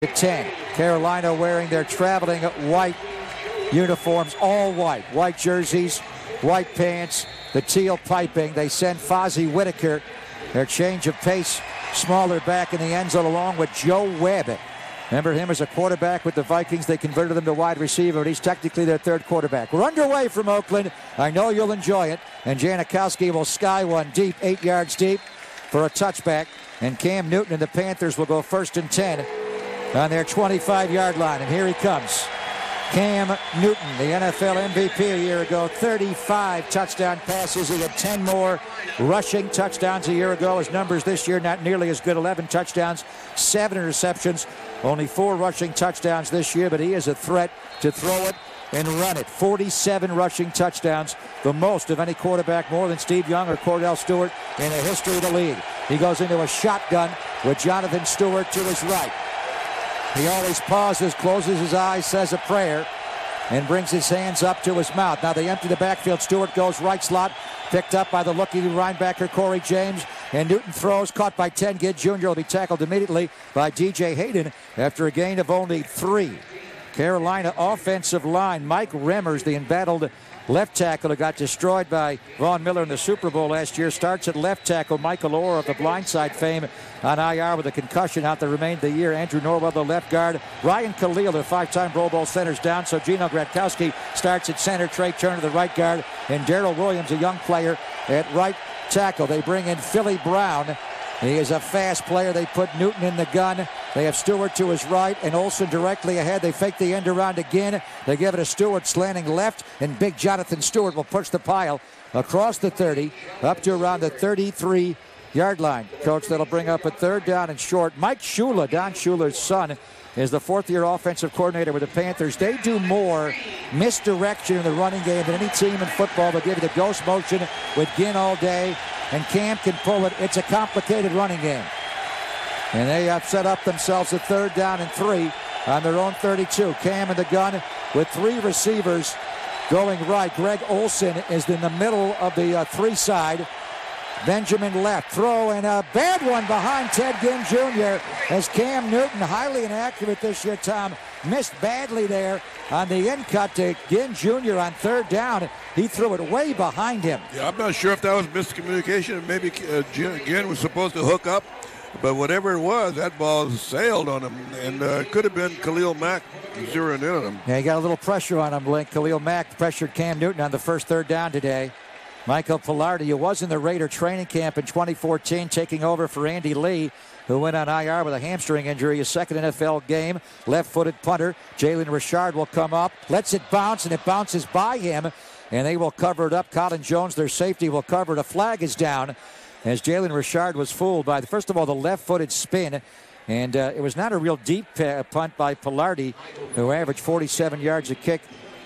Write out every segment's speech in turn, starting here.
10. Carolina wearing their traveling white uniforms, all white. White jerseys, white pants, the teal piping. They send Fozzie Whitaker, their change of pace, smaller back in the end zone along with Joe Webb. Remember him as a quarterback with the Vikings. They converted him to wide receiver, and he's technically their third quarterback. We're underway from Oakland. I know you'll enjoy it. And Janikowski will sky one deep, 8 yards deep for a touchback. And Cam Newton and the Panthers will go 1st and 10 on their 25-yard line. And here he comes. Cam Newton, the NFL MVP a year ago, 35 touchdown passes. He had 10 more rushing touchdowns a year ago. His numbers this year not nearly as good, 11 touchdowns, 7 interceptions, only 4 rushing touchdowns this year, but he is a threat to throw it and run it. 47 rushing touchdowns, the most of any quarterback, more than Steve Young or Cordell Stewart in the history of the league. He goes into a shotgun with Jonathan Stewart to his right. He always pauses, closes his eyes, says a prayer, and brings his hands up to his mouth. Now they empty the backfield. Stewart goes right slot, picked up by the looking linebacker Corey James, and Newton throws, caught by Ted Ginn Jr. will be tackled immediately by DJ Hayden after a gain of only 3. Carolina offensive line, Mike Remmers, the embattled left tackle who got destroyed by Von Miller in the Super Bowl last year, starts at left tackle. Michael Orr of the blindside fame on IR with a concussion out the remainder of the year. Andrew Norwell, the left guard. Ryan Khalil, the 5-time Pro Bowl center's down, so Gino Gradkowski starts at center. Trey Turner, the right guard, and Darrell Williams, a young player, at right tackle. They bring in Philly Brown. He is a fast player. They put Newton in the gun. They have Stewart to his right and Olsen directly ahead. They fake the end around again. They give it to Stewart slanting left, and big Jonathan Stewart will push the pile across the 30 up to around the 33-yard line. Coach, that'll bring up a 3rd down and short. Mike Shula, Don Shula's son, is the 4th-year offensive coordinator with the Panthers. They do more misdirection in the running game than any team in football. They'll give you the ghost motion with Ginn all day, and Cam can pull it. It's a complicated running game. And they have set up themselves a 3rd down and 3 on their own 32. Cam in the gun with 3 receivers going right. Greg Olsen is in the middle of the 3 side. Benjamin left. Throw, and a bad one behind Ted Ginn Jr. as Cam Newton, highly inaccurate this year, Tom, missed badly there on the end cut to Ginn Jr. on 3rd down. He threw it way behind him. Yeah, I'm not sure if that was miscommunication. Maybe Ginn was supposed to hook up, but whatever it was, that ball sailed on him, and it could have been Khalil Mack zeroing in on him. Yeah, he got a little pressure on him, Link. Khalil Mack pressured Cam Newton on the first 3rd down today. Michael Pilardi, who was in the Raider training camp in 2014, taking over for Andy Lee, who went on IR with a hamstring injury, his 2nd NFL game. Left-footed punter. Jalen Richard will come up, lets it bounce, and it bounces by him, and they will cover it up. Colin Jones, their safety, will cover it. A flag is down as Jalen Richard was fooled by, first of all, the left-footed spin, and it was not a real deep punt by Pilardi, who averaged 47 yards a kick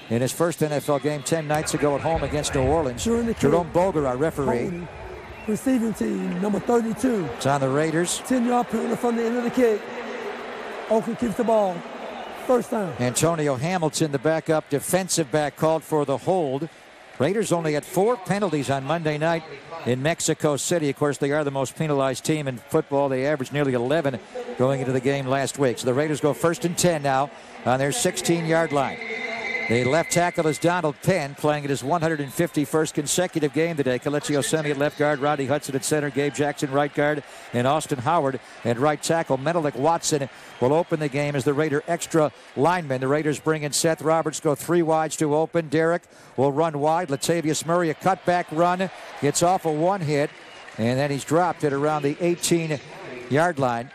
in his first NFL game 10 nights ago at home against New Orleans. Jerome Boger, our referee. Receiving team, number 32. It's on the Raiders. 10-yard penalty from the end of the kick. Oakland keeps the ball. 1st down. Antonio Hamilton, the backup defensive back, called for the hold. Raiders only had 4 penalties on Monday night in Mexico City. Of course, they are the most penalized team in football. They averaged nearly 11 going into the game last week. So the Raiders go 1st and 10 now on their 16-yard line. The left tackle is Donald Penn, playing at his 151st consecutive game today. Coleccio Semi at left guard, Rodney Hudson at center, Gabe Jackson right guard, and Austin Howard at right tackle. Menelik Watson will open the game as the Raider extra lineman. The Raiders bring in Seth Roberts, go 3 wides to open. Derek will run wide. Latavius Murray, a cutback run, gets off a 1 hit, and then he's dropped at around the 18-yard line.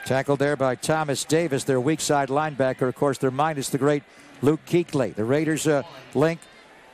Tackled there by Thomas Davis, their weak side linebacker. Of course, they're minus the great Luke Kuechly. The Raiders Link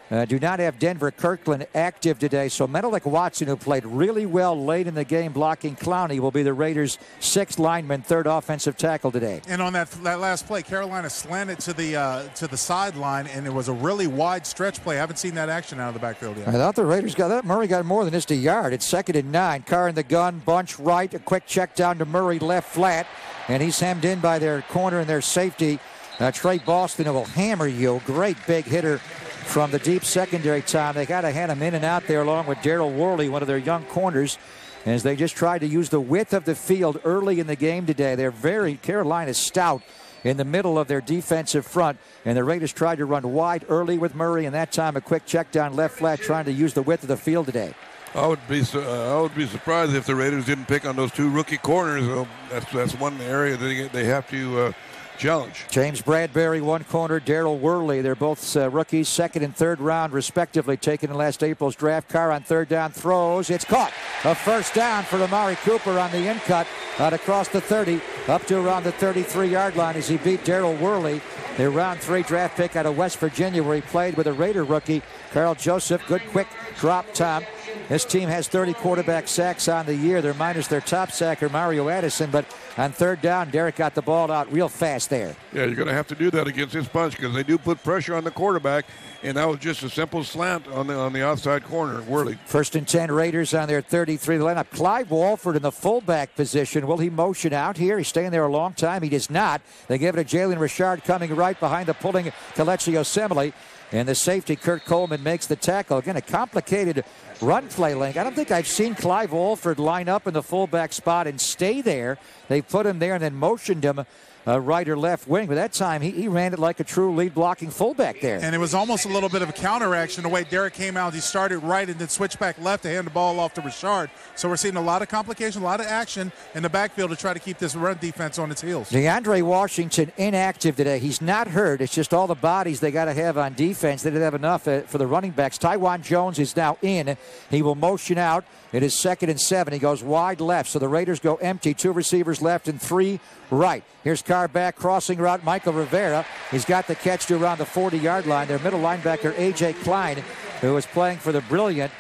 do not have Denver Kirkland active today, so Menelik Watson, who played really well late in the game blocking Clowney, will be the Raiders' 6th lineman, 3rd offensive tackle today. And on that last play, Carolina slanted to the sideline, and it was a really wide stretch play. I haven't seen that action out of the backfield yet. I thought the Raiders got that. Murray got more than just a yard. It's 2nd and 9. Carr in the gun, bunch right, a quick check down to Murray, left flat, and he's hemmed in by their corner and their safety, Trey Boston, who will hammer you. Great big hitter from the deep secondary, Tom. They got to hand him in and out there along with Darryl Worley, one of their young corners. as they just tried to use the width of the field early in the game today. Carolina's stout in the middle of their defensive front, and the Raiders tried to run wide early with Murray, and that time a quick check down left flat, trying to use the width of the field today. I would be surprised if the Raiders didn't pick on those two rookie corners. That's one area that they have to challenge. James Bradbury, one corner. Darrell Worley. They're both rookies, second and third round, respectively, taken in last April's draft. Carr on third down throws. It's caught. A first down for Amari Cooper on the in-cut out across the 30, up to around the 33-yard line as he beat Darrell Worley, their round 3 draft pick out of West Virginia, where he played with a Raider rookie, Carl Joseph. Good quick drop, Tom. This team has 30 quarterback sacks on the year. They're minus their top sacker, Mario Addison, but on third down, Derek got the ball out real fast there. Yeah, you're going to have to do that against this bunch because they do put pressure on the quarterback, and that was just a simple slant on the outside corner, Worley. First and 10 Raiders on their 33 lineup. Clive Walford in the fullback position. Will he motion out here? He's staying there a long time. He does not. They give it to Jalen Richard coming right behind the pulling Kelechi Osemele. And the safety, Kurt Coleman, makes the tackle. Again, a complicated run play link. I don't think I've seen Clive Walford line up in the fullback spot and stay there. They put him there and then motioned him right or left wing. But that time, he ran it like a true lead blocking fullback there. And it was almost a little bit of a counteraction the way Derek came out. He started right and then switched back left to hand the ball off to Richard. So we're seeing a lot of complication, a lot of action in the backfield to try to keep this run defense on its heels. DeAndre Washington inactive today. He's not hurt. It's just all the bodies they got to have on defense. They didn't have enough for the running backs. Tywan Jones is now in. He will motion out. It is 2nd and 7. He goes wide left, so the Raiders go empty. 2 receivers left and 3 right. Here's Carr back, crossing route, Michael Rivera. He's got the catch to around the 40-yard line. Their middle linebacker, A.J. Klein, who was playing for the brilliant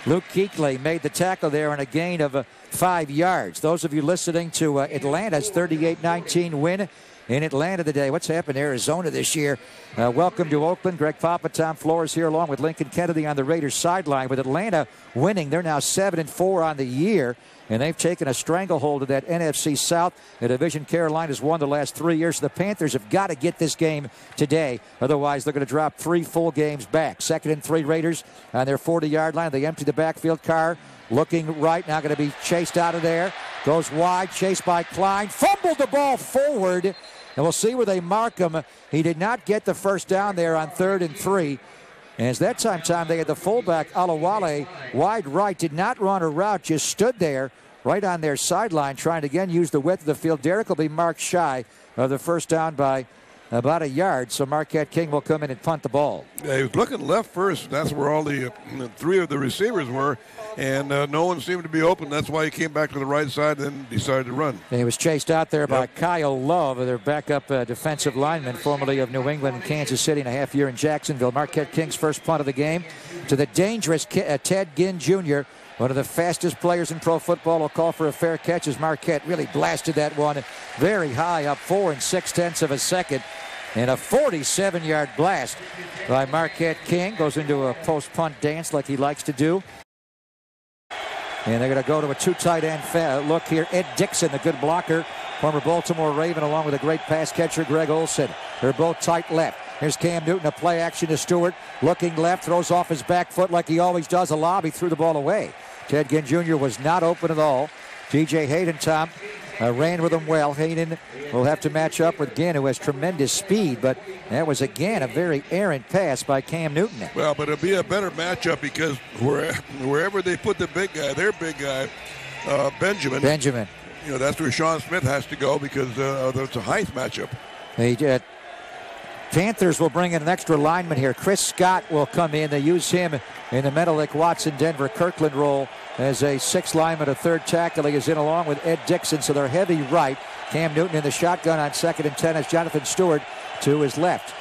Luke Kuechly, made the tackle there on a gain of 5 yards. Those of you listening to Atlanta's 38-19 win in Atlanta today. What's happened to Arizona this year? Welcome to Oakland. Greg Papa, Tom Flores here along with Lincoln Kennedy on the Raiders sideline. With Atlanta winning, they're now 7-4 on the year, and they've taken a stranglehold of that NFC South. The division Carolina's won the last 3 years. The Panthers have got to get this game today. Otherwise, they're going to drop 3 full games back. 2nd and 3 Raiders on their 40-yard line. They empty the backfield. Carr looking right, now going to be chased out of there. Goes wide, chased by Klein. Fumbled the ball forward. And we'll see where they mark him. He did not get the first down there on 3rd and 3. And as that time they had the fullback, Alawale, wide right, did not run a route, just stood there right on their sideline, trying to again use the width of the field. Derek will be marked shy of the first down by about a yard, so Marquette King will come in and punt the ball. Yeah, he was looking left first. That's where all the 3 of the receivers were, and no one seemed to be open. That's why he came back to the right side and decided to run. And he was chased out there by Kyle Love, their backup defensive lineman, formerly of New England and Kansas City, and a half year in Jacksonville. Marquette King's first punt of the game to the dangerous Ted Ginn Jr., one of the fastest players in pro football. Will call for a fair catch as Marquette really blasted that one very high up 4 6/10 seconds. And a 47-yard blast by Marquette King. Goes into a post-punt dance like he likes to do. And they're going to go to a 2 tight end look here. Ed Dixon, the good blocker, former Baltimore Raven, along with a great pass catcher, Greg Olson. They're both tight left. Here's Cam Newton, a play action to Stewart. Looking left, throws off his back foot like he always does. A lob, he threw the ball away. Ted Ginn Jr. was not open at all. T.J. Hayden, Tom, ran with him well. Hayden will have to match up with Ginn, who has tremendous speed, but that was, again, a very errant pass by Cam Newton. Well, but it'll be a better matchup because wherever they put the big guy, their big guy, Benjamin, you know, that's where Sean Smith has to go because it's a height matchup. Panthers will bring in an extra lineman here. Chris Scott will come in. They use him in the Menelik Watson Denver Kirkland role as a 6th lineman, a 3rd tackle. He is in along with Ed Dixon, so they're heavy right. Cam Newton in the shotgun on 2nd and 10 as Jonathan Stewart to his left.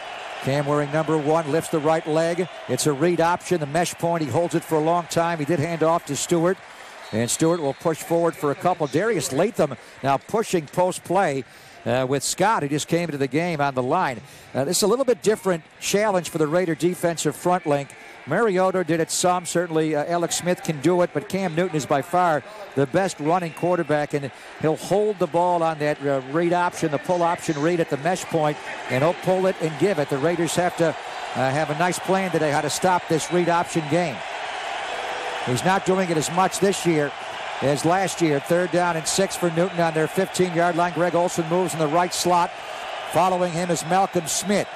Cam wearing number 1, lifts the right leg. It's a read option, the mesh point. He holds it for a long time. He did hand off to Stewart, and Stewart will push forward for a couple. Darius Latham now pushing post play with Scott, who just came into the game on the line. This is a little bit different challenge for the Raider defensive front link. Mariota did it some. Certainly Alex Smith can do it, but Cam Newton is by far the best running quarterback, and he'll hold the ball on that read option, the pull option read at the mesh point, and he'll pull it and give it. The Raiders have to have a nice plan today how to stop this read option game. He's not doing it as much this year as last year. 3rd down and 6 for Newton on their 15-yard line. Greg Olsen moves in the right slot. Following him is Malcolm Smith.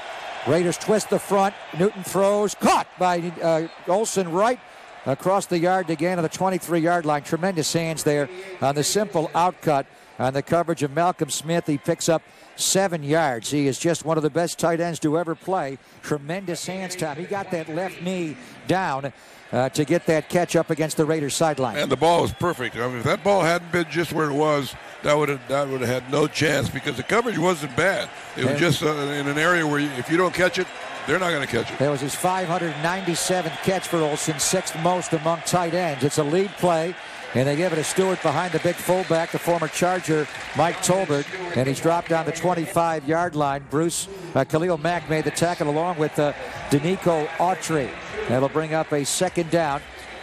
Raiders twist the front. Newton throws. Caught by Olsen right across the yard again on the 23-yard line. Tremendous hands there on the simple outcut on the coverage of Malcolm Smith. He picks up 7 yards. He is just one of the best tight ends to ever play. Tremendous hands, Tom. He got that left knee down to get that catch up against the Raiders sideline. And the ball was perfect. I mean, if that ball hadn't been just where it was, that would have had no chance because the coverage wasn't bad. It was just in an area where if you don't catch it, they're not going to catch it. That was his 597th catch for Olsen, 6th most among tight ends. It's a lead play, and they give it to Stewart behind the big fullback, the former Charger, Mike Tolbert, and he's dropped down the 25-yard line. Khalil Mack made the tackle along with Danico Autry. That'll bring up a 2nd down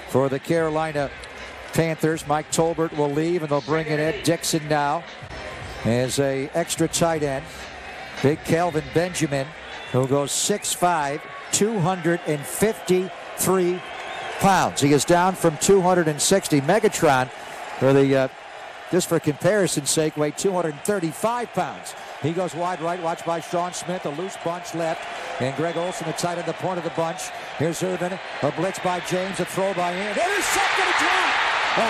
for the Carolina Panthers. Mike Tolbert will leave, and they'll bring in Ed Dixon now as a extra tight end. Big Kelvin Benjamin, who goes 6'5", 253 pounds. He is down from 260. Megatron, just for comparison's sake, weighed 235 pounds. He goes wide right, watched by Sean Smith, a loose bunch left, and Greg Olsen, the tight end, the point of the bunch. Here's Irvin, a blitz by James, a throw by Ant. Intercepted, a drop!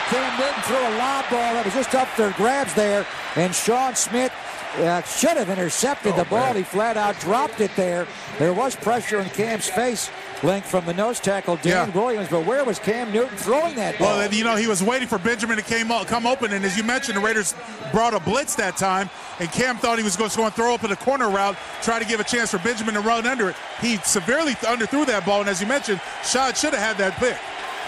Cam Newton threw a lob ball that was just up for grabs there, and Sean Smith should have intercepted the ball. He flat out dropped it there. There was pressure in Cam's face, Link, from the nose tackle, Dan Williams, but where was Cam Newton throwing that ball? Well, he was waiting for Benjamin to come open, and as you mentioned, the Raiders brought a blitz that time, and Cam thought he was going to throw up in a corner route, try to give a chance for Benjamin to run under it. He severely underthrew that ball, and as you mentioned, Sean should have had that pick.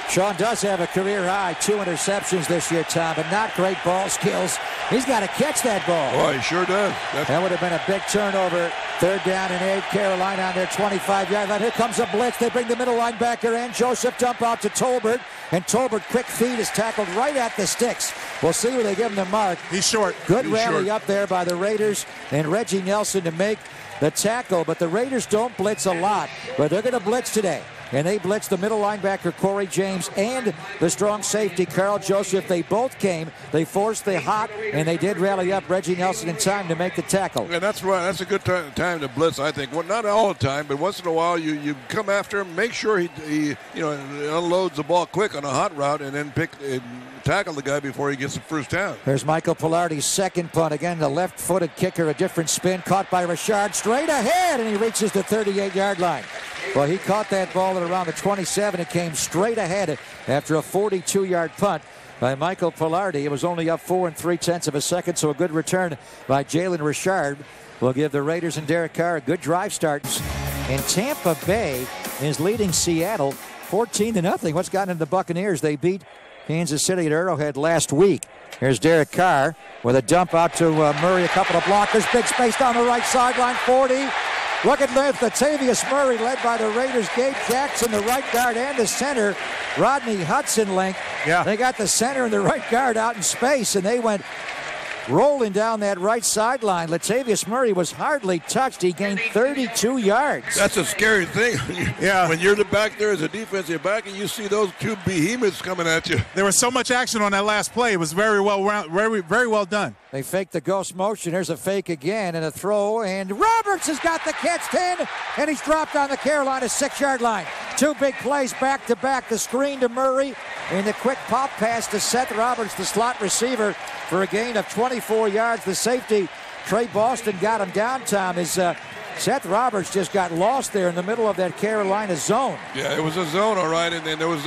Sean does have a career high 2 interceptions this year, Tom, but not great ball skills. He's got to catch that ball. Oh, he sure does. That would have been a big turnover. 3rd down and 8. Carolina on their 25-yard line. Here comes a blitz. They bring the middle linebacker in. Joseph dump out to Tolbert, and Tolbert, quick feet, is tackled right at the sticks. We'll see where they give him the mark. He's short. Good rally up there by the Raiders and Reggie Nelson to make the tackle, but the Raiders don't blitz a lot, but they're going to blitz today. And they blitzed the middle linebacker, Corey James, and the strong safety, Carl Joseph. They both came. They forced the hot, and they did rally up Reggie Nelson in time to make the tackle. And that's right. That's a good time to blitz, I think. Well, not all the time, but once in a while you come after him, make sure he unloads the ball quick on a hot route, and then tackle the guy before he gets the first down. There's Michael Pilardi's 2nd punt. Again, the left-footed kicker, a different spin, caught by Richard straight ahead, and he reaches the 38-yard line. Well, he caught that ball at around the 27. It came straight ahead after a 42-yard punt by Michael Pilardi. It was only up 4 3/10 seconds, so a good return by Jalen Richard will give the Raiders and Derek Carr a good drive start. And Tampa Bay is leading Seattle 14-0. What's gotten into the Buccaneers? They beat Kansas City at Arrowhead last week. Here's Derek Carr with a dump out to Murray, a couple of blockers, big space down the right sideline, 40. Rugged length, Latavius Murray led by the Raiders. Gabe Jackson, the right guard, and the center, Rodney Hudson, Link. Yeah. They got the center and the right guard out in space, and they went rolling down that right sideline. Latavius Murray was hardly touched. He gained 32 yards. That's a scary thing. Yeah. When you're back there as a defensive back and you see those 2 behemoths coming at you. There was so much action on that last play. It was very well done. They faked the ghost motion. Here's a fake again and a throw, and Roberts has got the catch, 10, and he's dropped on the Carolina 6-yard line. 2 big plays back-to-back, the screen to Murray, and the quick pop pass to Seth Roberts, the slot receiver, for a gain of 24 yards. The safety, Trey Boston, got him down, Tom, as Seth Roberts just got lost there in the middle of that Carolina zone. Yeah, it was a zone, all right, and then there was,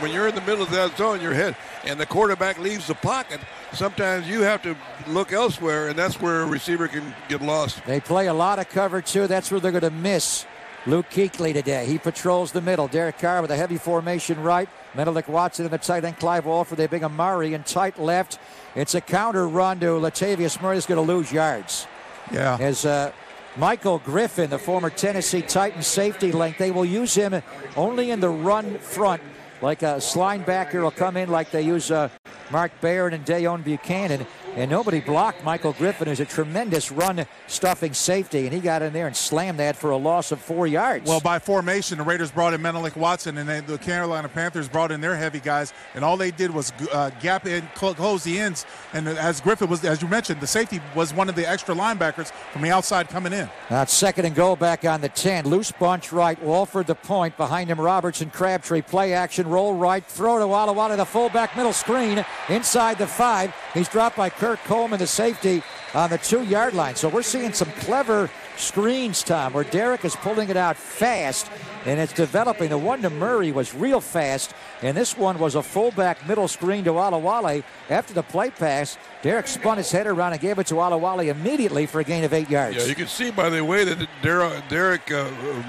when you're in the middle of that zone, your head, and the quarterback leaves the pocket, sometimes you have to look elsewhere, and that's where a receiver can get lost. They play a lot of cover, too. That's where they're going to miss Luke Kuechly today. He patrols the middle. Derek Carr with a heavy formation right. Menelik Watson and the tight end Clive Walford. They bring Amari in tight left. It's a counter run to Latavius Murray. Is going to lose yards. Yeah. As Michael Griffin, the former Tennessee Titans safety, Link, they will use him only in the run front. Like a linebacker will come in like they use Mark Barron and Dayon Buchanan. and nobody blocked Michael Griffin, who's a tremendous run-stuffing safety, and he got in there and slammed that for a loss of 4 yards. Well, by formation, the Raiders brought in Menelik Watson, and the Carolina Panthers brought in their heavy guys, and all they did was gap in, close the ends, and as Griffin was, as you mentioned, the safety was one of the extra linebackers from the outside coming in. Now it's 2nd and goal back on the 10. Loose bunch right, Walford the point, behind him Robertson, Crabtree, play action, roll right, throw to Walla Walla, the fullback, middle screen, inside the 5. He's dropped by Kirk Coleman, the safety, on the 2-yard line. So we're seeing some clever screens, Tom, where Derek is pulling it out fast, and it's developing. The one to Murray was real fast, and this one was a fullback middle screen to Alawale. After the play pass, Derek spun his head around and gave it to Alawale immediately for a gain of 8 yards. Yeah, you can see by the way that Derek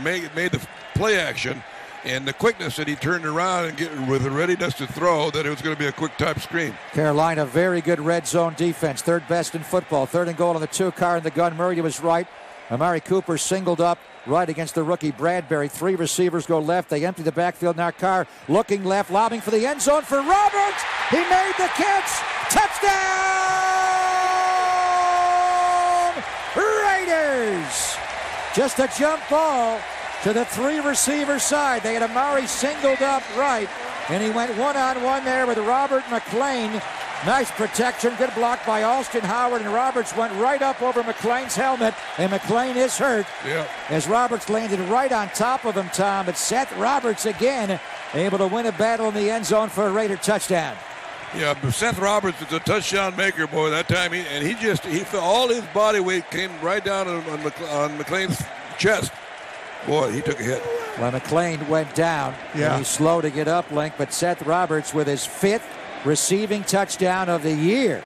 made the play action and the quickness that he turned around and get with the readiness to throw, that it was going to be a quick type screen. Carolina, very good red zone defense, 3rd best in football. 3rd and goal on the 2, Carr in the gun, Murray to his right. Amari Cooper singled up right against the rookie Bradbury. 3 receivers go left. They empty the backfield. Now Carr looking left, lobbing for the end zone for Roberts. He made the catch. Touchdown! Raiders! Just a jump ball to the 3 receiver side. They had Amari singled up right, and he went one-on-one there with Robert McLean. Nice protection, good block by Alston Howard, and Roberts went right up over McLean's helmet, and McLean is hurt. Yeah. As Roberts landed right on top of him, Tom. But Seth Roberts again able to win a battle in the end zone for a Raider touchdown. Yeah, but Seth Roberts is a touchdown maker, boy. That time he felt all his body weight came right down on McLean's chest. Boy, he took a hit. Well, McLean went down. Yeah. And he's slow to get up, Link, but Seth Roberts with his 5th receiving touchdown of the year.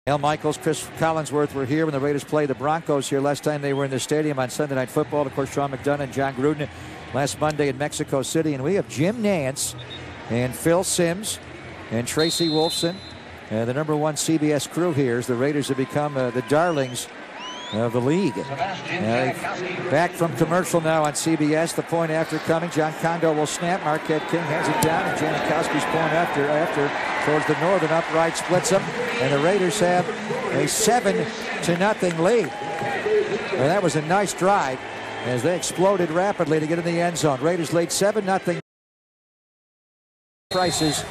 Al Michaels, Chris Collinsworth were here when the Raiders played the Broncos here last time they were in the stadium on Sunday Night Football. Of course, Sean McDonough and John Gruden last Monday in Mexico City. And we have Jim Nantz and Phil Simms and Tracy Wolfson, the #1 CBS crew here, as the Raiders have become the darlings of the league. Back from commercial now on CBS. The point after coming. John Kondo will snap. Marquette King has it down, and Janikowski's point after towards the northern upright splits them, and the Raiders have a 7-0 lead. Well, that was a nice drive as they exploded rapidly to get in the end zone. Raiders lead 7-0. Prices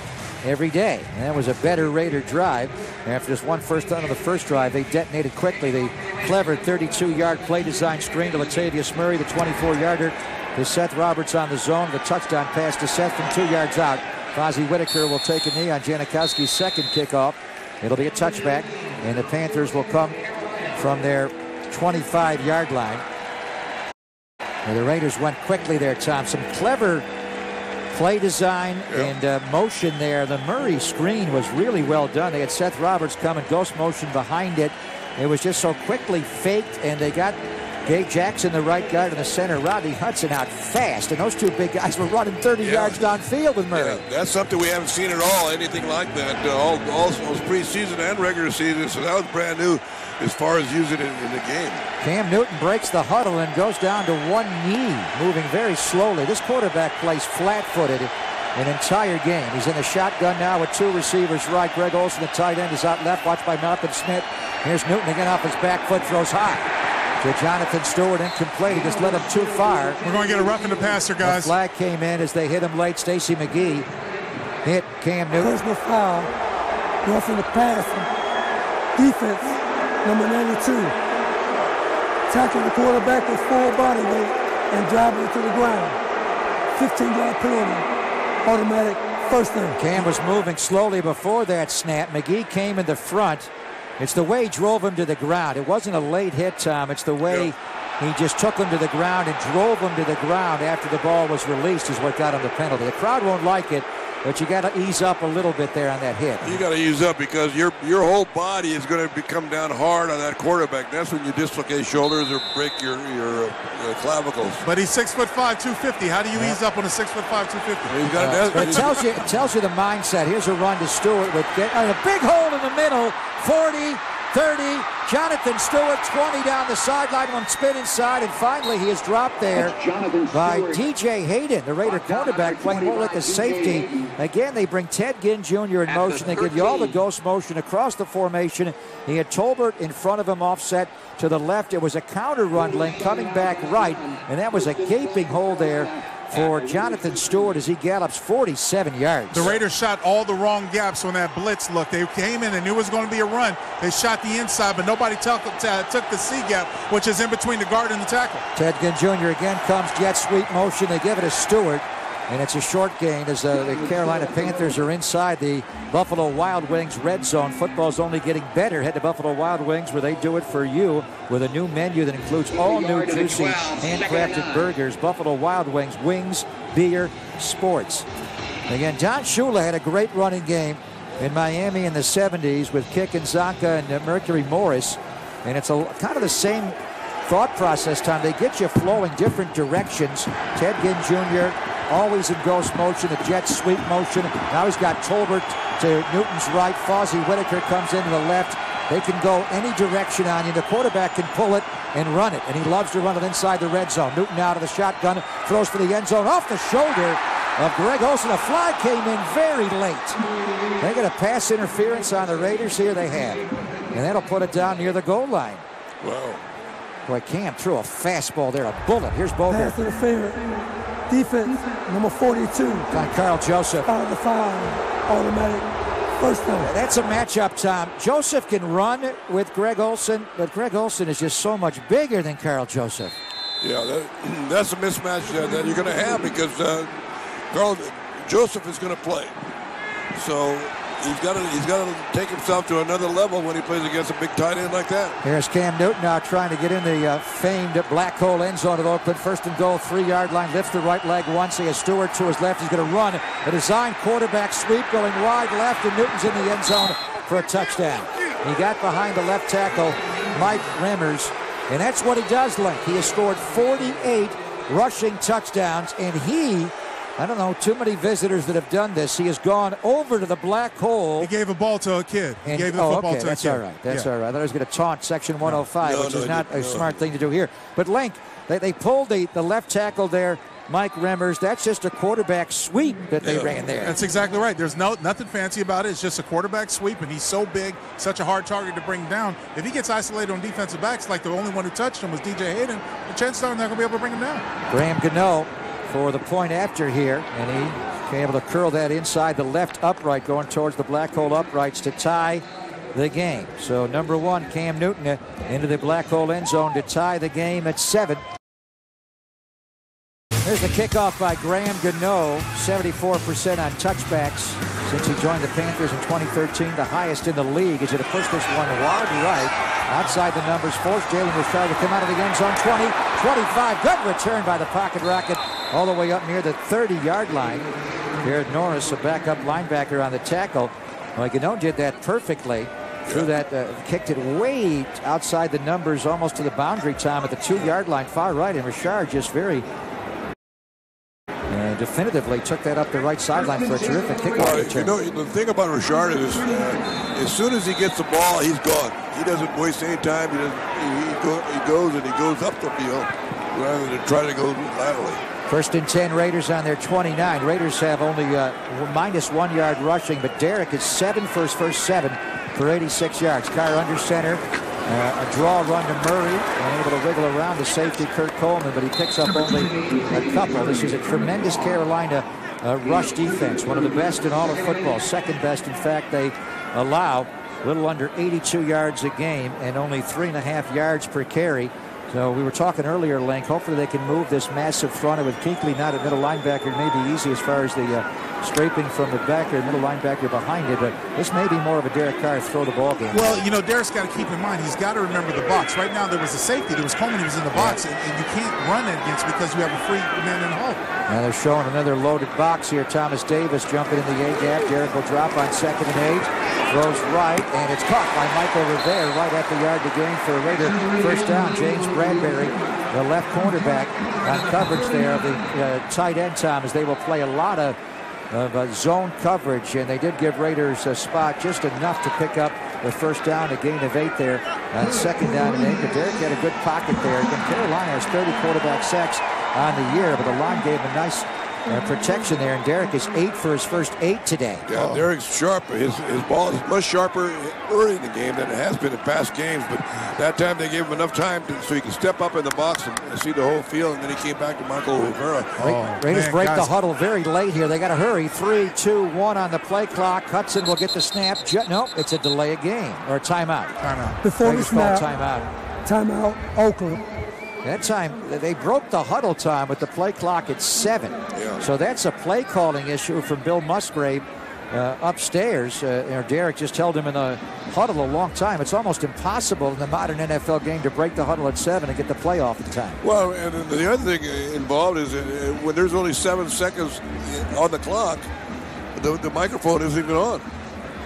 every day. And that was a better Raider drive. After just one first down on the first drive, they detonated quickly. The clever 32-yard play design screen to Latavius Murray, the 24-yarder to Seth Roberts on the zone. The touchdown pass to Seth from 2 yards out. Fozzie Whitaker will take a knee on Janikowski's second kickoff. It'll be a touchback, and the Panthers will come from their 25-yard line. And the Raiders went quickly there, Tom. Some clever play design and motion there. The Murray screen was really well done. They had Seth Roberts come in ghost motion behind it. It was just so quickly faked, and they got Gabe Jackson, the right guard, in the center. Rodney Hudson out fast, and those 2 big guys were running 30 yards downfield with Murray. Yeah, that's something we haven't seen at all, anything like that. Also preseason and regular season, so that was brand new as far as using it in the game. Cam Newton breaks the huddle and goes down to one knee, moving very slowly. This quarterback plays flat-footed an entire game. He's in the shotgun now with 2 receivers right. Greg Olsen, the tight end, is out left, watched by Malcolm Smith. Here's Newton again off his back foot, throws high to Jonathan Stewart, incomplete. He just led him too far. We're going to get a roughing the passer, guys. The flag came in as they hit him late. Stacy McGee hit Cam Newton. Personal foul, roughing the passer. Defense, number 92. Tackling the quarterback with full body weight and driving it to the ground. 15-yard penalty, automatic first down. Cam was moving slowly before that snap. McGee came in the front. It's the way he drove him to the ground. It wasn't a late hit, Tom. It's the way he just took him to the ground and drove him to the ground after the ball was released is what got him the penalty. The crowd won't like it, but you got to ease up a little bit there on that hit. You got to ease up because your whole body is going to come down hard on that quarterback. That's when you dislocate shoulders or break your clavicles. But he's 6'5", 250. How do you ease up on a 6'5", 250? It tells you the mindset. Here's a run to Stewart with a big hole in the middle. 40, 30. Jonathan Stewart, 20 down the sideline, one spin inside, and finally he is dropped there by DJ Hayden, the Raider cornerback, playing more like a safety. Again, they bring Ted Ginn Jr. in motion. They give you all the ghost motion across the formation. He had Tolbert in front of him, offset to the left. It was a counter run, Link, coming back right, and that was a gaping hole there for Jonathan Stewart as he gallops 47 yards. The Raiders shot all the wrong gaps on that blitz look. They came in and knew it was going to be a run. They shot the inside, but nobody took the C gap, which is in between the guard and the tackle. Ted Ginn Jr. again comes jet sweep motion. They give it to Stewart, and it's a short gain as the Carolina Panthers are inside the Buffalo Wild Wings red zone. Football's only getting better. Head to Buffalo Wild Wings where they do it for you with a new menu that includes all new juicy handcrafted burgers. Buffalo Wild Wings, wings, beer, sports. Again, Don Shula had a great running game in Miami in the 70s with Kick and Zonka and Mercury Morris, and it's kind of the same thought process, Tom. They get you flowing different directions. Ted Ginn Jr. always in ghost motion, a jet sweep motion. Now he's got Tolbert to Newton's right. Fozzie Whitaker comes into the left. They can go any direction on you. The quarterback can pull it and run it, and he loves to run it inside the red zone. Newton out of the shotgun, throws for the end zone off the shoulder of Greg Olsen. A fly came in very late. They get a pass interference on the Raiders here. They have, and that'll put it down near the goal line. Wow. Boy, Cam threw a fastball there, a bullet. Here's Boger. Pass to the favorite. Defense, number 42. On Carl Joseph. Out of the 5. Automatic. First down. That's a matchup, Tom. Joseph can run with Greg Olsen, but Greg Olsen is just so much bigger than Carl Joseph. Yeah, that's a mismatch that you're going to have because Carl Joseph is going to play. So he's got to take himself to another level when he plays against a big tight end like that. Here's Cam Newton now trying to get in the famed black hole end zone of Oakland. First and goal, 3-yard line. Lifts the right leg once. He has Stewart to his left. He's going to run a design quarterback sweep going wide left, and Newton's in the end zone for a touchdown. He got behind the left tackle, Mike Remmers, and that's what he does, Link. He has scored 48 rushing touchdowns, and I don't know too many visitors that have done this. He has gone over to the black hole. He gave a ball to a kid. He gave the football to a kid. That's all right. That's all right. I thought he was going to taunt Section 105, which is not a smart thing to do here. But Link, they pulled the left tackle there, Mike Remmers. That's just a quarterback sweep that they ran there. That's exactly right. There's nothing fancy about it. It's just a quarterback sweep, and he's so big, such a hard target to bring down. If he gets isolated on defensive backs, like the only one who touched him was DJ Hayden, the chances are they're not going to be able to bring him down. Graham Gano for the point after here, and he came able to curl that inside the left upright going towards the black hole uprights to tie the game. So number 1, Cam Newton into the black hole end zone to tie the game at 7. There's the kickoff by Graham Gano, 74% on touchbacks since he joined the Panthers in 2013, the highest in the league. He's going to push this one wide right. Outside the numbers, forced Jalen Richard to come out of the end zone. 20, 25, good return by the pocket rocket all the way up near the 30-yard line. Jared Norris, a backup linebacker on the tackle. Well, Gano did that perfectly. Threw that, kicked it way outside the numbers, almost to the boundary, Tom, at the 2-yard line, far right, and Richard just very definitively took that up the right sideline for a terrific kickoff return. You know, the thing about Richard is as soon as he gets the ball, he's gone. He doesn't waste any time. He goes up the field rather than try to go laterally. First and 10, Raiders on their 29. Raiders have only minus 1 yard rushing, but Derek is 7 for his first 7 for 86 yards. Carr under center. A draw run to Murray, and able to wiggle around the safety, Kurt Coleman, but he picks up only a couple. This is a tremendous Carolina rush defense, one of the best in all of football, second best. In fact, they allow a little under 82 yards a game and only 3.5 yards per carry. So we were talking earlier, Link, hopefully they can move this massive front with Kuechly not at middle linebacker. It may be easy as far as the scraping from the backer, middle linebacker behind it, but this may be more of a Derek Carr throw the ball game. Well, you know, Derek's got to keep in mind, he's got to remember the box. Right now there was a safety, there was Coleman, he was in the box, and you can't run it against because you have a free man in the hole. Now they're showing another loaded box here. Thomas Davis jumping in the A-gap. Derek will drop on 2nd and 8. Throws right, and it's caught by Michael Rivera right at the yard to gain for a Raider first down. James Bradbury, the left cornerback, on coverage there of the tight end, Tom, as they will play a lot of zone coverage, and they did give Raiders a spot just enough to pick up the first down, a gain of 8 there on 2nd down and 8. But Derek had a good pocket there. Again, Carolina has 30 quarterback sacks on the year, but the line gave him a nice protection there, and Derek is 8 for his first 8 today. Yeah, Derek's sharp. His ball is much sharper early in the game than it has been in past games, but that time they gave him enough time so he could step up in the box and see the whole field, and then he came back to Michael Rivera. Raiders break the huddle very late here. They got to hurry. 3, 2, 1 on the play clock. Hudson will get the snap. Nope, it's a delay of game, or a timeout. Before the snap, timeout. Oakland. That time, they broke the huddle time with the play clock at 7. Yeah. So that's a play calling issue from Bill Musgrave upstairs. Derek just held him in the huddle a long time. It's almost impossible in the modern NFL game to break the huddle at 7 and get the play off in time. Well, and the other thing involved is when there's only 7 seconds on the clock, the microphone isn't even on.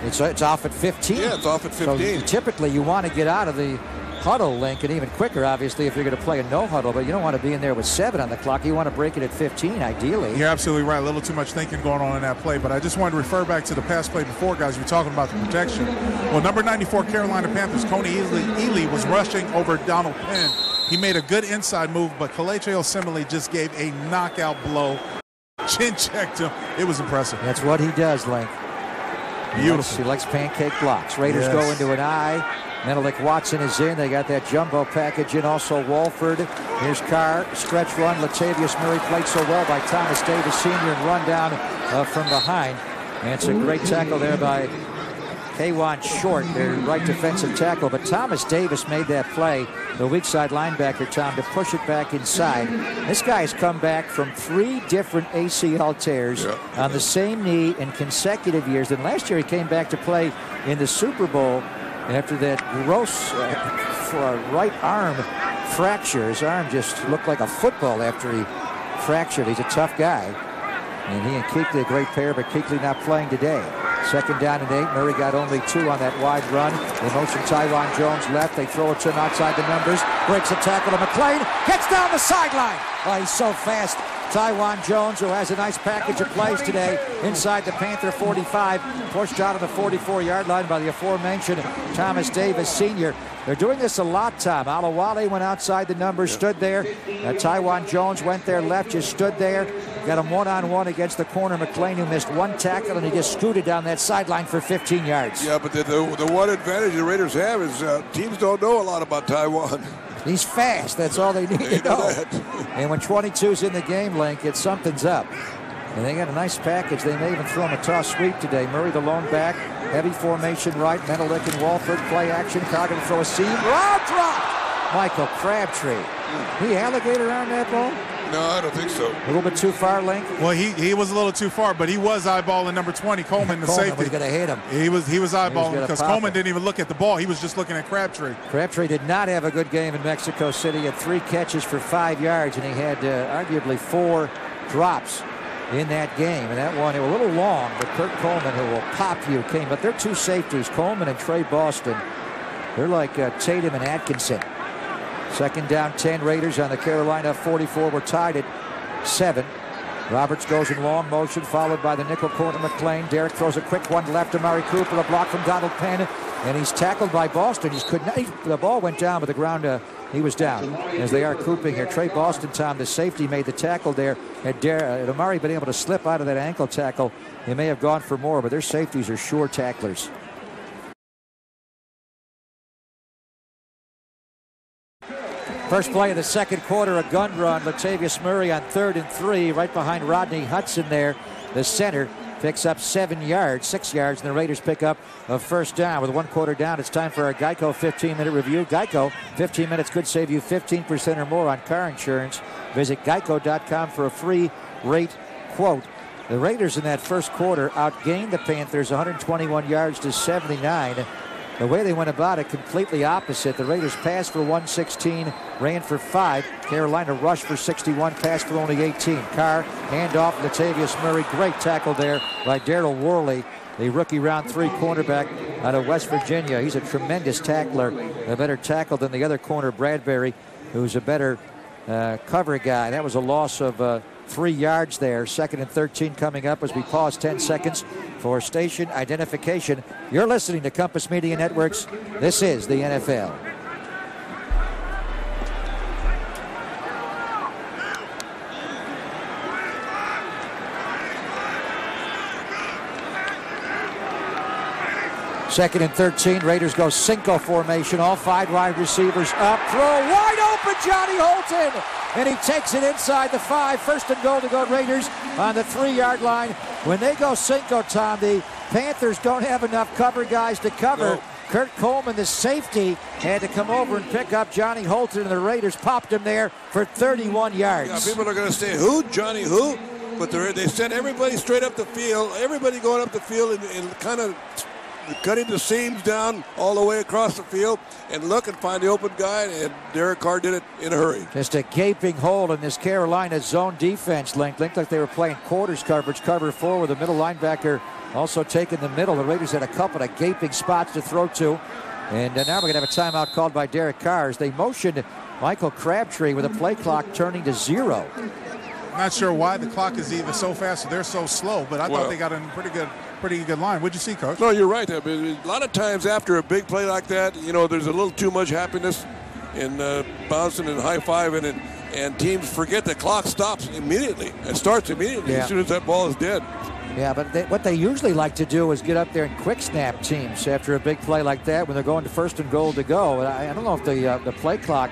It's off at 15. Yeah, it's off at 15. So typically you want to get out of the huddle, link, and even quicker, obviously, if you're going to play a no huddle, but you don't want to be in there with 7 on the clock. You want to break it at 15, ideally. You're absolutely right. A little too much thinking going on in that play, but I just wanted to refer back to the pass play before, guys. You're talking about the protection. Well, number 94, Carolina Panthers, Coney Ely was rushing over Donald Penn. He made a good inside move, but Kelechi Osemele just gave a knockout blow. Chin checked him. It was impressive. That's what he does, Link. Beautiful. He likes pancake blocks. Raiders go into an eye. Menelik Watson is in. They got that jumbo package in. Also Walford. Here's Carr. Stretch run. Latavius Murray played so well by Thomas Davis Sr. and run down from behind. And it's a great tackle there by K'Wan Short, their right defensive tackle. But Thomas Davis made that play, the weak side linebacker, Tom, to push it back inside. This guy has come back from 3 different ACL tears on the same knee in consecutive years. And last year he came back to play in the Super Bowl after that gross right arm fracture. His arm just looked like a football after he fractured. He's a tough guy. And he and Kuechly, a great pair, but Kuechly not playing today. 2nd down and 8. Murray got only 2 on that wide run. In motion, Taiwan Jones left. They throw it to him outside the numbers. Breaks a tackle to McClain. Gets down the sideline. Oh, he's so fast. Taiwan Jones, who has a nice package of plays today inside the Panther 45, pushed out of the 44-yard line by the aforementioned Thomas Davis Sr. They're doing this a lot, Tom. Alawale went outside the numbers, stood there. Taiwan Jones went there, left, just stood there. Got him one-on-one against the corner, McClain, who missed 1 tackle, and he just scooted down that sideline for 15 yards. Yeah, but the one advantage the Raiders have is teams don't know a lot about Taiwan. He's fast. That's all they need to know. And when 22's in the game, Link, something's up. And they got a nice package. They may even throw him a toss sweep today. Murray, the lone back. Heavy formation right. Menelik and Walford. Play action. Carr going to throw a seam. Drop! Michael Crabtree. He alligator on that ball? No, I don't think so. A little bit too far, Link? Well, he was a little too far, but he was eyeballing number 20, Coleman, the safety. Was going to hit him. He was eyeballing because Coleman didn't even look at the ball. He was just looking at Crabtree. Crabtree did not have a good game in Mexico City. He had 3 catches for 5 yards, and he had arguably 4 drops in that game. And that one, it was a little long, but Kurt Coleman, who will pop you, came. But they're 2 safeties, Coleman and Trey Boston. They're like Tatum and Atkinson. 2nd down, 10 Raiders on the Carolina 44. We're tied at 7. Roberts goes in long motion, followed by the nickel corner McClain. Derek throws a quick one left to Amari Cooper, a block from Donald Penn, and he's tackled by Boston. The ball went down, but the ground, he was down. As they are cooping here, Trey Boston, Tom, the safety, made the tackle there. Had Amari been able to slip out of that ankle tackle, he may have gone for more, but their safeties are sure tacklers. First play of the 2nd quarter, a gun run. Latavius Murray on 3rd and 3, right behind Rodney Hudson there. The center picks up 6 yards, and the Raiders pick up a 1st down. With 1 quarter down, it's time for our Geico 15-minute review. Geico, 15 minutes could save you 15% or more on car insurance. Visit geico.com for a free rate quote. The Raiders in that 1st quarter outgained the Panthers 121 yards to 79. The way they went about it, completely opposite. The Raiders passed for 116, ran for 5. Carolina rushed for 61, passed for only 18. Carr, handoff, Latavius Murray. Great tackle there by Darryl Worley, the rookie round 3 cornerback out of West Virginia. He's a tremendous tackler, a better tackle than the other corner, Bradbury, who's a better cover guy. That was a loss of 3 yards there. 2nd and 13 coming up as we pause 10 seconds for station identification. You're listening to Compass Media Networks. This is the NFL. Second and 13. Raiders go Cinco formation. All 5 wide receivers up. Throw wide open. Johnny Holton. And he takes it inside the 5. First and goal to go Raiders on the 3-yard line. When they go Cinco, Tom, the Panthers don't have enough cover guys to cover. No. Kurt Coleman, the safety, had to come over and pick up Johnny Holton, and the Raiders popped him there for 31 yards. Yeah, people are going to say, who? Johnny who? But they sent everybody straight up the field. Everybody going up the field and kind of cutting the seams down all the way across the field and look and find the open guy, and Derek Carr did it in a hurry. Just a gaping hole in this Carolina zone defense. Linked like they were playing quarters coverage, cover 4 with a middle linebacker also taking the middle. The Raiders had a couple of gaping spots to throw to. And now we're going to have a timeout called by Derek Carr as they motioned Michael Crabtree with a play clock turning to 0. I'm not sure why the clock is even so fast, they're so slow, but I thought they got in pretty good line. What'd you see, Coach? No, you're right. I mean, a lot of times after a big play like that, there's a little too much happiness in bouncing and high-fiving, and teams forget the clock stops immediately. It starts immediately as soon as that ball is dead. Yeah, but what they usually like to do is get up there and quick snap teams after a big play like that when they're going to first and goal to go. I don't know if the play clock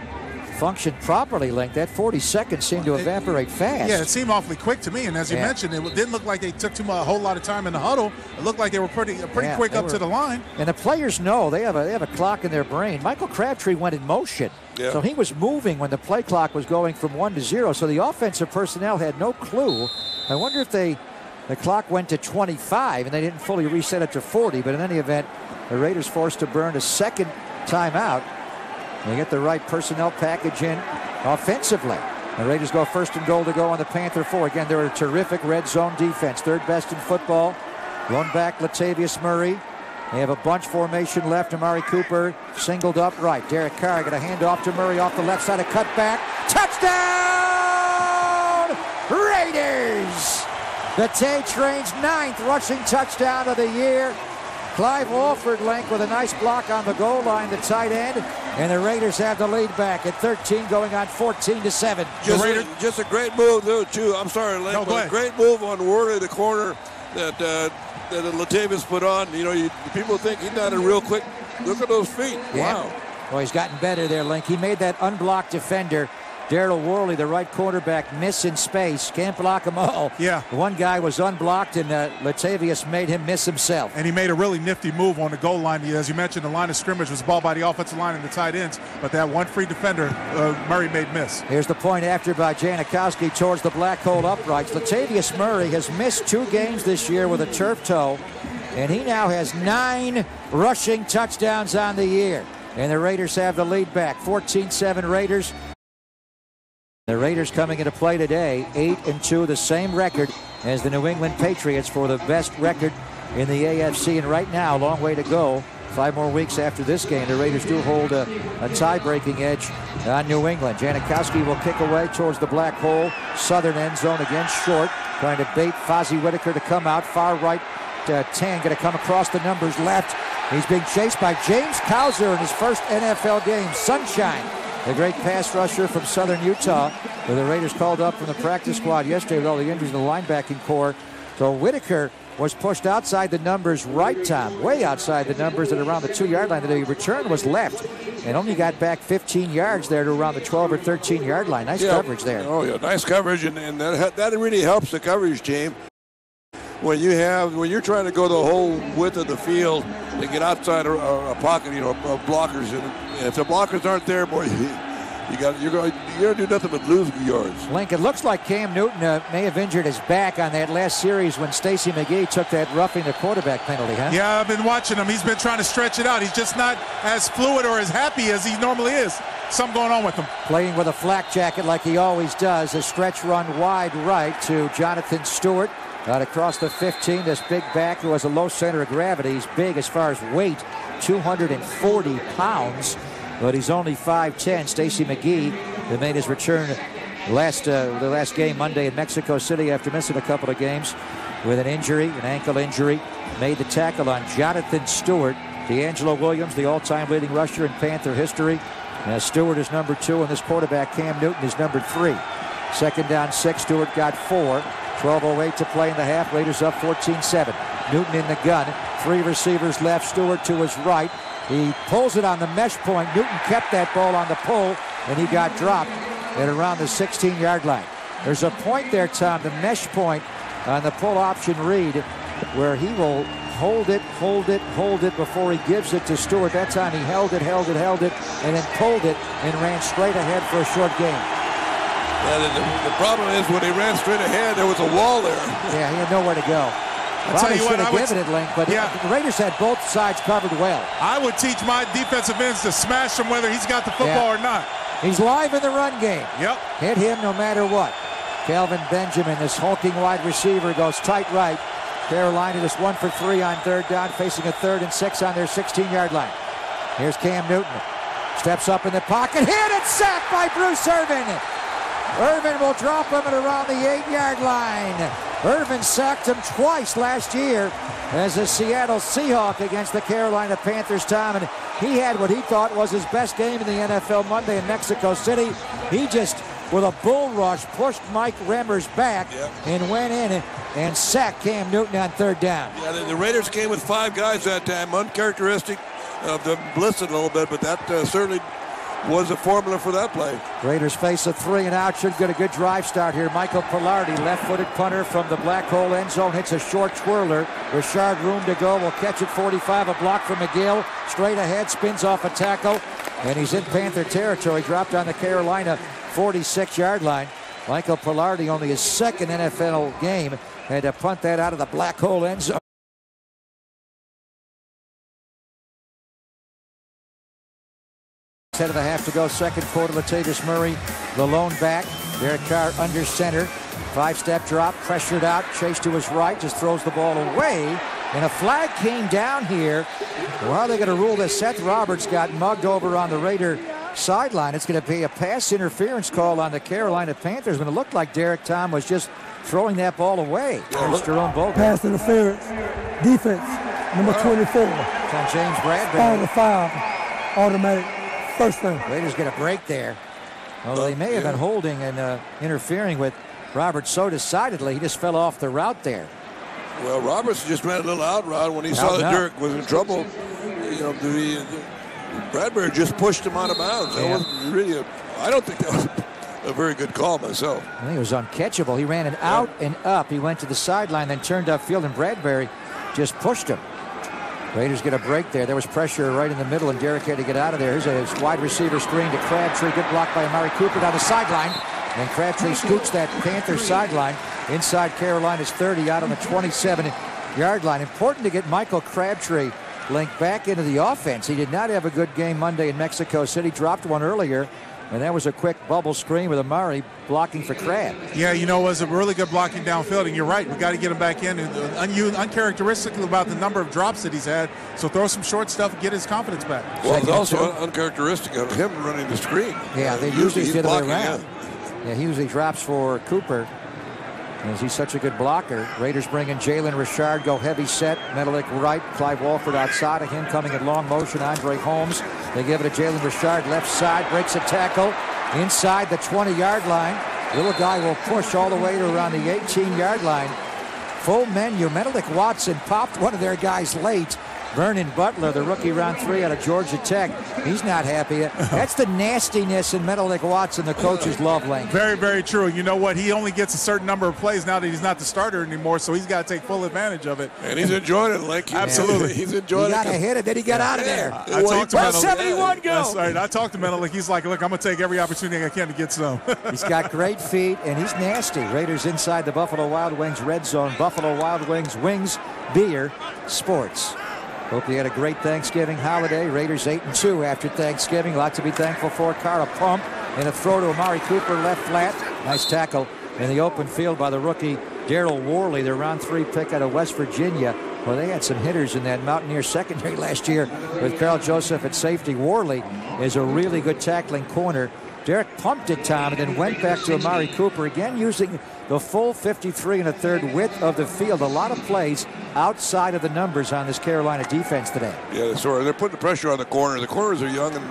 functioned properly, Link. That 40 seconds seemed to evaporate fast. Yeah, it seemed awfully quick to me. And as you mentioned, it didn't look like they took a whole lot of time in the huddle. It looked like they were pretty quick up to the line. And the players know they have a clock in their brain. Michael Crabtree went in motion. Yeah. So he was moving when the play clock was going from 1 to 0. So the offensive personnel had no clue. I wonder if the clock went to 25 and they didn't fully reset it to 40. But in any event, the Raiders forced to burn a second timeout. They get the right personnel package in offensively. The Raiders go first and goal to go on the Panther 4. Again, they're a terrific red zone defense. 3rd best in football. Lone back Latavius Murray. They have a bunch formation left. Amari Cooper singled up right. Derek Carr got a handoff to Murray off the left side. A cutback. Touchdown! Raiders! The Tay Train's 9th rushing touchdown of the year. Clive Walford, Link, with a nice block on the goal line, the tight end. And the Raiders have the lead back at 13, going on 14-7. Just a great move, though, too. I'm sorry, Link, but a great move on Worley, the corner that Latavius put on. People think he's not a real quick. Look at those feet. Yeah. Wow. Well, he's gotten better there, Link. He made that unblocked defender, Darryl Worley, the right quarterback, miss in space. Can't block them all. Yeah. One guy was unblocked, and Latavius made him miss himself. And he made a really nifty move on the goal line. As you mentioned, the line of scrimmage was ball by the offensive line and the tight ends, but that one free defender, Murray made miss. Here's the point after by Janikowski towards the black hole uprights. Latavius Murray has missed 2 games this year with a turf toe, and he now has 9 rushing touchdowns on the year. And the Raiders have the lead back, 14-7 Raiders. The Raiders coming into play today, 8-2, the same record as the New England Patriots for the best record in the AFC. And right now, a long way to go. 5 more weeks after this game, the Raiders do hold a tie-breaking edge on New England. Janikowski will kick away towards the black hole. Southern end zone again, short. Trying to bait Fozzie Whitaker to come out. Far right, 10 going to come across the numbers left. He's being chased by James Cowser in his first NFL game. Sunshine. The great pass rusher from Southern Utah, who the Raiders called up from the practice squad yesterday with all the injuries in the linebacking core. So Whitaker was pushed outside the numbers right, Tom, way outside the numbers at around the 2-yard line. The return was left and only got back 15 yards there to around the 12 or 13-yard line. Nice coverage there. Oh, yeah, nice coverage, and that really helps the coverage team. When you're trying to go the whole width of the field and get outside a pocket, of blockers, and if the blockers aren't there, boy, you're going to do nothing but lose yards. Link, it looks like Cam Newton may have injured his back on that last series when Stacey McGee took that roughing the quarterback penalty, huh? Yeah, I've been watching him. He's been trying to stretch it out. He's just not as fluid or as happy as he normally is. Something going on with him. Playing with a flak jacket like he always does. A stretch run wide right to Jonathan Stewart. Out across the 15, this big back who has a low center of gravity. He's big as far as weight, 240 pounds, but he's only 5'10". Stacey McGee, who made his return the last game Monday in Mexico City after missing a couple of games. with an injury, an ankle injury. Made the tackle on Jonathan Stewart. D'Angelo Williams, the all-time leading rusher in Panther history. Stewart is number 2, and this quarterback, Cam Newton, is number 3. Second down 6, Stewart got 4. 12:08 to play in the half. Raiders up 14-7. Newton in the gun. 3 receivers left. Stewart to his right. He pulls it on the mesh point. Newton kept that ball on the pull, and he got dropped at around the 16-yard line. There's a point there, Tom, the mesh point on the pull option read, where he will hold it before he gives it to Stewart. That time he held it, and then pulled it and ran straight ahead for a short gain. Yeah, the problem is when he ran straight ahead, there was a wall there. Yeah, he had nowhere to go. Probably should have given it, Link, but the Raiders had both sides covered well. I would teach my defensive ends to smash him whether he's got the football or not. He's live in the run game. Yep. Hit him no matter what. Kelvin Benjamin, this hulking wide receiver, goes tight right. Carolina just 1 for 3 on third down, facing a 3rd and 6 on their 16-yard line. Here's Cam Newton. Steps up in the pocket. Hit it! Sacked by Bruce Irvin. Irvin will drop him at around the 8-yard line. Irvin sacked him twice last year as a Seattle Seahawk against the Carolina Panthers, Tom, and he had what he thought was his best game in the NFL Monday in Mexico City. He just, with a bull rush, pushed Mike Remmers back and went in and sacked Cam Newton on third down. Yeah, the Raiders came with 5 guys that time, uncharacteristic of them blitzing a little bit, but that certainly was a formula for that play. Raiders face a 3-and-out. Should get a good drive start here. Michael Pilardi, left-footed punter from the black hole end zone, hits a short twirler. Richard room to go. Will catch it 45. A block from McGill. Straight ahead, spins off a tackle, and he's in Panther territory. Dropped on the Carolina 46-yard line. Michael Pilardi, only his 2nd NFL game, had to punt that out of the black hole end zone. Head of the half to go, second quarter. Latavius Murray, the lone back. Derek Carr under center. 5-step drop, pressured out, chase to his right, just throws the ball away. And a flag came down here. Well, how are they going to rule this? Seth Roberts got mugged over on the Raider sideline. It's going to be a pass interference call on the Carolina Panthers when it looked like Derek Tom was just throwing that ball away. Jerome Bogan. Pass interference. Defense, number 24. It's on James Bradbury. Foul to 5. Automatic. First thing. Raiders get a break there. Although they may have been holding and interfering with Roberts so decidedly, he just fell off the route there. Well, Roberts just ran a little out route when he saw that Derek was in trouble. You know, Bradbury just pushed him out of bounds. That wasn't really I don't think that was a very good call myself. I think it was uncatchable. He ran an out and up. He went to the sideline, then turned upfield, and Bradbury just pushed him. Raiders get a break there. There was pressure right in the middle, and Derek had to get out of there. Here's a wide receiver screen to Crabtree. Good block by Amari Cooper down the sideline. And Crabtree scoots that Panthers sideline inside Carolina's 30, out on the 27-yard line. Important to get Michael Crabtree linked back into the offense. He did not have a good game Monday in Mexico City. Dropped one earlier. And that was a quick bubble screen with Amari blocking for Crab. Yeah, you know, it was a really good blocking downfield, and you're right. We got to get him back in. Uncharacteristic about the number of drops that he's had. So throw some short stuff and get his confidence back. Well, it's also uncharacteristic of him running the screen. Yeah, they usually the other way around. Yeah, he usually drops for Cooper, as he's such a good blocker. Raiders bring in Jalen Richard, go heavy set. Menelik right, Clive Walford outside of him, coming in long motion. Andre Holmes. They give it to Jalen Richard, left side, breaks a tackle inside the 20-yard line. Little guy will push all the way to around the 18-yard line. Full menu. Menelik Watson popped one of their guys late. Vernon Butler, the rookie, round 3 out of Georgia Tech. He's not happy. That's the nastiness in Menelik Watson the coaches love, Lane. Very, very true. You know what? He only gets a certain number of plays now that he's not the starter anymore, so he's got to take full advantage of it. And he's enjoying it, Link. Absolutely. He's enjoying it. He got to hit it, then he got out of there. I talked to Menelik. 71 go. That's right. I talked to Menelik. He's like, look, I'm going to take every opportunity I can to get some. He's got great feet, and he's nasty. Raiders inside the Buffalo Wild Wings red zone. Buffalo Wild Wings, wings, beer, sports. Hope you had a great Thanksgiving holiday. Raiders 8-2 after Thanksgiving. Lot to be thankful for. Carr, a pump and a throw to Amari Cooper, left flat. Nice tackle in the open field by the rookie Daryl Worley, their round 3 pick out of West Virginia. Well, they had some hitters in that Mountaineer secondary last year with Carl Joseph at safety. Worley is a really good tackling corner. Derek pumped it, Tom, and then went back to Amari Cooper, again using the full 53 1/3 width of the field. A lot of plays outside of the numbers on this Carolina defense today. Yeah, they're putting the pressure on the corner. The corners are young and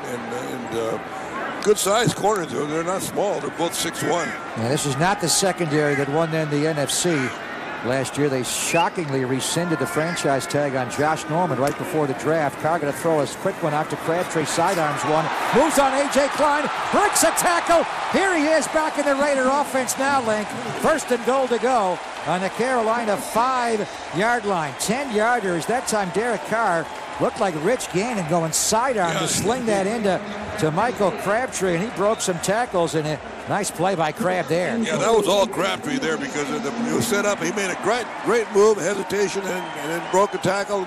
good-sized corners. They're not small. They're both 6'1". And this is not the secondary that won then the NFC. Last year, they shockingly rescinded the franchise tag on Josh Norman right before the draft. Carr going to throw a quick one out to Crabtree. Sidearms one. Moves on A.J. Klein. Breaks a tackle. Here he is back in the Raider offense now, Link. 1st and goal to go on the Carolina 5-yard line. 10-yarders. That time, Derek Carr looked like Rich Gannon going sidearm to sling that into Michael Crabtree, and he broke some tackles, and a nice play by Crab there. Yeah, that was all Crabtree there because it was set up. He made a great move, hesitation, and then broke a tackle,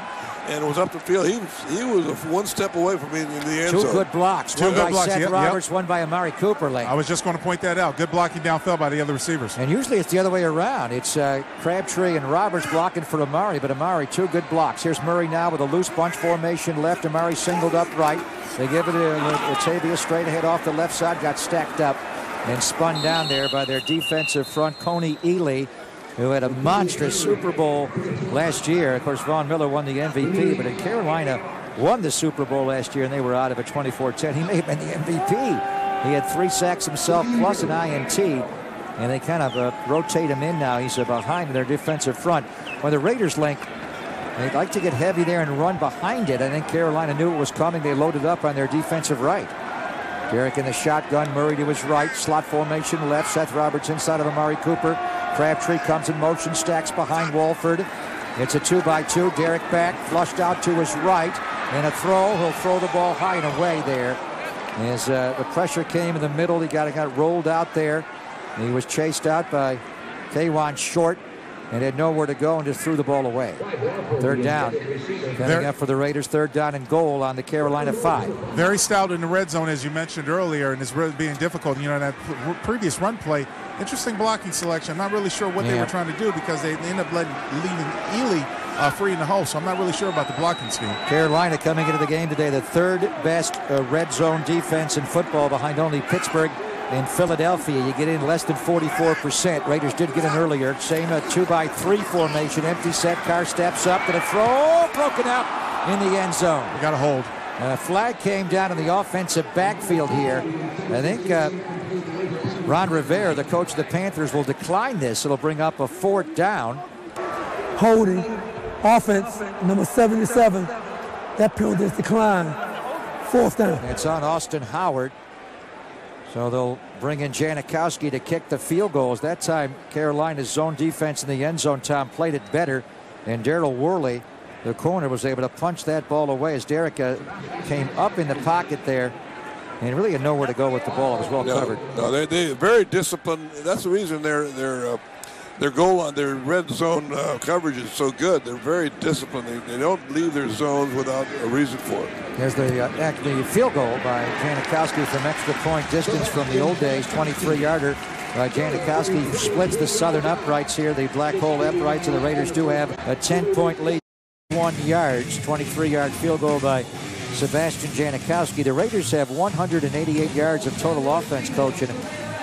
and it was up the field. He was one step away from being in the end zone. Two good blocks. One by Seth Roberts, one by Amari Cooper. Lane. I was just going to point that out. Good blocking downfield by the other receivers. And usually it's the other way around. It's Crabtree and Roberts blocking for Amari, but Amari, 2 good blocks. Here's Murray now with a loose bunch formation left. Amari singled up right. They give it to Latavius straight ahead off the left side. Got stacked up and spun down there by their defensive front, Coney Ely, who had a monstrous Super Bowl last year. Of course, Von Miller won the MVP, but in Carolina won the Super Bowl last year, and they were out of it 24-10. He may have been the MVP. He had 3 sacks himself plus an INT, and they kind of rotate him in now. He's behind their defensive front. When the Raiders link, they'd like to get heavy there and run behind it. I think Carolina knew it was coming. They loaded up on their defensive right. Derek in the shotgun, Murray to his right, slot formation left, Seth Roberts inside of Amari Cooper. Crabtree comes in motion, stacks behind Walford. It's a 2-by-2. Derek back, flushed out to his right, and a throw. He'll throw the ball high and away there. As the pressure came in the middle, he got rolled out there. He was chased out by K'Wan Short and had nowhere to go and just threw the ball away. 3rd down. Coming up for the Raiders, 3rd down and goal on the Carolina 5. Very stout in the red zone, as you mentioned earlier, and it's really being difficult. You know, that previous run play, interesting blocking selection. I'm not really sure what they were trying to do because they ended up leaving Ely free in the hole, so I'm not really sure about the blocking scheme. Carolina coming into the game today, the 3rd best red zone defense in football behind only Pittsburgh in Philadelphia. You get in less than 44%. Raiders did get in earlier. Same 2-by-3 formation. Empty set. Carr steps up to the throw. Broken out in the end zone. We got a hold. Flag came down in the offensive backfield here. I think Ron Rivera, the coach of the Panthers, will decline this. It'll bring up a 4th down. Holding. Offense, number 77. That penalty is declined. 4th down. It's on Austin Howard. So they'll bring in Janikowski to kick the field goals. That time, Carolina's zone defense in the end zone, Tom, played it better. And Darryl Worley, the corner, was able to punch that ball away as Derek came up in the pocket there and really had nowhere to go with the ball. It was well covered. No, they're very disciplined. That's the reason their goal on their red zone coverage is so good. They're very disciplined. They don't leave their zones without a reason for it. There's the field goal by Janikowski from extra point distance from the old days, 23-yarder. Janikowski splits the southern uprights here, the black hole uprights, and the Raiders do have a 10-point lead, 1 yards, 23-yard field goal by Sebastian Janikowski. The Raiders have 188 yards of total offense, Coach, and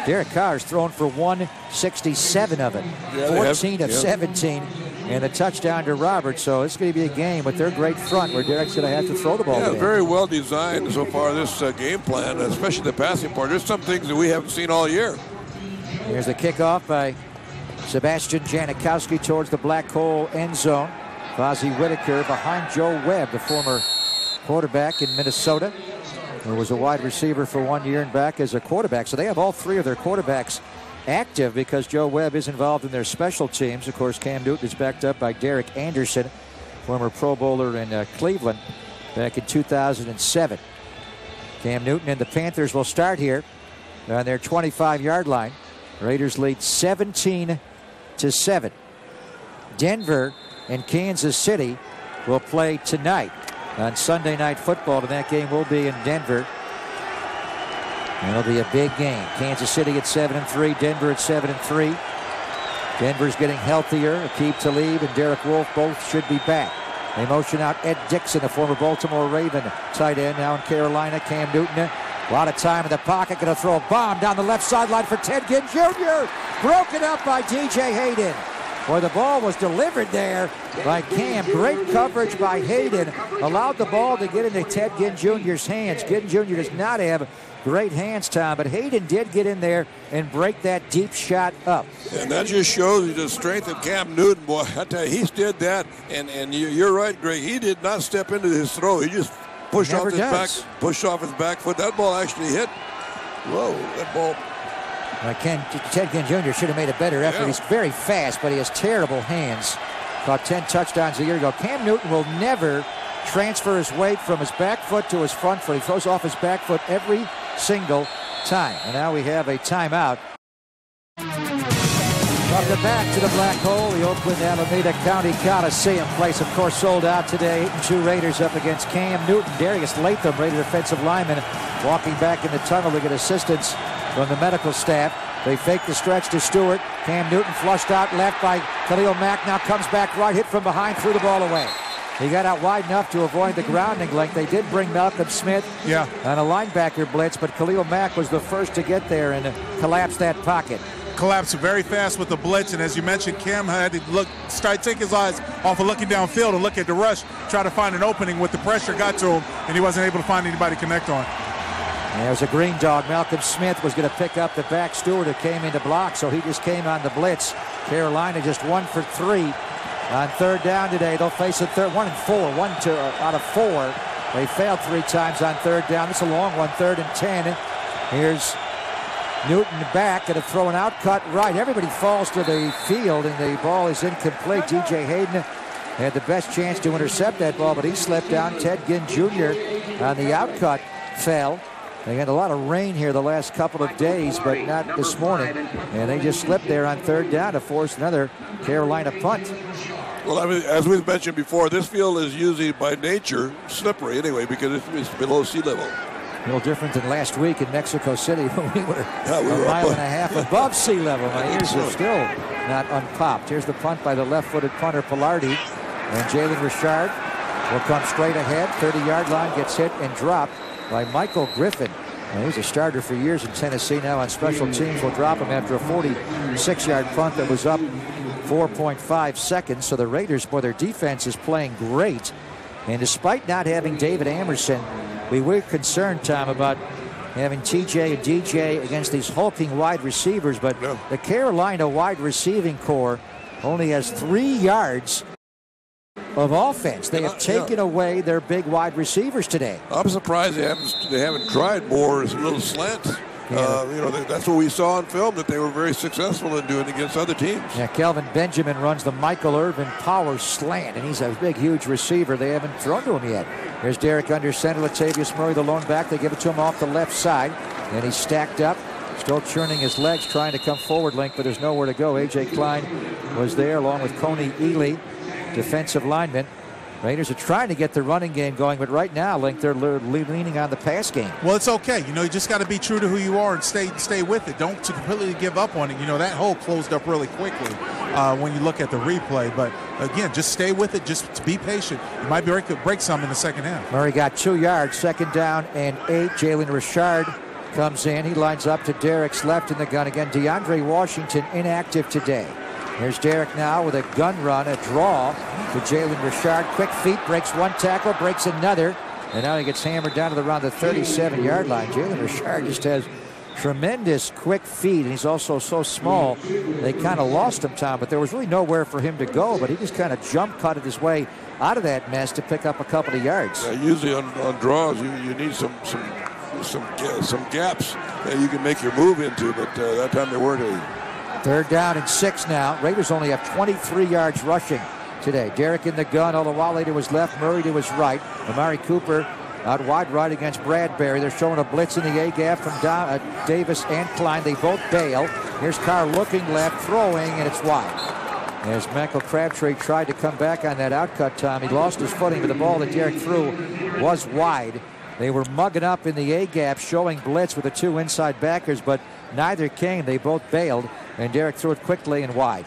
Derek Carr's thrown for 167 of it, 14 of 17, and a touchdown to Roberts. So it's going to be a game with their great front where Derek's going to have to throw the ball. Yeah, very well designed so far, this game plan, especially the passing part. There's some things that we haven't seen all year. Here's the kickoff by Sebastian Janikowski towards the black hole end zone. Fozzie Whitaker behind Joe Webb, the former quarterback in Minnesota, who was a wide receiver for 1 year and back as a quarterback. So they have all 3 of their quarterbacks active because Joe Webb is involved in their special teams. Of course, Cam Newton is backed up by Derek Anderson, former Pro Bowler in Cleveland back in 2007. Cam Newton and the Panthers will start here on their 25-yard line. Raiders lead 17-7. Denver and Kansas City will play tonight on Sunday Night Football, and that game will be in Denver. It'll be a big game. Kansas City at 7-3, Denver at 7-3. Denver's getting healthier. Aqib Talib and Derek Wolfe both should be back. They motion out Ed Dixon, a former Baltimore Raven tight end, now in Carolina. Cam Newton A lot of time in the pocket. Going to throw a bomb down the left sideline for Ted Ginn Jr. Broken up by DJ Hayden. Where the ball was delivered there by Cam. Great coverage by Hayden. Allowed the ball to get into Ted Ginn Jr.'s hands. Ginn Jr. does not have great hands, Tom, but Hayden did get in there and break that deep shot up. And that just shows you the strength of Cam Newton, boy. I tell you, he did that, and you're right, Greg. He did not step into his throw. He just pushed off his back foot. That ball actually hit. Whoa, that ball. Ted Ginn Jr. should have made a better effort. Yeah. He's very fast, but he has terrible hands. Caught 10 touchdowns a year ago. Cam Newton will never transfer his weight from his back foot to his front foot. He throws off his back foot every single time. And now we have a timeout. Welcome back to the Black Hole, the Oakland Alameda County Coliseum. Place, of course, sold out today. 8-2 Raiders up against Cam Newton. Darius Latham, Raider defensive lineman, walking back in the tunnel to get assistance from the medical staff. They fake the stretch to Stewart. Cam Newton flushed out left by Khalil Mack. Now comes back right, hit from behind, threw the ball away. He got out wide enough to avoid the grounding length. They did bring Malcolm Smith on a linebacker blitz, but Khalil Mack was the first to get there and collapse that pocket. Collapsed very fast with the blitz, and as you mentioned, Cam had to take his eyes off of looking downfield and look at the rush, try to find an opening with the pressure got to him, and he wasn't able to find anybody to connect on. There's a green dog. Malcolm Smith was going to pick up the back. Stewart, who came into block, so he just came on the blitz. Carolina just 1 for 3 on third down today. They'll face a 1 and 4, out of 4. They failed 3 times on third down. It's a long one, 3rd and 10. Here's Newton back, going to throw an out cut right. Everybody falls to the field, and the ball is incomplete. DJ Hayden had the best chance to intercept that ball, but he slipped down. Ted Ginn Jr. on the out cut fell. They had a lot of rain here the last couple of days, but not this morning. And they just slipped there on third down to force another Carolina punt. Well, I mean, as we've mentioned before, this field is usually by nature slippery anyway because it's below sea level. A little different than last week in Mexico City when we were a mile and a half above sea level. My ears are still not unpopped. Here's the punt by the left-footed punter Pilardi. And Jalen Richard will come straight ahead. 30-yard line, gets hit and dropped by Michael Griffin. He was a starter for years in Tennessee. Now on special teams, will drop him after a 46-yard punt that was up 4.5 seconds. So the Raiders, boy, their defense is playing great. And despite not having David Amerson, we were concerned, Tom, about having TJ and DJ against these hulking wide receivers. But the Carolina wide receiving core only has 3 yards of offense. They have taken away their big wide receivers today. I'm surprised they haven't tried more little slants. That's what we saw on film, that they were very successful in doing against other teams. Yeah, Kelvin Benjamin runs the Michael Irvin power slant, and he's a big, huge receiver. They haven't thrown to him yet. Here's Derek under center. Latavius Murray, the lone back. They give it to him off the left side, and he's stacked up, still churning his legs, trying to come forward, Link, but there's nowhere to go. A.J. Klein was there, along with Coney Ely, defensive lineman. Raiders are trying to get the running game going, but right now, Link, they're leaning on the pass game. Well, it's okay. You just got to be true to who you are and stay with it. Don't completely give up on it. That hole closed up really quickly when you look at the replay. But, again, just stay with it. Just be patient. You might break some in the second half. Murray got 2 yards, 2nd down and 8. Jalen Richard comes in. He lines up to Derek's left in the gun again. DeAndre Washington inactive today. Here's Derek now with a gun run, a draw to Jalen Richard. Quick feet, breaks one tackle, breaks another. And now he gets hammered down to around the 37-yard line. Jalen Richard just has tremendous quick feet, and he's also so small. They kind of lost him, Tom, but there was really nowhere for him to go. But he just kind of jump cutted his way out of that mess to pick up a couple of yards. Yeah, usually on draws, you need some gaps that you can make your move into, but that time they weren't. 3rd down and 6 now. Raiders only have 23 yards rushing today. Derek in the gun. Olawale to his left. Murray to his right. Amari Cooper out wide right against Bradbury. They're showing a blitz in the A-gap from Davis and Klein. They both bail. Here's Carr looking left, throwing, and it's wide. As Michael Crabtree tried to come back on that outcut, Tom, he lost his footing, but the ball that Derek threw was wide. They were mugging up in the A-gap, showing blitz with the 2 inside backers, but neither came. They both bailed, and Derek threw it quickly and wide.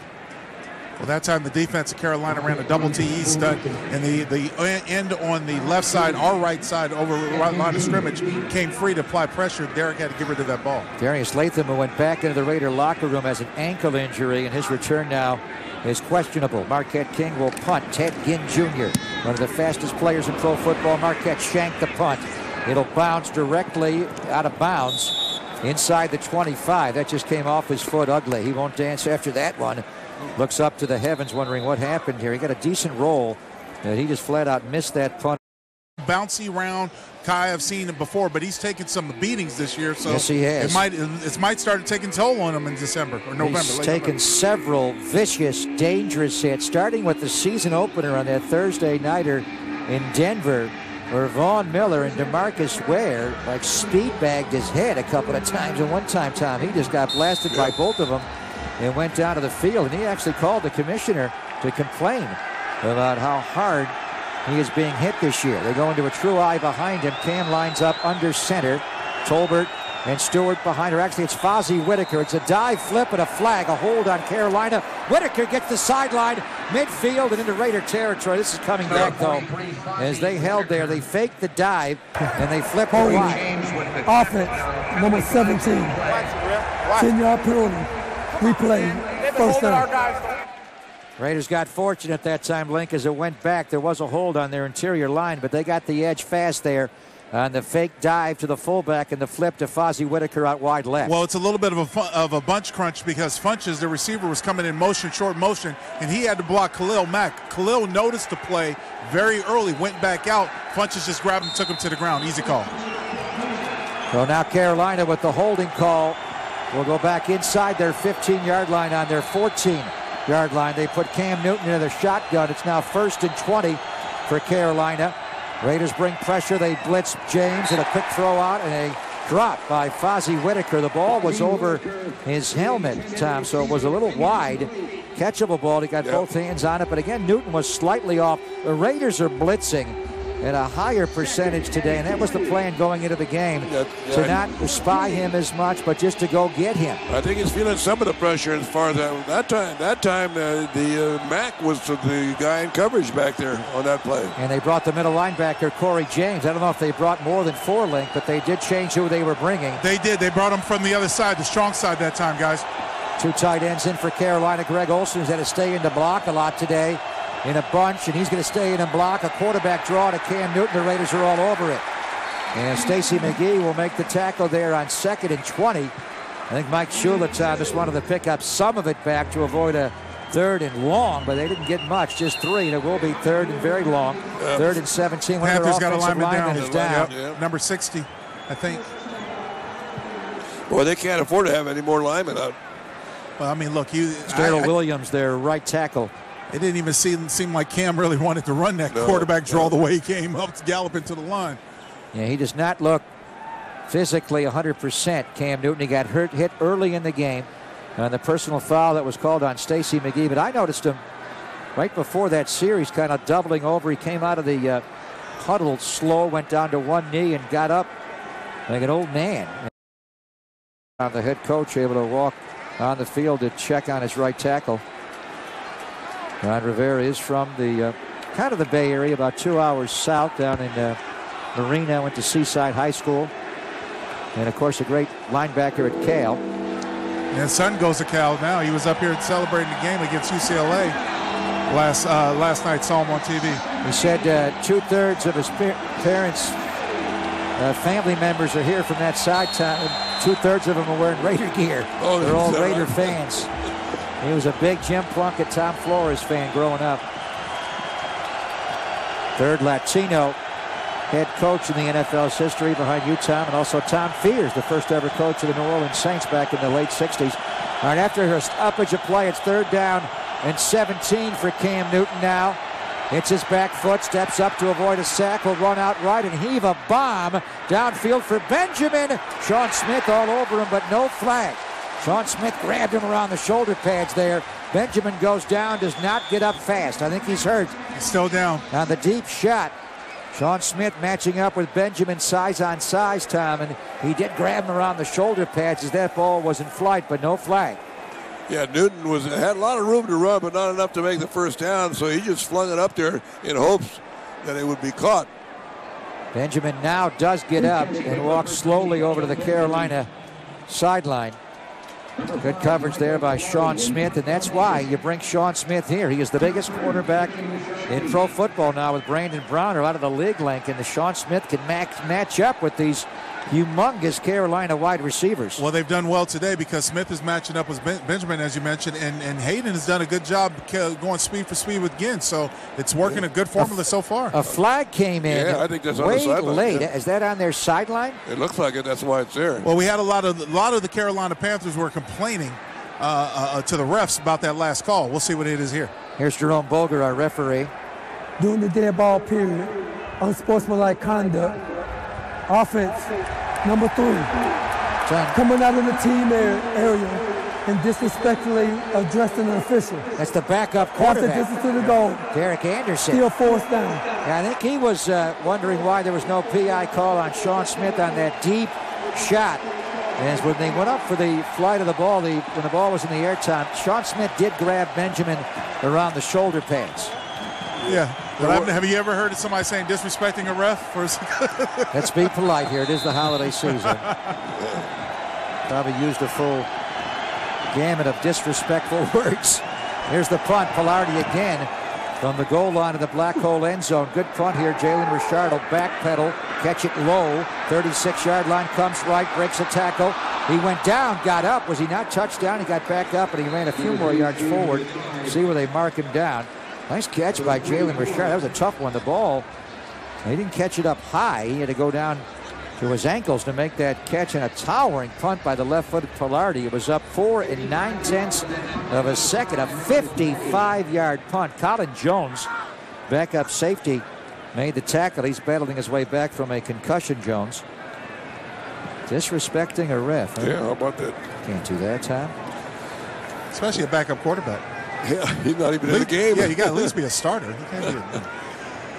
Well, that time the defense of Carolina ran a double TE stunt, and the end on the left side, our right side, over right line of scrimmage, came free to apply pressure. Derek had to get rid of that ball. Darius Latham, who went back into the Raider locker room, has an ankle injury, and his return now is questionable. Marquette King will punt. Ted Ginn Jr., one of the fastest players in pro football. Marquette shanked the punt. It'll bounce directly out of bounds inside the 25. That just came off his foot ugly. He won't dance after that one. Looks up to the heavens wondering what happened here. He got a decent roll, and he just flat out missed that punt. Bouncy round. Kai, I've seen him before, but he's taken some beatings this year. So yes, he has. It might start taking toll on him in December or November. He's taken several vicious, dangerous hits, starting with the season opener on that Thursday nighter in Denver, where Vaughn Miller and DeMarcus Ware like speed bagged his head a couple of times. And one time, Tom, he just got blasted by both of them and went down to the field. And he actually called the commissioner to complain about how hard he is being hit this year. They go into a true eye behind him. Cam lines up under center. Tolbert and Stewart behind her. Actually, it's Fozzie Whitaker. It's a dive, flip, and a flag. A hold on Carolina. Whitaker gets the sideline, midfield, and into Raider territory. This is coming back, though. As they held there, they faked the dive, and they flipped the wide. Offense, number 17. 10-yard penalty. Replay. First down. Raiders got fortunate that time, Link, as it went back. There was a hold on their interior line, but they got the edge fast there on the fake dive to the fullback and the flip to Fozzie Whitaker out wide left. Well, it's a little bit of a bunch crunch because Funches, the receiver, was coming in motion, short motion, and he had to block Khalil Mack. Khalil noticed the play very early, went back out. Funches just grabbed him, took him to the ground. Easy call. So now Carolina with the holding call will go back inside their 15-yard line on their 14-yard line. They put Cam Newton into the shotgun. It's now 1st and 20 for Carolina. Raiders bring pressure. They blitz James and a quick throw out and a drop by Fozzie Whitaker. The ball was over his helmet, Tom, so it was a little wide. Catchable ball. He got both hands on it, but again, Newton was slightly off. The Raiders are blitzing at a higher percentage today, and that was the plan going into the game, to not spy him as much, but just to go get him. I think he's feeling some of the pressure as far as that time. The Mack was the guy in coverage back there on that play. And they brought the middle linebacker, Corey James. I don't know if they brought more than 4 Link, but they did change who they were bringing. They did. They brought him from the other side, the strong side that time, guys. 2 tight ends in for Carolina. Greg Olsen has had to stay in the block a lot today in a bunch, and he's going to stay in and block. A quarterback draw to Cam Newton. The Raiders are all over it. And Stacy McGee will make the tackle there on 2nd and 20. I think Mike Schulich just wanted to pick up some of it back to avoid a 3rd and long, but they didn't get much, just 3, and it will be 3rd and very long. 3rd and 17. Panthers got a lineman down. Yep. Number 60, I think. Well, they can't afford to have any more linemen out. Well, I mean, look, Darrell Williams, their right tackle. It didn't even seem like Cam really wanted to run that quarterback draw the way he came up galloping to the line. Yeah, he does not look physically 100%. Cam Newton, he got hit early in the game on the personal foul that was called on Stacy McGee. But I noticed him right before that series kind of doubling over. He came out of the huddle slow, went down to one knee and got up like an old man. And the head coach able to walk on the field to check on his right tackle. Ron Rivera is from the kind of the Bay Area, about 2 hours south, down in Marina. Went to Seaside High School, and of course a great linebacker at Cal. And son goes to Cal now. He was up here celebrating the game against UCLA last night. Saw him on TV. He said 2/3 of his parents' family members are here from that side. 2/3 of them are wearing Raider gear. They're all Raider fans. He was a big Jim Plunkett, Tom Flores fan growing up. 3rd Latino head coach in the NFL's history behind you, Tom, and also Tom Fears, the first ever coach of the New Orleans Saints back in the late 60s. All right, after her stoppage of play, it's 3rd down and 17 for Cam Newton now. Hits his back foot, steps up to avoid a sack, will run out right and heave a bomb downfield for Benjamin. Sean Smith all over him, but no flag. Sean Smith grabbed him around the shoulder pads there. Benjamin goes down, does not get up fast. I think he's hurt. He's still down. On the deep shot, Sean Smith matching up with Benjamin size on size, Tom, and he did grab him around the shoulder pads as that ball was in flight, but no flag. Yeah, Newton had a lot of room to run, but not enough to make the first down, so he just flung it up there in hopes that it would be caught. Benjamin now does get up and walk slowly over to the Carolina sideline. Good coverage there by Sean Smith, and that's why you bring Sean Smith here. He is the biggest quarterback in pro football now with Brandon Browner out of the league link, and the Sean Smith can match up with these humongous Carolina wide receivers. Well, they've done well today because Smith is matching up with Benjamin, as you mentioned, and Hayden has done a good job going speed for speed with Ginn, so it's working a good formula so far. A flag came in I think that's way on the sideline. late. Is that on their sideline? It looks like it. That's why it's there. Well, we had a lot of the Carolina Panthers were complaining to the refs about that last call. We'll see what it is here. Here's Jerome Boger, our referee. During the dead ball period, unsportsmanlike conduct, offense, number 3, coming out of the team area and disrespectfully addressing an official. That's the backup After quarterback. distance to the goal, Derek Anderson. still forced down. Yeah, I think he was wondering why there was no PI call on Sean Smith on that deep shot. And when they went up for the flight of the ball, when the ball was in the air time, Sean Smith did grab Benjamin around the shoulder pads. Yeah. But have you ever heard of somebody saying disrespecting a ref? Let's be polite here. It is the holiday season. Probably used a full gamut of disrespectful words. Here's the punt. Pilardi again from the goal line of the black hole end zone. Good punt here. Jalen Richard will backpedal, catch it low. 36-yard line, comes right, breaks a tackle. He went down, got up. Was he not touchdown? He got back up, and he ran a few more yards forward. See where they mark him down. Nice catch by Jalen Richard. That was a tough one. The ball, he didn't catch it up high. He had to go down to his ankles to make that catch, and a towering punt by the left-footed Pilardi. It was up 4 9/10 of a second. A 55-yard punt. Colin Jones, backup safety, made the tackle. He's battling his way back from a concussion, Jones. Disrespecting a ref. Huh? Yeah, how about that? Can't do that, Tom. Especially a backup quarterback. Yeah, he's not even in the game. Yeah, you got to at least be a starter.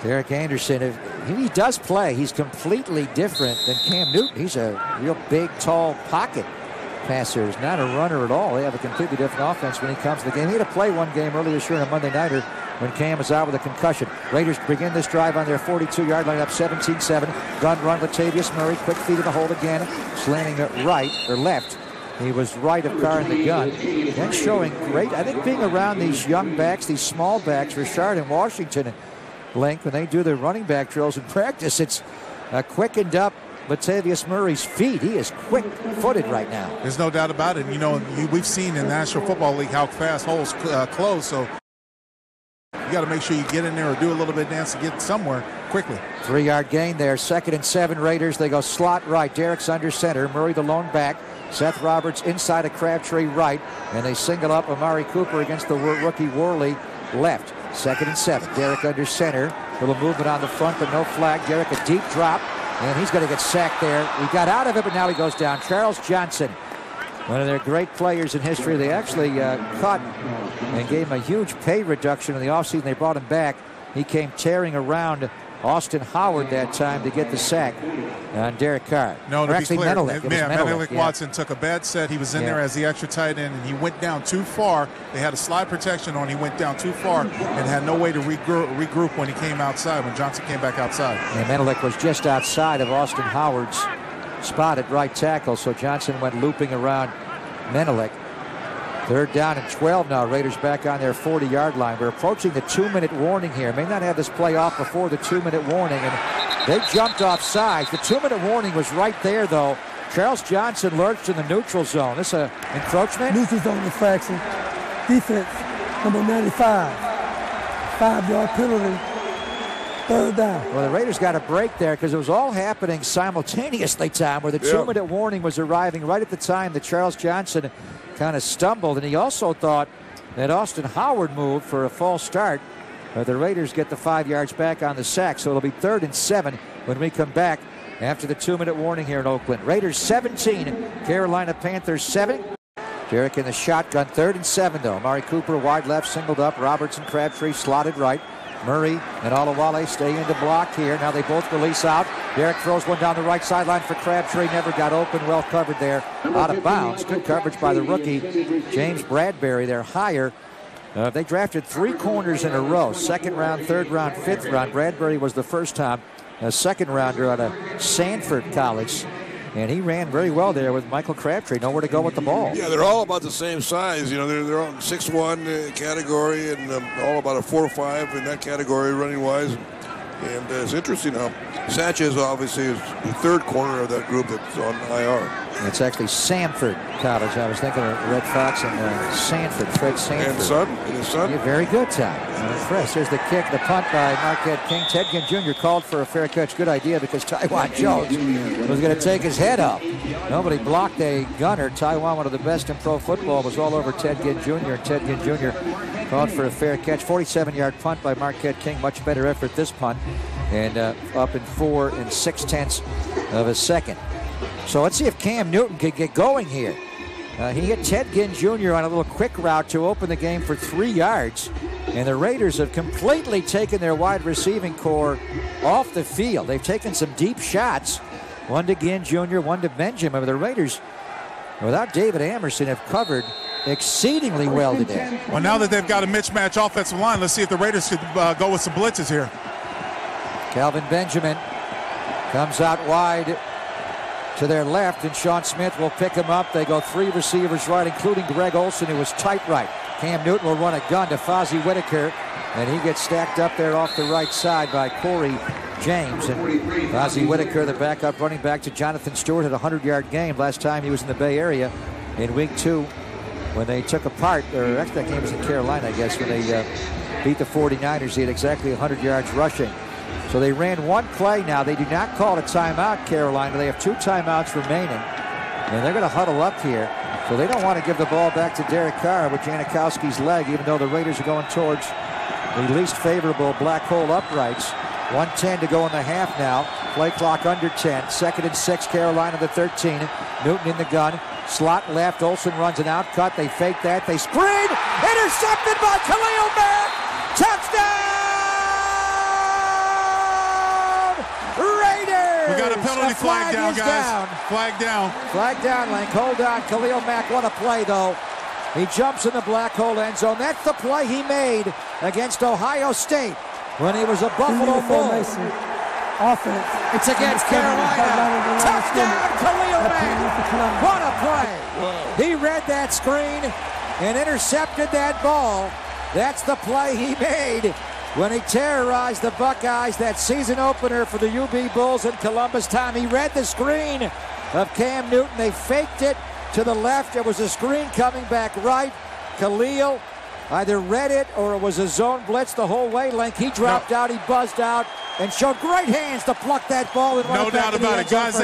Derek Anderson, if he does play, he's completely different than Cam Newton. He's a real big, tall pocket passer. He's not a runner at all. They have a completely different offense when he comes to the game. He had to play one game earlier this year on a Monday nighter when Cam was out with a concussion. Raiders begin this drive on their 42-yard line, up 17-7. Run, Latavius Murray, quick feet in the hole again, slanting right or left. He was right of Carr in the gun. Then showing great, I think, being around these young backs, these small backs, Richard and Washington link, when they do their running back drills in practice, it's quickened up Latavius Murray's feet. He is quick-footed right now. There's no doubt about it. You know, we've seen in the National Football League how fast holes close, so you got to make sure you get in there or do a little bit of dance to get somewhere quickly. 3-yard gain there. 2nd and 7 Raiders. They go slot right. Derek's under center. Murray the lone back. Seth Roberts inside of Crabtree right. And they single up Amari Cooper against the rookie Worley left. 2nd and 7. Derek under center. Little movement on the front, but no flag. Derek a deep drop. And he's going to get sacked there. He got out of it, but now he goes down. Charles Johnson, one of their great players in history. They actually caught and gave him a huge pay reduction in the offseason. They brought him back. He came tearing around Austin Howard that time to get the sack on Derek Carr. No, to be clear, Menelik Watson took a bad set. He was in there as the extra tight end, and he went down too far. They had a slide protection on. He went down too far and had no way to regroup when he came outside, when Johnson came back outside. And Menelik was just outside of Austin Howard's spot at right tackle, so Johnson went looping around Menelik. 3rd down and 12 now. Raiders back on their 40-yard line. We're approaching the 2-minute warning here. May not have this play off before the 2-minute warning, and they jumped off sides. The 2-minute warning was right there, though. Charles Johnson lurched in the neutral zone. This is an encroachment? Neutral zone infraction. Defense, number 95. 5-yard penalty. 3rd down. Well, the Raiders got a break there because it was all happening simultaneously, Tom, where the 2-minute warning was arriving right at the time that Charles Johnson kind of stumbled, and he also thought that Austin Howard moved for a false start. The Raiders get the 5 yards back on the sack, so it'll be 3rd and 7 when we come back after the 2-minute warning here in Oakland. Raiders 17, Carolina Panthers 7. Derek in the shotgun, 3rd and 7 though. Amari Cooper wide left, singled up. Robertson, Crabtree slotted right. Murray and Olawale stay in to block here. Now they both release out. Derek throws one down the right sideline for Crabtree. Never got open. Well covered there. Out of bounds. Good coverage by the rookie, James Bradbury. They're higher. They drafted 3 corners in a row. Second round, third round, fifth round. Bradbury was the first time a second rounder out of Sanford College. And he ran very well there with Michael Crabtree. Nowhere to go with the ball. Yeah, they're all about the same size. You know, they're all 6'1" category and all about a 4'5" in that category running-wise. And it's interesting how Sanchez obviously is the third corner of that group that's on IR. It's actually Sanford College. I was thinking of Red Fox and Sanford, Fred Sanford. And his son. Yeah, very good, Tom. I'm impressed. Here's the kick, the punt by Marquette King. Ted Ginn Jr. called for a fair catch. Good idea because Taiwan Jones was going to take his head up. Nobody blocked a gunner. Taiwan, one of the best in pro football, was all over Ted Ginn Jr. Ted Ginn Jr. called for a fair catch. 47-yard punt by Marquette King. Much better effort this punt. And up in 4 6/10 of a second. So let's see if Cam Newton can get going here. He hit Ted Ginn Jr. on a little quick route to open the game for 3 yards. And the Raiders have completely taken their wide receiving core off the field. They've taken some deep shots. One to Ginn Jr., one to Benjamin. The Raiders, without David Amerson, have covered exceedingly well today. Well, now that they've got a mismatch offensive line, let's see if the Raiders could go with some blitzes here. Calvin Benjamin comes out wide to their left, and Sean Smith will pick him up. They go 3 receivers right, including Greg Olson, who was tight right. Cam Newton will run a gun to Fozzie Whitaker, and he gets stacked up there off the right side by Corey James. And Fozzie Whitaker, the backup running back to Jonathan Stewart, had a 100-yard game last time he was in the Bay Area in week 2 when they took apart, or actually that game was in Carolina, I guess, when they beat the 49ers. He had exactly 100 yards rushing. So they ran 1 play now. They do not call a timeout, Carolina. They have 2 timeouts remaining. And they're going to huddle up here. So they don't want to give the ball back to Derek Carr with Janikowski's leg, even though the Raiders are going towards the least favorable black hole uprights. 1:10 to go in the half now. Play clock under 10. 2nd and 6, Carolina the 13. Newton in the gun. Slot left. Olsen runs an out cut. They fake that. They screen. Intercepted by Khalil Mack. Touchdown! We got a penalty flag down, guys. Down. Flag down. Flag down, Link. Hold on. Khalil Mack, what a play, though. He jumps in the black hole end zone. That's the play he made against Ohio State when he was a Buffalo Bull. Offense. It's against Carolina. Touchdown, Khalil Mack. What a play. Whoa. He read that screen and intercepted that ball. That's the play he made when he terrorized the Buckeyes, that season opener for the UB Bulls in Columbus. Time he read the screen of Cam Newton. They faked it to the left. It was a screen coming back right. Khalil either read it or it was a zone blitz the whole way. Link, he dropped out, he buzzed out, and showed great hands to pluck that ball and run it back. No doubt about it, guys.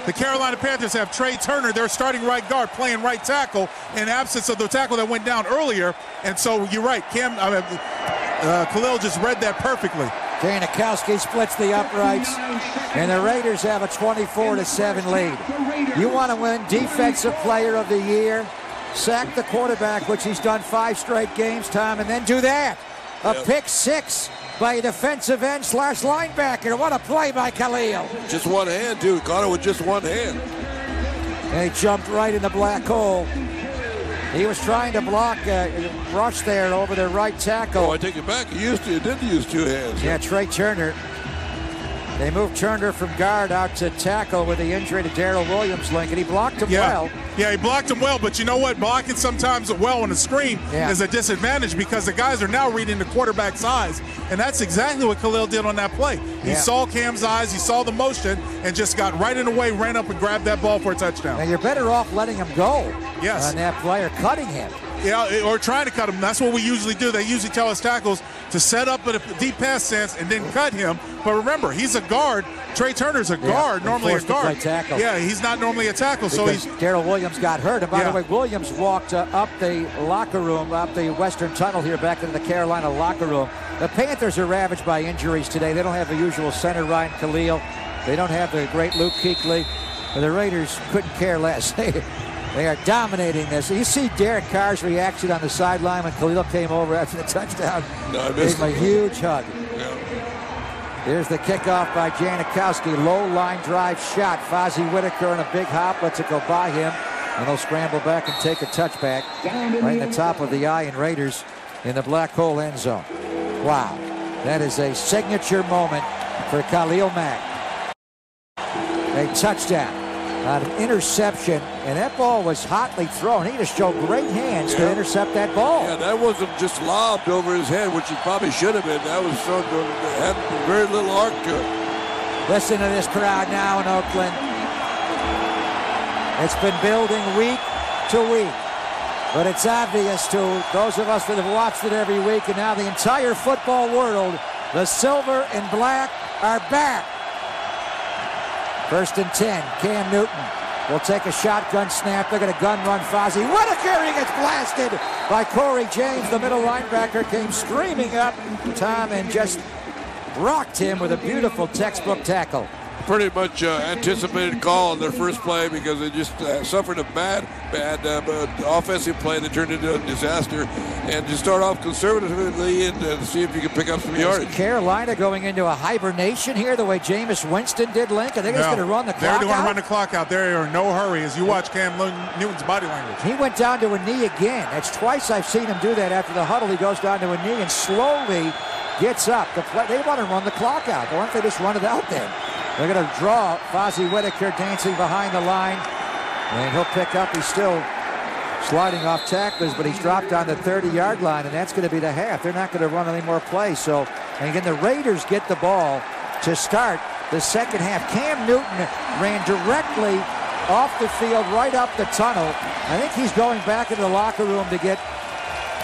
The Carolina Panthers have Trey Turner, their starting right guard, playing right tackle in absence of the tackle that went down earlier. And so you're right, Khalil just read that perfectly. Janikowski splits the uprights, and the Raiders have a 24-7 lead. You want to win Defensive Player of the Year, sack the quarterback, which he's done 5 straight games, Tom, and then do that. A pick 6 by a defensive end / linebacker. What a play by Khalil. Just one hand, dude. Caught it with just one hand. And he jumped right in the black hole. He was trying to block rush there over their right tackle. Oh, I take it back. He did use 2 hands. Yeah, Trey Turner. They moved Turner from guard out to tackle with the injury to Darrell Williams, Link, and he blocked him well. Yeah, he blocked him well, but you know what? Blocking sometimes well on the screen is a disadvantage because the guys are now reading the quarterback's eyes, and that's exactly what Khalil did on that play. He saw Cam's eyes, he saw the motion, and just got right in the way, ran up and grabbed that ball for a touchdown. Now, you're better off letting him go on that play or cutting him. Yeah, or trying to cut him. That's what we usually do. They usually tell us tackles to set up a deep pass stance and then cut him. But remember, he's a guard. Trey Turner's a guard, normally a guard. Yeah, he's not normally a tackle. Because Darrell Williams got hurt. And by the way, Williams walked up the locker room, up the western tunnel here back into the Carolina locker room. The Panthers are ravaged by injuries today. They don't have the usual center Ryan Khalil. They don't have the great Luke Kuechly. The Raiders couldn't care less. They are dominating this. You see Derek Carr's reaction on the sideline when Khalil came over after the touchdown. No, gave him a huge hug. Yeah. Here's the kickoff by Janikowski. Low line drive shot. Fozzie Whitaker in a big hop. Lets it go by him. And they'll scramble back and take a touchback right in the top of the eye, and Raiders in the black hole end zone. Wow. That is a signature moment for Khalil Mack. A touchdown on an interception, and that ball was hotly thrown. He just showed great hands to intercept that ball. Yeah, that wasn't just lobbed over his head, which it probably should have been. That was so good. It had very little arc to it. Listen to this crowd now in Oakland. It's been building week to week, but it's obvious to those of us that have watched it every week, and now the entire football world, the silver and black are back. 1st and 10, Cam Newton will take a shotgun snap. They're going to gun run Fozzie Whitaker. He gets blasted by Corey James. The middle linebacker came screaming up, Tom, and just rocked him with a beautiful textbook tackle. Pretty much anticipated call on their first play because they just suffered a bad offensive play that turned into a disaster. And to start off conservatively and see if you can pick up some yardage. Carolina going into a hibernation here the way Jameis Winston did, Link? I think he's going to run the clock out. They're going to run the clock out. They are in no hurry as you watch Cam Newton's body language. He went down to a knee again. That's twice I've seen him do that after the huddle. He goes down to a knee and slowly gets up. They want to run the clock out. Why don't they just run it out then? They're going to draw Fozzie Whitaker dancing behind the line, and he'll pick up. He's still sliding off tacklers, but he's dropped on the 30-yard line, and that's going to be the half. They're not going to run any more plays. So, and again, the Raiders get the ball to start the second half. Cam Newton ran directly off the field, right up the tunnel. I think he's going back into the locker room to get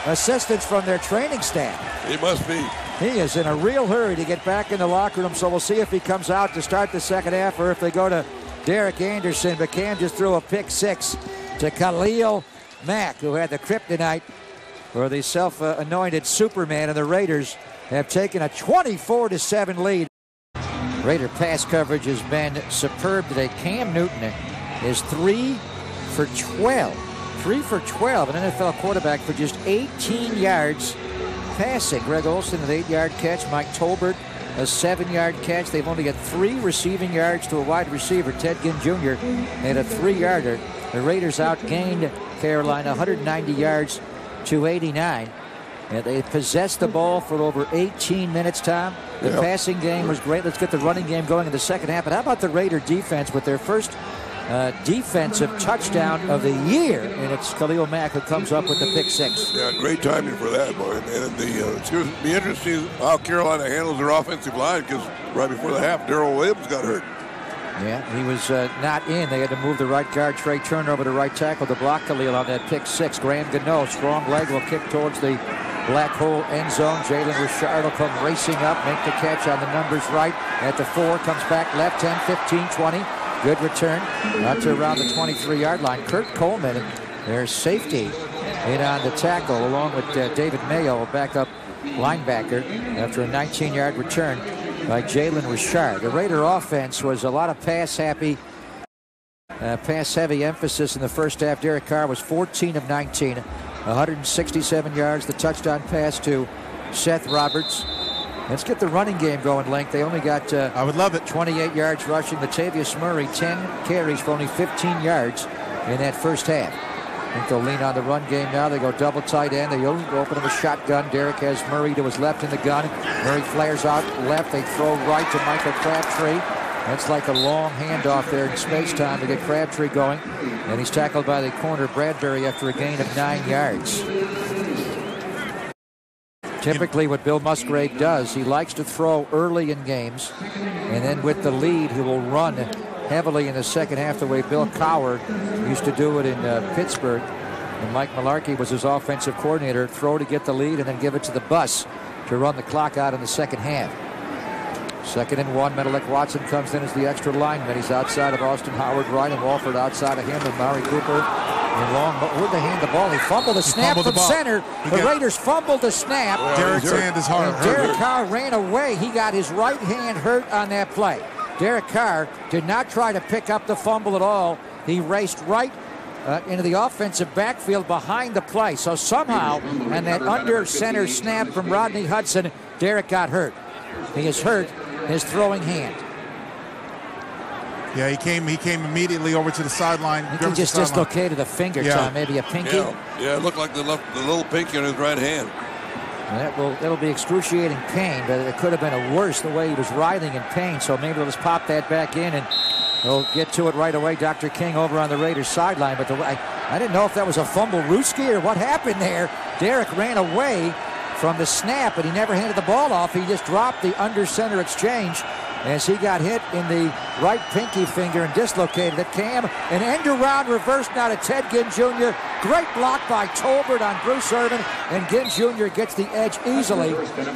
assistance from their training staff. He must be. He is in a real hurry to get back in the locker room, so we'll see if he comes out to start the second half or if they go to Derek Anderson. But Cam just threw a pick six to Khalil Mack, who had the kryptonite for the self-anointed Superman, and the Raiders have taken a 24-7 lead. Raider pass coverage has been superb today. Cam Newton is 3 for 12. 3 for 12, an NFL quarterback for just 18 yards passing. Greg Olsen, an 8-yard catch. Mike Tolbert, a 7-yard catch. They've only got 3 receiving yards to a wide receiver. Ted Ginn Jr. had a 3-yarder. The Raiders outgained Carolina 190 yards to 89. And they possessed the ball for over 18 minutes, Tom. The passing game was great. Let's get the running game going in the second half. But how about the Raider defense with their first defensive touchdown of the year, and it's Khalil Mack who comes up with the pick six. Yeah, great timing for that, boy. And it's going to be interesting how Carolina handles their offensive line, because right before the half, Darrell Williams got hurt. Yeah, he was not in. They had to move the right guard, Trey Turner, over to right tackle to block Khalil on that pick six. Graham Gano, strong leg, will kick towards the black hole end zone. Jalen Richard will come racing up, make the catch on the numbers right at the 4, comes back left 10, 15, 20. Good return out to around the 23-yard line. Kurt Coleman, their safety, in on the tackle, along with David Mayo, a backup linebacker, after a 19-yard return by Jalen Richard. The Raider offense was a lot of pass-heavy emphasis in the first half. Derek Carr was 14 of 19, 167 yards. The touchdown pass to Seth Roberts. Let's get the running game going, Link. They only got I would love it. 28 yards rushing. Latavius Murray, 10 carries for only 15 yards in that first half. I think they'll lean on the run game now. They go double tight end. They open him a shotgun. Derek has Murray to his left in the gun. Murray flares out left. They throw right to Michael Crabtree. That's like a long handoff there in space-time to get Crabtree going. And he's tackled by the corner, Bradbury, after a gain of 9 yards. Typically what Bill Musgrave does, he likes to throw early in games, and then with the lead, he will run heavily in the second half the way Bill Cowher used to do it in Pittsburgh. And Mike Mularkey was his offensive coordinator. Throw to get the lead and then give it to the bus to run the clock out in the second half. 2nd and 1. Menelik Watson comes in as the extra lineman. He's outside of Austin Howard. Ryan Walford outside of him, and Mari Cooper in long. But where'd they hand the ball? He fumbled the snap from center. The Raiders fumbled the snap. Derek's hand is hard. Derek Carr ran away. He got his right hand hurt on that play. Derek Carr did not try to pick up the fumble at all. He raced right into the offensive backfield behind the play. So somehow, and that under center snap from Rodney Hudson, Derek got hurt. He is hurt his throwing hand. Yeah, he came immediately over to the sideline. He just dislocated a finger, Tom, maybe a pinky. Yeah, it looked like the little pinky on his right hand. That'll be excruciating pain, but it could have been a worse the way he was writhing in pain. So maybe they'll just pop that back in, and they'll get to it right away. Dr. King over on the Raiders sideline, but I didn't know if that was a fumble Ruski or what happened there. Derek ran away from the snap, but he never handed the ball off. He just dropped the under center exchange as he got hit in the right pinky finger and dislocated it. Cam, an end around reverse now to Ted Ginn Jr. Great block by Tolbert on Bruce Irvin, and Ginn Jr. gets the edge easily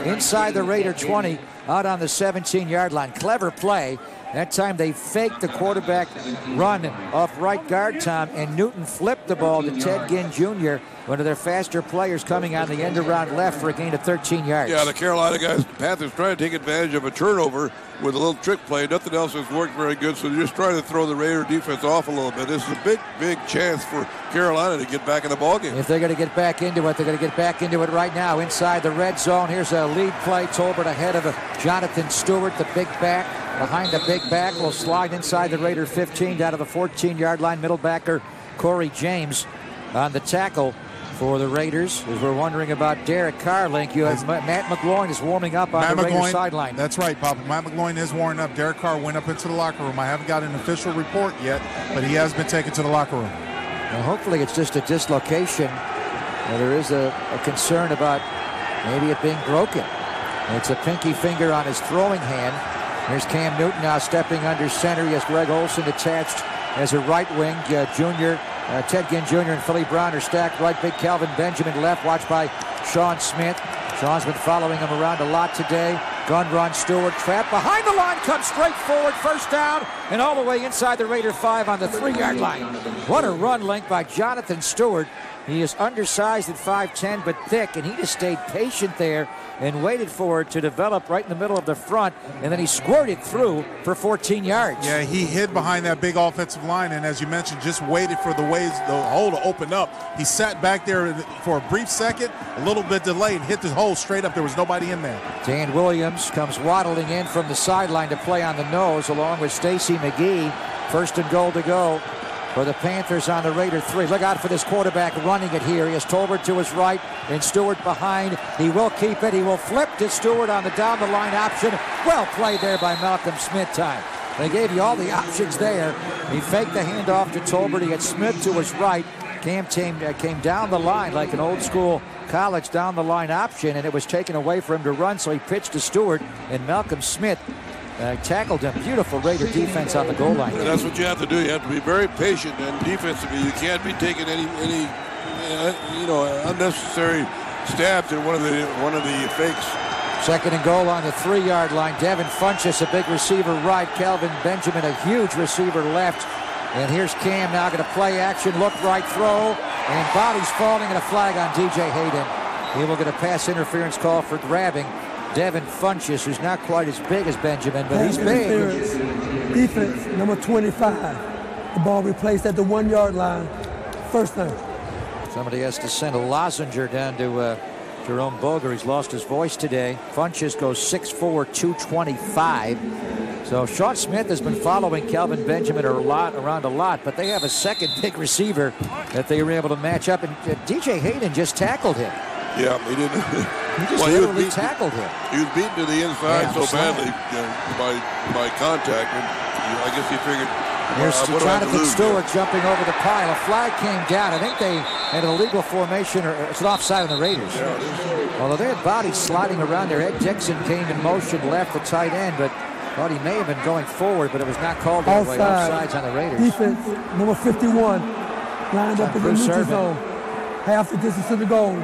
inside the Raider 20 out on the 17-yard line. Clever play. That time they faked the quarterback run off right guard, Tom, and Newton flipped the ball to Ted Ginn Jr., one of their faster players, coming on the end around left for a gain of 13 yards. Yeah, the Carolina guys, the Panthers, trying to take advantage of a turnover with a little trick play. Nothing else has worked very good, so they're just trying to throw the Raider defense off a little bit. This is a big, big chance for Carolina to get back in the ballgame. If they're going to get back into it, they're going to get back into it right now inside the red zone. Here's a lead play. Tolbert ahead of Jonathan Stewart, the big back. Behind the big back will slide inside the Raider 15 down to the 14-yard line. Middle backer Corey James on the tackle for the Raiders. As we're wondering about Derek Carr, Link, you have Matt McGloin is warming up on the Raiders sideline. That's right, Papa. Matt McGloin is warming up. Derek Carr went up into the locker room. I haven't got an official report yet, but he has been taken to the locker room. Well, hopefully it's just a dislocation. There is a concern about maybe it being broken. It's a pinky finger on his throwing hand. Here's Cam Newton now stepping under center. He has Greg Olsen attached as a right wing. Ted Ginn Jr. and Philly Brown are stacked right. Big Kelvin Benjamin left, watched by Sean Smith. Sean's been following him around a lot today. Gun run, Stewart trapped behind the line, comes straight forward, first down, and all the way inside the Raider 5 on the 3-yard line. What a run, Link, by Jonathan Stewart. He is undersized at 5'10", but thick, and he just stayed patient there and waited for it to develop right in the middle of the front, and then he squirted through for 14 yards. Yeah, he hid behind that big offensive line, and as you mentioned, just waited for the hole to open up. He sat back there for a brief second, a little bit delayed, and hit the hole straight up. There was nobody in there. Dan Williams comes waddling in from the sideline to play on the nose, along with Stacy McGee. First and goal to go for the Panthers on the Raider 3. Look out for this quarterback running it here. He has Tolbert to his right and Stewart behind. He will keep it. He will flip to Stewart on the down-the-line option. Well played there by Malcolm Smith time. They gave you all the options there. He faked the handoff to Tolbert. He had Smith to his right. Cam came down the line like an old-school college down-the-line option, and it was taken away for him to run, so he pitched to Stewart, and Malcolm Smith tackled him. Beautiful Raider defense on the goal line. And that's what you have to do. You have to be very patient and defensively. You can't be taking any unnecessary stabs in one of the fakes. Second and goal on the 3-yard line. Devin Funchess, a big receiver right. Calvin Benjamin, a huge receiver left. And here's Cam now going to play action, look right, throw, and bodies falling, and a flag on DJ Hayden. He will get a pass interference call for grabbing Devin Funchess, who's not quite as big as Benjamin, but he's big. Defense, number 25. The ball replaced at the 1-yard line. First down. Somebody has to send a lozenge down to Jerome Boger. He's lost his voice today. Funchess goes 6'4", 225. So Sean Smith has been following Calvin Benjamin around a lot, but they have a second big receiver that they were able to match up, and DJ Hayden just tackled him. Yeah, he didn't. He just literally tackled him. He was beaten to the inside so badly by contact, and I guess he figured. Here's Jonathan Stewart jumping over the pile. A flag came down. I think they had an illegal formation, or it's an offside on the Raiders. Although they had bodies sliding around there. Ed Dixon came in motion, left the tight end, but thought he may have been going forward, but it was not called that way. Offsides on the Raiders. Defense, number 51, lined up in the neutral zone. Half the distance to the goal.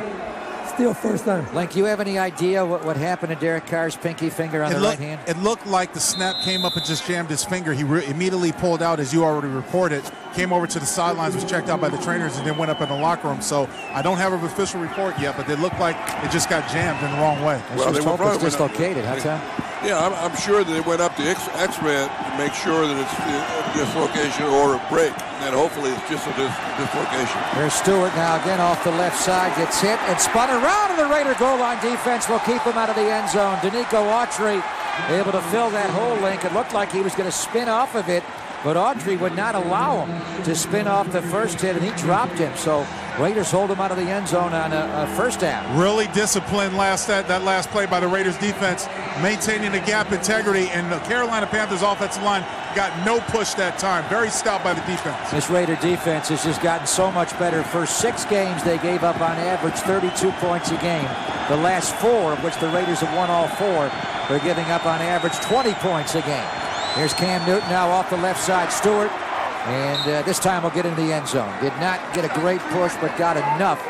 Still first down. Link, you have any idea what happened to Derek Carr's pinky finger on the right hand? It looked like the snap came up and just jammed his finger. He immediately pulled out, as you already reported, came over to the sidelines, was checked out by the trainers, and then went up in the locker room. So I don't have an official report yet, but it looked like it just got jammed in the wrong way. Well, they were probably dislocated, huh, Tom? Yeah, I'm sure that they went up to X-ray to make sure that it's a dislocation or a break. And hopefully it's just a dislocation. There's Stewart now again off the left side. Gets hit and spun around, and the Raider goal line defense will keep him out of the end zone. Danico Autry able to fill that hole, Link. It looked like he was going to spin off of it, but Autry would not allow him to spin off the first hit, and he dropped him. So Raiders hold him out of the end zone on a first down. Really disciplined that last play by the Raiders defense, maintaining the gap integrity, and the Carolina Panthers offensive line got no push that time. Very stout by the defense. This Raider defense has just gotten so much better. First 6 games, they gave up on average 32 points a game. The last 4, of which the Raiders have won all 4, they're giving up on average 20 points a game. Here's Cam Newton now off the left side. Stewart. And this time we'll get into the end zone. Did not get a great push, but got enough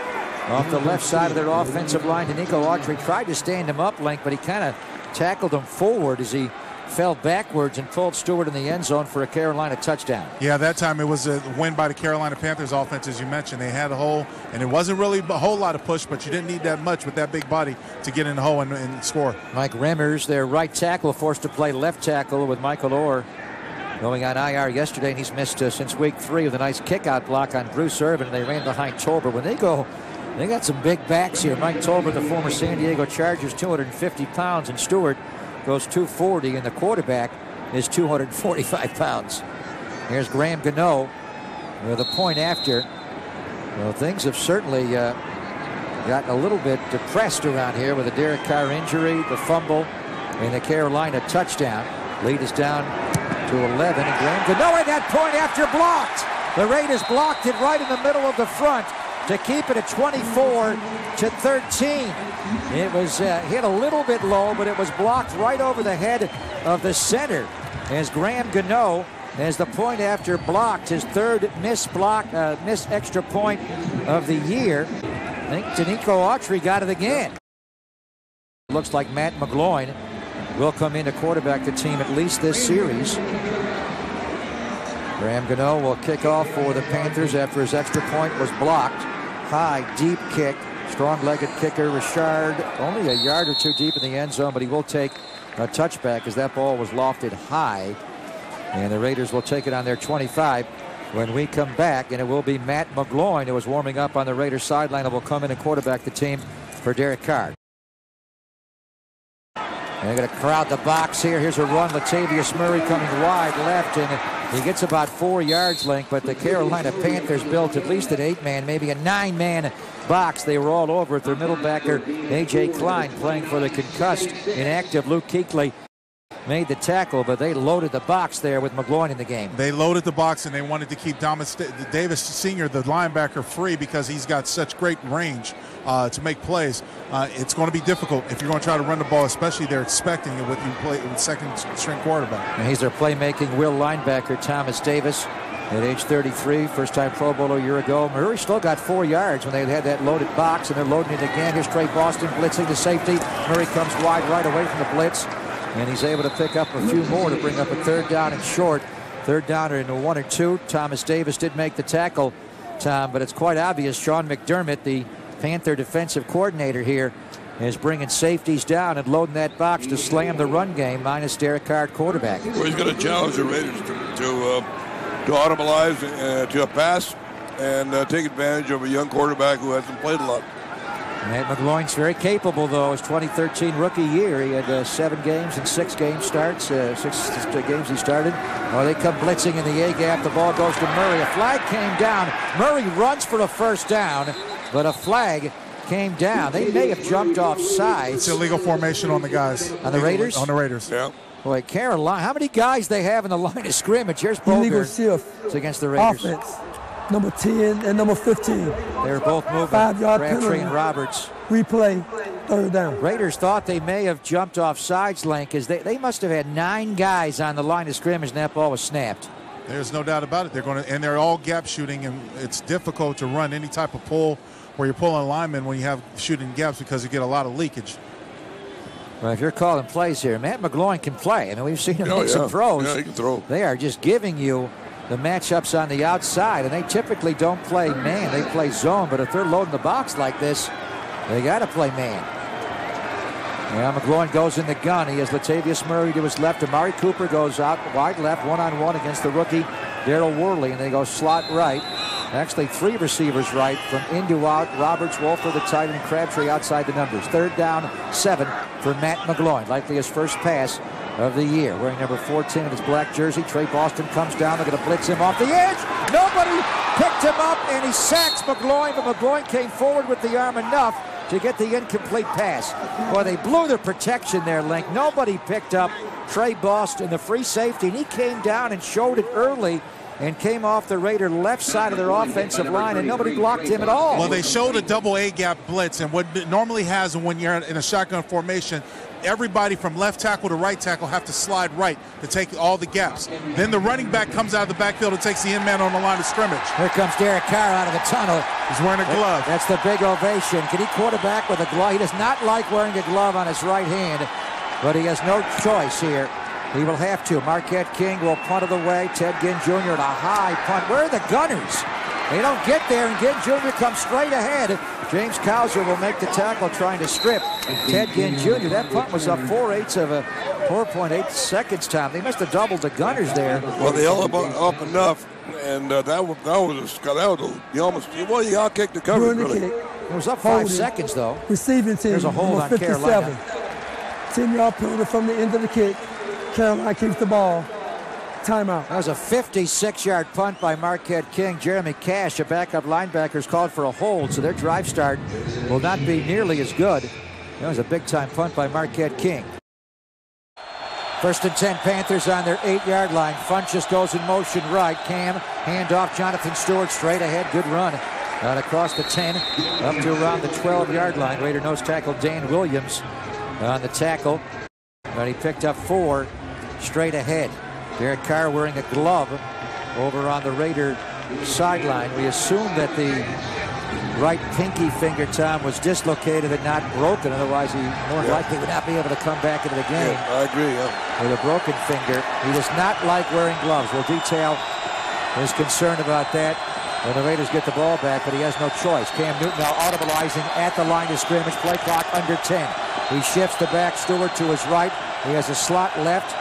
off the left side of their offensive line. Danico Autry tried to stand him up, Link, but he kind of tackled him forward as he fell backwards and pulled Stewart in the end zone for a Carolina touchdown. Yeah, that time it was a win by the Carolina Panthers offense, as you mentioned. They had a hole, and it wasn't really a whole lot of push, but you didn't need that much with that big body to get in the hole and score. Mike Remmers, their right tackle, forced to play left tackle with Michael Orr going on IR yesterday, and he's missed since week 3 with a nice kick-out block on Bruce Irvin. They ran behind Tolbert. When they go, they got some big backs here. Mike Tolbert, the former San Diego Chargers, 250 pounds, and Stewart goes 240, and the quarterback is 245 pounds. Here's Graham Gano with a point after. Well, things have certainly gotten a little bit depressed around here with the Derek Carr injury, the fumble, and the Carolina touchdown. Lead is down to 11, and Graham Gano at that point after blocked. The Raiders blocked it right in the middle of the front to keep it at 24-13. It was hit a little bit low, but it was blocked right over the head of the center as Graham Gano, as the point after blocked, his 3rd missed extra point of the year. I think Danico Autry got it again. Looks like Matt McGloin will come in to quarterback the team at least this series. Graham Gano will kick off for the Panthers after his extra point was blocked. High, deep kick. Strong-legged kicker Richard, only a yard or 2 deep in the end zone, but he will take a touchback as that ball was lofted high. And the Raiders will take it on their 25 when we come back, and it will be Matt McGloin, who was warming up on the Raiders sideline, and will come in and quarterback the team for Derek Carr. And they're going to crowd the box here. Here's a run. Latavius Murray coming wide left, and he gets about 4 yards, Link, but the Carolina Panthers built at least an 8-man, maybe a 9-man box. They were all over it. Their middle backer, A.J. Klein, playing for the concussed, inactive Luke Kuechly, made the tackle, but they loaded the box there with McGloin in the game. They loaded the box, and they wanted to keep Davis Sr., the linebacker, free because he's got such great range to make plays. It's going to be difficult if you're going to try to run the ball, especially they're expecting it with you play with second-string quarterback. And he's their playmaking will linebacker, Thomas Davis, at age 33, first-time Pro Bowler a year ago. Murray still got 4 yards when they had that loaded box, and they're loading it again. Here's Trey Boston blitzing the safety. Murray comes wide right away from the blitz, and he's able to pick up a few more to bring up a 3rd down and short. 3rd down and 1 or 2. Thomas Davis did make the tackle, Tom, but it's quite obvious Sean McDermott, the Panther defensive coordinator here, is bringing safeties down and loading that box to slam the run game, minus Derek Carr, quarterback. Well, he's going to challenge the Raiders to automatize to a pass and take advantage of a young quarterback who hasn't played a lot. Matt McGloin's very capable, though. His 2013 rookie year, he had 7 games and 6 game starts. 6 games he started. Well, they come blitzing in the A-gap. The ball goes to Murray. A flag came down. Murray runs for a 1st down, but a flag came down. They may have jumped off sides. It's illegal formation on the guys. On the Raiders? On the Raiders. Yeah. Boy, Carolina, how many guys they have in the line of scrimmage? Here's Boger. Illegal shift. It's against the Raiders. Offense. Number 10 and number 15. They were both moving. 5-yard Crabtree penalty. and Roberts. Replay, 3rd down. Raiders thought they may have jumped off sides, Link, because they must have had 9 guys on the line of scrimmage, and that ball was snapped. There's no doubt about it. They're all gap shooting, and it's difficult to run any type of pull where you're pulling linemen when you have shooting gaps because you get a lot of leakage. Well, if you're calling plays here, Matt McGloin can play. I mean, we've seen him make some throws. Yeah, he can throw. They are just giving you the matchups on the outside, and they typically don't play man. They play zone, but if they're loading the box like this, they got to play man. Yeah, McGloin goes in the gun. He has Latavius Murray to his left. Amari Cooper goes out wide left, one-on-one against the rookie Daryl Worley, and they go slot right. Actually, 3 receivers right from in to out. Roberts, Wolfer, the tight end, Crabtree outside the numbers. 3rd down, 7 for Matt McGloin. Likely his first pass of the year. Wearing number 14 in his black jersey. Trey Boston comes down. They're going to blitz him off the edge. Nobody picked him up, and he sacks McGloin, but McGloin came forward with the arm enough to get the incomplete pass. Boy, they blew their protection there, Link. Nobody picked up Trey Boston, the free safety, and he came down and showed it early and came off the Raider left side of their offensive line, and nobody blocked him at all. Well, they showed a double A-gap blitz, and what it normally has when you're in a shotgun formation, everybody from left tackle to right tackle have to slide right to take all the gaps. Then the running back comes out of the backfield and takes the end man on the line of scrimmage. Here comes Derek Carr out of the tunnel. He's wearing a glove. That's the big ovation. Can he quarterback with a glove? He does not like wearing a glove on his right hand, but he has no choice here. He will have to. Marquette King will punt it away. Ted Ginn Jr. at a high punt. Where are the gunners? They don't get there, and Ginn Jr. comes straight ahead. James Cowser will make the tackle trying to strip Ted Ginn Jr. That punt was up 4.8 seconds time. They must have doubled the gunners there. Well, they held up enough, and you almost outkicked the coverage, really. It was up 5 seconds, though. Receiving team. There's a hold on 57. Carolina. 10-yard penalty from the end of the kick. Carolina keeps the ball. Timeout. That was a 56-yard punt by Marquette King. Jeremy Cash, a backup linebacker, is called for a hold, so their drive start will not be nearly as good. That was a big-time punt by Marquette King. 1st and 10, Panthers on their 8-yard line. Funchess goes in motion right. Cam, handoff, Jonathan Stewart straight ahead. Good run. Out across the 10, up to around the 12-yard line. Raider nose tackle Dan Williams on the tackle. But he picked up 4 straight ahead. Derek Carr wearing a glove over on the Raider sideline. We assume that the right pinky finger, Tom, was dislocated and not broken. Otherwise, he more likely would not be able to come back into the game. Yeah, I agree, with a broken finger. He does not like wearing gloves. We'll detail his concern about that when the Raiders get the ball back, but he has no choice. Cam Newton now audibilizing at the line of scrimmage. Play clock under 10. He shifts the back. Stewart to his right. He has a slot left.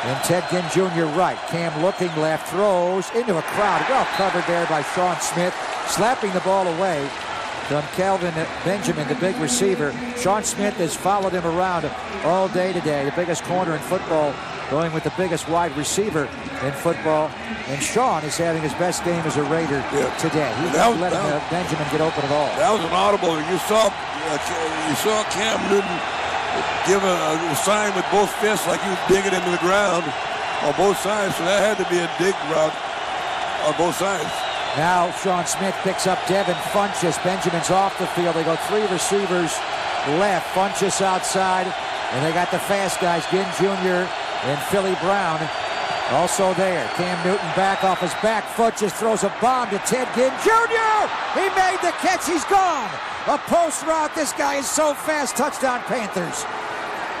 And Ted Ginn Jr. right. Cam looking left, throws into a crowd. Well covered there by Sean Smith, slapping the ball away from Calvin Benjamin, the big receiver. Sean Smith has followed him around all day today. The biggest corner in football, going with the biggest wide receiver in football. And Sean is having his best game as a Raider today. He's not letting Benjamin get open at all. That was an audible. You saw Cam Newton give a sign with both fists like he was digging into the ground on both sides. So that had to be a dig route on both sides. Now Sean Smith picks up Devin Funchess. Benjamin's off the field. They go 3 receivers left. Funchess outside. And they got the fast guys, Ginn Jr. and Philly Brown also there. Cam Newton back off his back foot, just throws a bomb to Ted Ginn Jr. He made the catch. He's gone. A post route. This guy is so fast. Touchdown Panthers.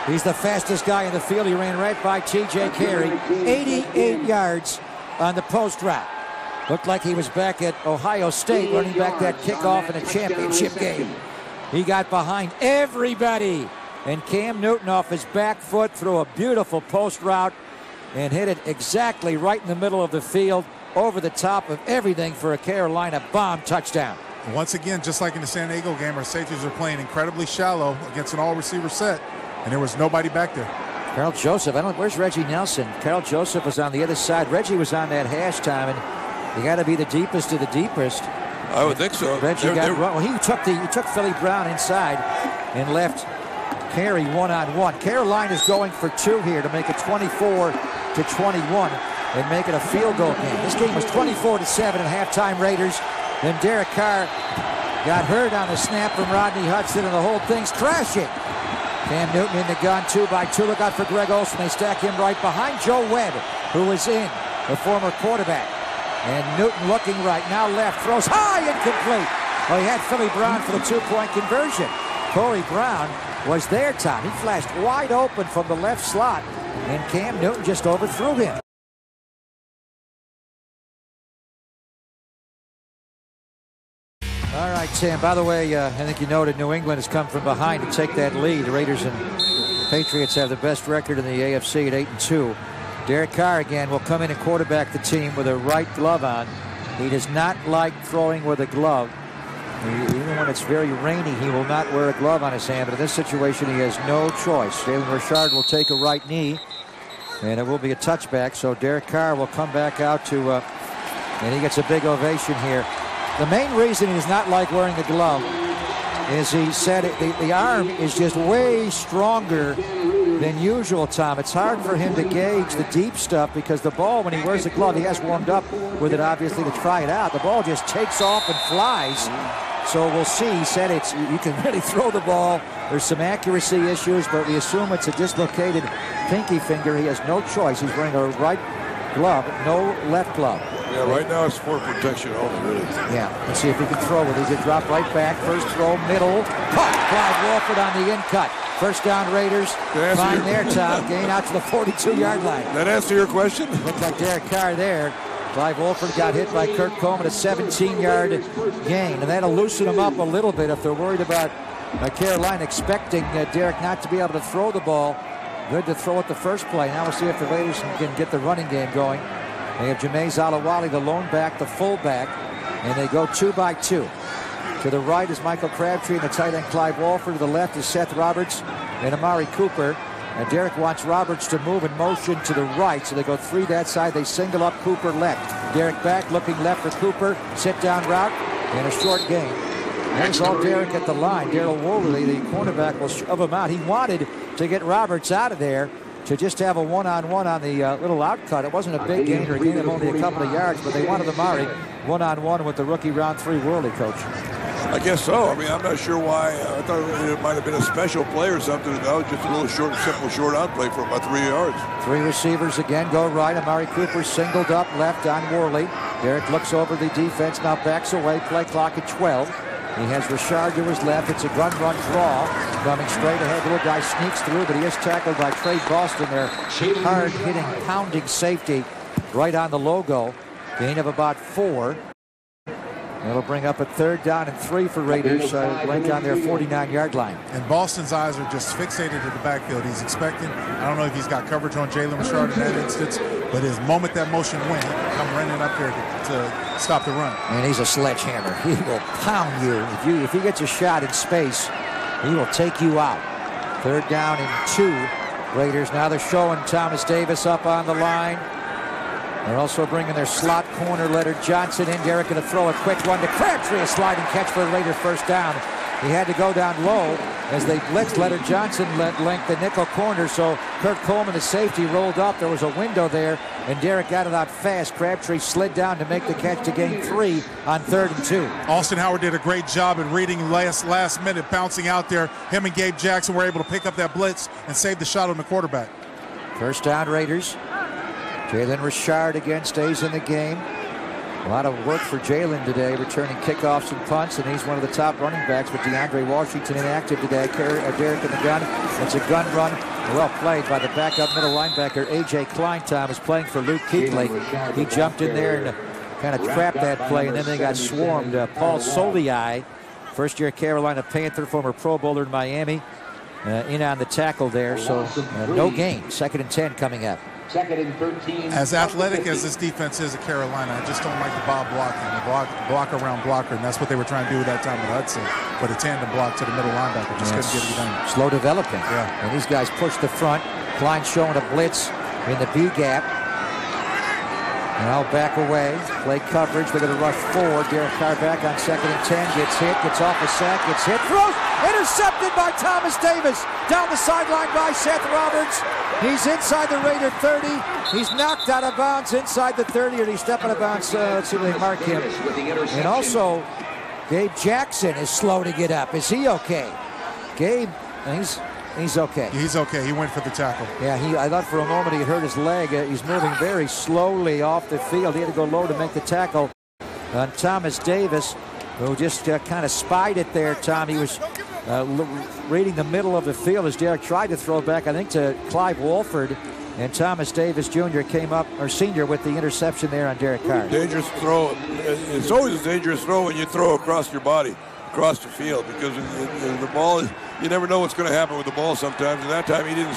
He's the fastest guy in the field. He ran right by T.J. Carey. 88 yards on the post route. Looked like he was back at Ohio State running back that kickoff in a championship game. He got behind everybody. And Cam Newton off his back foot threw a beautiful post route and hit it exactly right in the middle of the field, over the top of everything for a Carolina bomb touchdown. Once again, just like in the San Diego game, our safeties are playing incredibly shallow against an all-receiver set, and there was nobody back there. Carl Joseph, where's Reggie Nelson? Carl Joseph was on the other side. Reggie was on that hash time, and you got to be the deepest of the deepest. I would think so. Reggie well, he took Philly Brown inside and left Carey one-on-one. Carolina's going for 2 here to make it 24-21 and make it a field goal game. This game was 24-7 at halftime. Raiders. Then Derek Carr got hurt on the snap from Rodney Hudson, and the whole thing's crashing. Cam Newton in the gun, 2-by-2. Look out for Greg Olsen. They stack him right behind Joe Webb, who was in, the former quarterback. And Newton looking right, now left, throws high, incomplete. Well, he had Philly Brown for the 2-point conversion. Corey Brown was there, Tom. He flashed wide open from the left slot, and Cam Newton just overthrew him. All right, Tim. By the way, I think you noted New England has come from behind to take that lead. The Raiders and Patriots have the best record in the AFC at 8-2. Derek Carr again will come in and quarterback the team with a right glove on. He does not like throwing with a glove. Even when it's very rainy, he will not wear a glove on his hand. But in this situation, he has no choice. Jalen Richard will take a right knee, and it will be a touchback. So Derek Carr will come back out to, and he gets a big ovation here. The main reason he does not like wearing the glove is he said the arm is just way stronger than usual, Tom. It's hard for him to gauge the deep stuff because the ball, when he wears the glove, he has warmed up with it, obviously, to try it out. The ball just takes off and flies. So we'll see. He said you can really throw the ball. There's some accuracy issues, but we assume it's a dislocated pinky finger. He has no choice. He's wearing a right glove, no left glove. Yeah, right now it's for protection only, really. Yeah, let's see if he can throw with it. He drop right back. First throw, middle. Caught. Clive Walford on the in cut. First down, Raiders. Fine there, Tom. Gain out to the 42-yard line. That answer your question? Looked like Derek Carr there. Clive Walford got hit by Kurt Coleman, a 17-yard gain. And that'll loosen him up a little bit if they're worried about Carolina expecting Derek not to be able to throw the ball. Good to throw at the first play. Now we'll see if the Raiders can get the running game going. They have Jameis Alawali, the lone back, the fullback, and they go 2 by 2. To the right is Michael Crabtree and the tight end Clive Walford. To the left is Seth Roberts and Amari Cooper. And Derek wants Roberts to move in motion to the right, so they go 3 that side. They single up Cooper left. Derek back, looking left for Cooper. Sit down route and a short gain. There's all Derek at the line. Darryl Wolverley, the cornerback, will shove him out. He wanted to get Roberts out of there to just have a one-on-one on the little outcut. It wasn't a big gain or a gain of only a couple of yards, but they wanted Amari one-on-one with the rookie round 3 Worley coach. I guess so. I mean, I'm not sure why. I thought it might have been a special play or something. That was just a little short, simple short out play for about 3 yards. 3 receivers again go right. Amari Cooper singled up left on Worley. Derek looks over the defense, now backs away. Play clock at 12. He has Richard to his left. It's a gun-run draw. Coming straight ahead. Little guy sneaks through, but he is tackled by Trey Boston, their hard-hitting, pounding safety right on the logo. Gain of about 4. That'll bring up a 3rd down and 3 for Raiders. Link on their 49-yard line. And Boston's eyes are just fixated at the backfield. He's expecting, I don't know if he's got coverage on Jalen Richard in that instance, but his moment that motion went, come running up there to stop the run. And he's a sledgehammer. He will pound you. If he gets a shot in space, he will take you out. 3rd down and 2. Raiders now they're showing Thomas Davis up on the line. They're also bringing their slot corner, Leonard Johnson, in. Derek going to throw a quick one to Crabtree, a sliding catch for a Raider first down. He had to go down low as they blitzed. Leonard Johnson linked the nickel corner, so Kurt Coleman, the safety, rolled up. There was a window there, and Derek got it out fast. Crabtree slid down to make the catch to gain 3 on 3rd and 2. Austin Howard did a great job at reading last minute, bouncing out there. Him and Gabe Jackson were able to pick up that blitz and save the shot on the quarterback. First down, Raiders. Jalen Richard again stays in the game. A lot of work for Jalen today, returning kickoffs and punts, and he's one of the top running backs, but DeAndre Washington inactive today. Derek in the gun. It's a gun run. Well played by the backup middle linebacker, A.J. Kleintom, is playing for Luke Kuechly. He jumped in there and kind of trapped that play, and then they got swarmed. Paul Soliai, first-year Carolina Panther, former Pro Bowler in Miami, in on the tackle there, so no gain. 2nd and 10 coming up. 2nd and 13. As athletic as this defense is at Carolina, I just don't like the Bob blocking, the block around blocker, and that's what they were trying to do that time with Hudson. But a tandem block to the middle linebacker just couldn't get it done. Slow developing. Yeah. And these guys push the front. Klein showing a blitz in the B gap. Now back away. Play coverage. They're going to rush forward. Derek Carr back on 2nd and 10. Gets hit. Gets off a sack. Gets hit. Throws. Intercepted by Thomas Davis. Down the sideline by Seth Roberts. He's inside the Raider 30. He's knocked out of bounds inside the 30, and he's stepping out of bounds. Let's see if they mark him. And also, Gabe Jackson is slow to get up. Is he okay? Gabe, he's okay. He's okay. He went for the tackle. Yeah, I thought for a moment he hurt his leg. He's moving very slowly off the field. He had to go low to make the tackle on Thomas Davis, who just kind of spied it there, Tom. He was reading the middle of the field as Derek tried to throw back, I think, to Clive Walford. And Thomas Davis Jr. came up, or senior, with the interception there on Derek Carr. Dangerous throw. It's always a dangerous throw when you throw across your body, across the field, because the ball is, you never know what's going to happen with the ball sometimes. And that time he didn't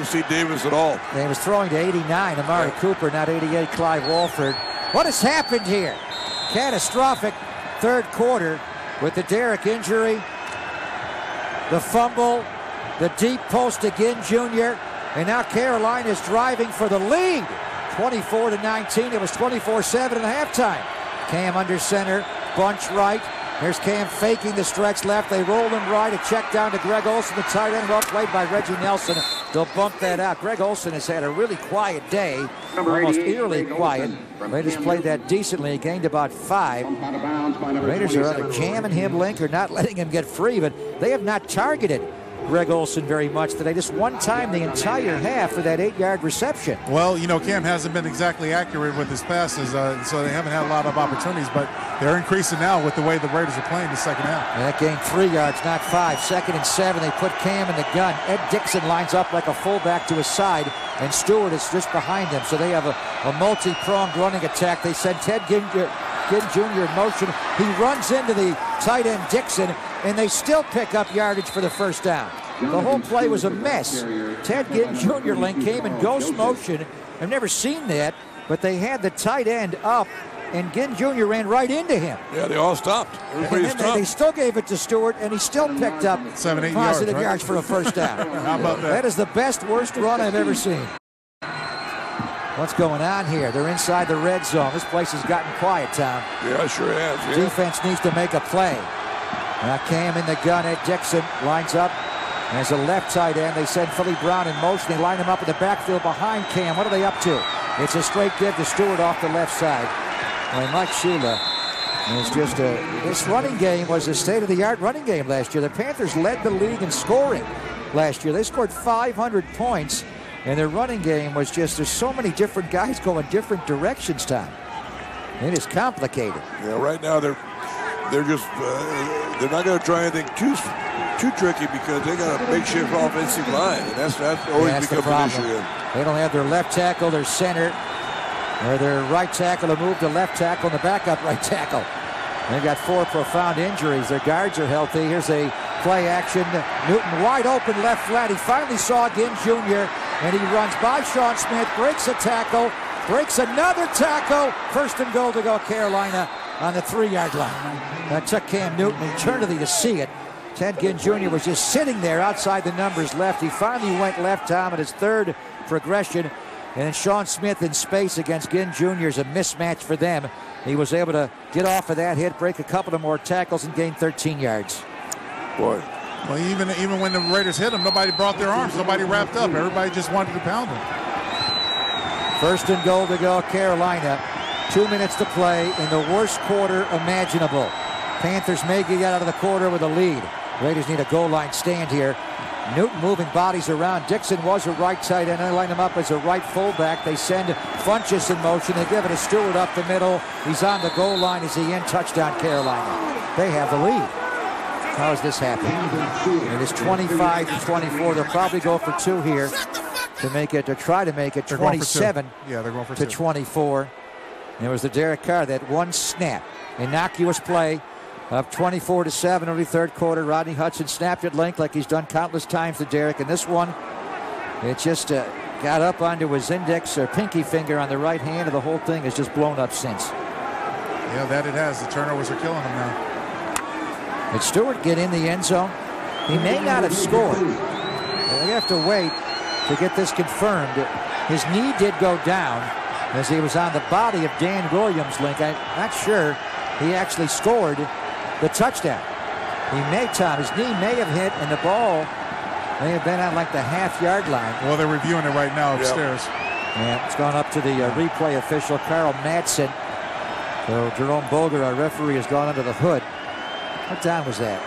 see Davis at all. And he was throwing to 89, Amari Cooper, not 88, Clive Walford. What has happened here? Catastrophic third quarter with the Derek injury, the fumble, the deep post to Ginn Jr., and now Carolina is driving for the lead. 24-19. It was 24-7 at halftime. Cam under center, bunch right. There's Cam faking the stretch left. They roll him right. A check down to Greg Olsen, the tight end. Well played by Reggie Nelson. They'll bump that out. Greg Olsen has had a really quiet day, almost eerily quiet. Raiders played that decently. He gained about 5. Raiders are either jamming him, Link, or not letting him get free, but they have not targeted Greg Olsen very much today. Just one time the entire half for that 8-yard reception. Well, you know, Cam hasn't been exactly accurate with his passes, so they haven't had a lot of opportunities, but they're increasing now with the way the Raiders are playing the second half. And that gained 3 yards, not 5. 2nd and 7. They put Cam in the gun. Ed Dixon lines up like a fullback to his side, and Stewart is just behind him. So they have a multi-pronged running attack. They send Ted Ginn Jr. in motion. He runs into the tight end Dixon, and they still pick up yardage for the first down. The whole play was a mess. Ted Ginn Jr. Link came in ghost motion. I've never seen that, but they had the tight end up, and Ginn Jr. ran right into him. Yeah, they all stopped. Everybody stopped. They still gave it to Stewart, and he still picked up 7-8 positive yards for a first down. How about that? That is the best, worst run I've ever seen. What's going on here? They're inside the red zone. This place has gotten quiet, Tom. Yeah, sure has. Yeah. Defense needs to make a play. Now Cam in the gun. Ed Dixon lines up. As a left tight end, they send Philly Brown in motion. They line him up in the backfield behind Cam. What are they up to? It's a straight give to Stewart off the left side. Well, Mike Shula is just this running game was a state-of-the-art running game last year. The Panthers led the league in scoring last year. They scored 500 points, and their running game was just, there's so many different guys going different directions, Tom. It is complicated. Yeah, right now they're just they're not going to try anything too tricky because they got a makeshift offensive line, and that's always becomes an issue. They don't have their left tackle, their center, or their right tackle to move to left tackle and the backup right tackle. They've got 4 profound injuries. Their guards are healthy. Here's a play action. Newton wide open left flat. He finally saw Ginn Jr. and he runs by Sean Smith, breaks a tackle, breaks another tackle. 1st and goal to go Carolina on the 3-yard line. That took Cam Newton eternity to see it. Ted Ginn Jr. was just sitting there outside the numbers left. He finally went left, Tom, at his 3rd progression. And then Sean Smith in space against Ginn Jr. is a mismatch for them. He was able to get off of that hit, break a couple of more tackles, and gain 13 yards. Boy. Well, even when the Raiders hit him, nobody brought their arms. Nobody wrapped up. Everybody just wanted to pound him. 1st and goal to go, Carolina. 2 minutes to play in the worst quarter imaginable. Panthers may get out of the quarter with a lead. Raiders need a goal line stand here. Newton moving bodies around. Dixon was a right tight end. They line him up as a right fullback. They send Funchess in motion. They give it to Stewart up the middle. He's on the goal line. Is he in? Touchdown, Carolina. They have the lead. How has this happened? It is 25-24. They'll probably go for 2 here to make it, to try to make it 27 they're going for to 24. And it was the Derek Carr, that one snap. Innocuous play of 24-7 early 3rd quarter. Rodney Hudson snapped it length like he's done countless times to Derek. And this one, it just got up onto his index or pinky finger on the right hand, and the whole thing has just blown up since. Yeah, that it has. The turnovers are killing him now. Did Stewart get in the end zone? He may not have scored. We have to wait to get this confirmed. His knee did go down as he was on the body of Dan Williams, Link. I'm not sure he actually scored the touchdown. He may, Tom, his knee may have hit, and the ball may have been on like the half-yard line. Well, they're reviewing it right now upstairs. Yeah, it's gone up to the replay official, Carl Madsen. So Jerome Boger, our referee, has gone under the hood. What down was that?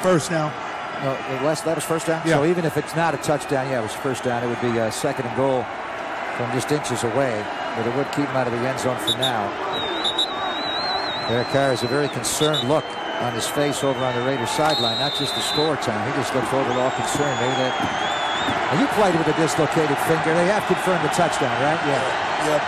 First down. No, that was first down? Yeah. So even if it's not a touchdown, yeah, it was first down. It would be 2nd and goal from just inches away. But it would keep him out of the end zone for now. Derek Carr has a very concerned look on his face over on the Raiders sideline. Not just the score time. He just looks overall concerned. Maybe that Now, you played with a dislocated finger. They have confirmed the touchdown, right? Yeah. Yep.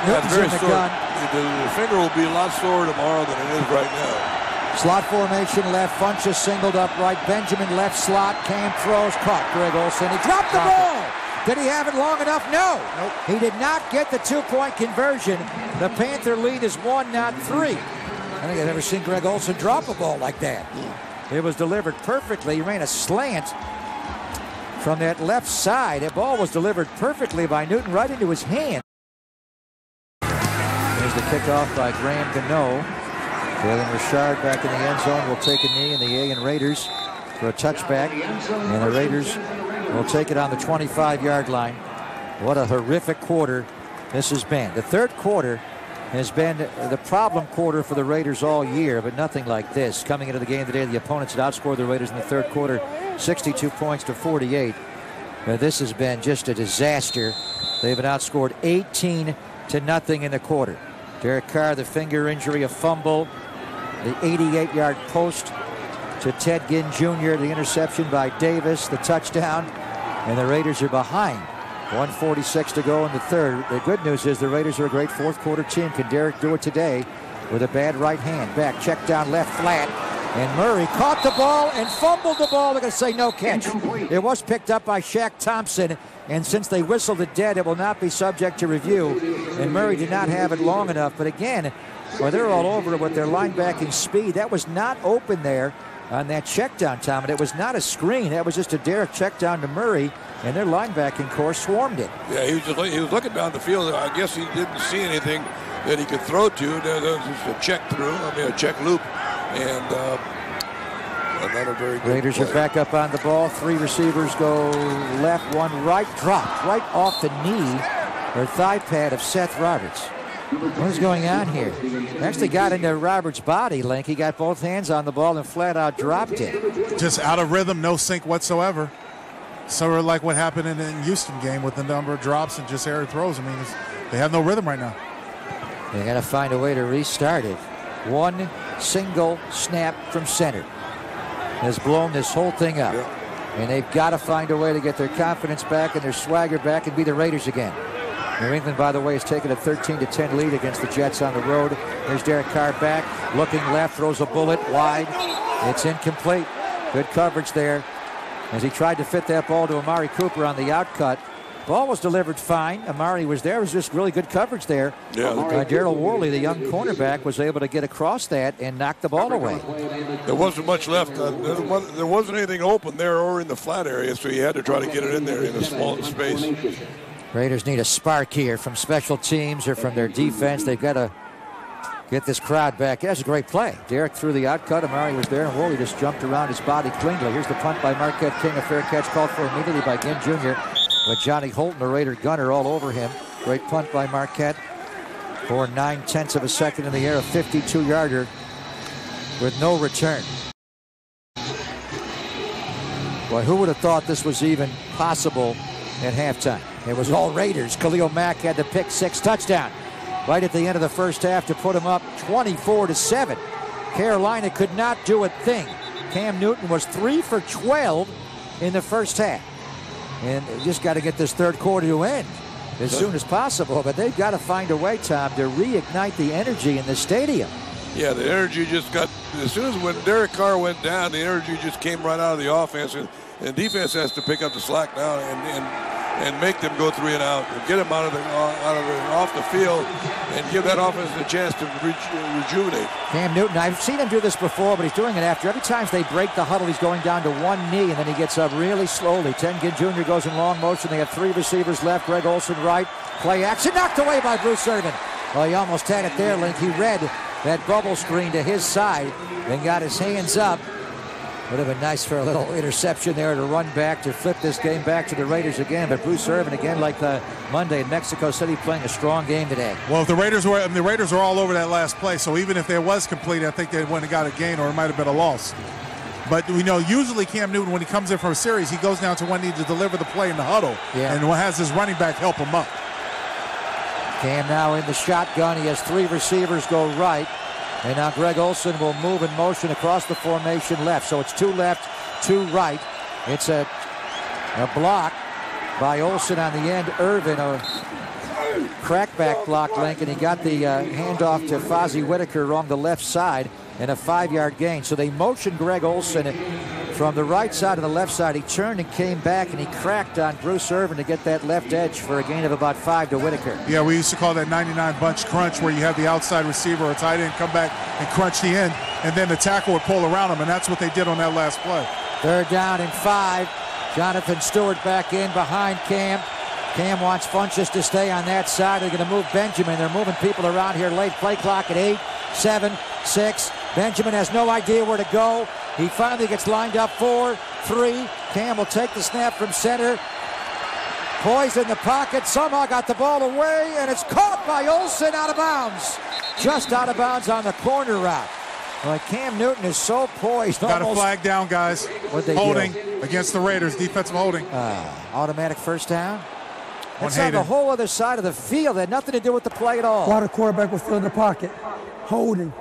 Newton's in the gun. The finger will be a lot sore tomorrow than it is right now. Slot formation left. Funchess singled up right. Benjamin left slot. Cam throws. Caught Greg Olsen. He dropped the ball. Did he have it long enough? No. Nope. He did not get the 2-point conversion. The Panther lead is 1, not 3. I think I've never seen Greg Olsen drop a ball like that. It was delivered perfectly. He ran a slant from that left side. That ball was delivered perfectly by Newton right into his hand. There's the kickoff by Graham Gano. Jalen Richard back in the end zone will take a knee in the A&M Raiders for a touchback. And the Raiders will take it on the 25-yard line. What a horrific quarter this has been. The third quarter has been the problem quarter for the Raiders all year, but nothing like this. Coming into the game today, the opponents had outscored the Raiders in the third quarter 62 points to 48. This has been just a disaster. They've been outscored 18-0 in the quarter. Derek Carr, the finger injury, a fumble. The 88-yard post to Ted Ginn Jr., the interception by Davis, the touchdown, and the Raiders are behind. 1:46 to go in the third. The good news is the Raiders are a great fourth quarter team. Can Derek do it today with a bad right hand? Back, check down left flat, and Murray caught the ball and fumbled the ball. They're going to say no catch. It was picked up by Shaq Thompson, and since they whistled it dead, it will not be subject to review. And Murray did not have it long enough. But again, well, they're all over it with their linebacking speed. That was not open there on that check down, Tom. And it was not a screen. That was just a Derek check down to Murray, and their linebacking core swarmed it. Yeah, he was looking down the field. I guess he didn't see anything that he could throw to. There was just a check through, a check loop, and not a very good Raiders play. are back up on the ball. 3 receivers go left, 1 right, dropped right off the knee or thigh pad of Seth Roberts. What is going on here? Actually got into Roberts' body, Link. He got both hands on the ball and flat out dropped it. Just out of rhythm, no sync whatsoever. Sort of like what happened in the Houston game with the number of drops and just error throws. I mean, they have no rhythm right now. They got to find a way to restart it. 1 single snap from center has blown this whole thing up. And they've got to find a way to get their confidence back and their swagger back and be the Raiders again. New England, by the way, has taken a 13-10 lead against the Jets on the road. Here's Derek Carr back, looking left, throws a bullet wide. It's incomplete. Good coverage there as he tried to fit that ball to Amari Cooper on the outcut. Ball was delivered fine. Amari was there. It was just really good coverage there. Yeah. Darryl Worley, the young cornerback, was able to get across that and knock the ball away. There wasn't much left. There wasn't anything open there or in the flat area, so you had to try to get it in there in a small space. Raiders need a spark here from special teams or from their defense. They've got to get this crowd back. That's a great play. Derek threw the outcut. Amari was there, and Worley just jumped around his body cleanly. Here's the punt by Marquette King. A fair catch called for immediately by Ginn Jr. With Johnny Holton, the Raider gunner, all over him. Great punt by Marquette for 9/10 of a second in the air. A 52-yarder with no return. Boy, who would have thought this was even possible at halftime? It was all Raiders. Khalil Mack had the pick 6 touchdown right at the end of the first half to put him up 24-7. Carolina could not do a thing. Cam Newton was 3 for 12 in the first half. And they just got to get this third quarter to end as soon as possible. But they've got to find a way, Tom, to reignite the energy in the stadium. Yeah, the energy just got, as soon as when Derek Carr went down, the energy just came right out of the offense. And defense has to pick up the slack now and make them go 3 and out, and get them off the field, and give that offense a chance to rejuvenate. Cam Newton, I've seen him do this before, but he's doing it after every time they break the huddle. He's going down to 1 knee, and then he gets up really slowly. Ted Ginn Jr. goes in long motion. They have 3 receivers left. Greg Olsen right, play action, knocked away by Bruce Irvin. Oh, he almost had it there, Link. He read that bubble screen to his side, then got his hands up. Would have been nice for a little interception there to run back to flip this game back to the Raiders again. But Bruce Irvin again, like the Monday in Mexico City, playing a strong game today. Well, if the Raiders were all over that last play, so even if it was complete, I think they wouldn't have got a gain, or it might have been a loss. But we know usually Cam Newton, when he comes in for a series, he goes down to one knee to deliver the play in the huddle, and has his running back help him up. Cam now in the shotgun. He has 3 receivers go right. And now Greg Olsen will move in motion across the formation left. So it's 2 left, 2 right. It's a A block by Olsen on the end. Irvin, a crackback block, Lincoln. He got the handoff to Fozzie Whitaker along the left side and a 5-yard gain. So they motioned Greg Olsen from the right side to the left side. He turned and came back, and he cracked on Bruce Irvin to get that left edge for a gain of about 5 to Whitaker. Yeah, we used to call that 99 bunch crunch, where you have the outside receiver or tight end come back and crunch the end, and then the tackle would pull around him, and that's what they did on that last play. 3rd down and 5. Jonathan Stewart back in behind Cam. Cam wants Funchess to stay on that side. They're going to move Benjamin. They're moving people around here late. Play clock at 8, 7, 6. Benjamin has no idea where to go. He finally gets lined up 4, 3. Cam will take the snap from center. Poised in the pocket. Somehow got the ball away, and it's caught by Olsen out of bounds. Just out of bounds on the corner route. Well, Cam Newton is so poised. Got a flag down, guys. Holding against the Raiders. Defensive holding. Automatic first down. It's on the whole other side of the field. It had nothing to do with the play at all. While the quarterback was still in the pocket. Holding.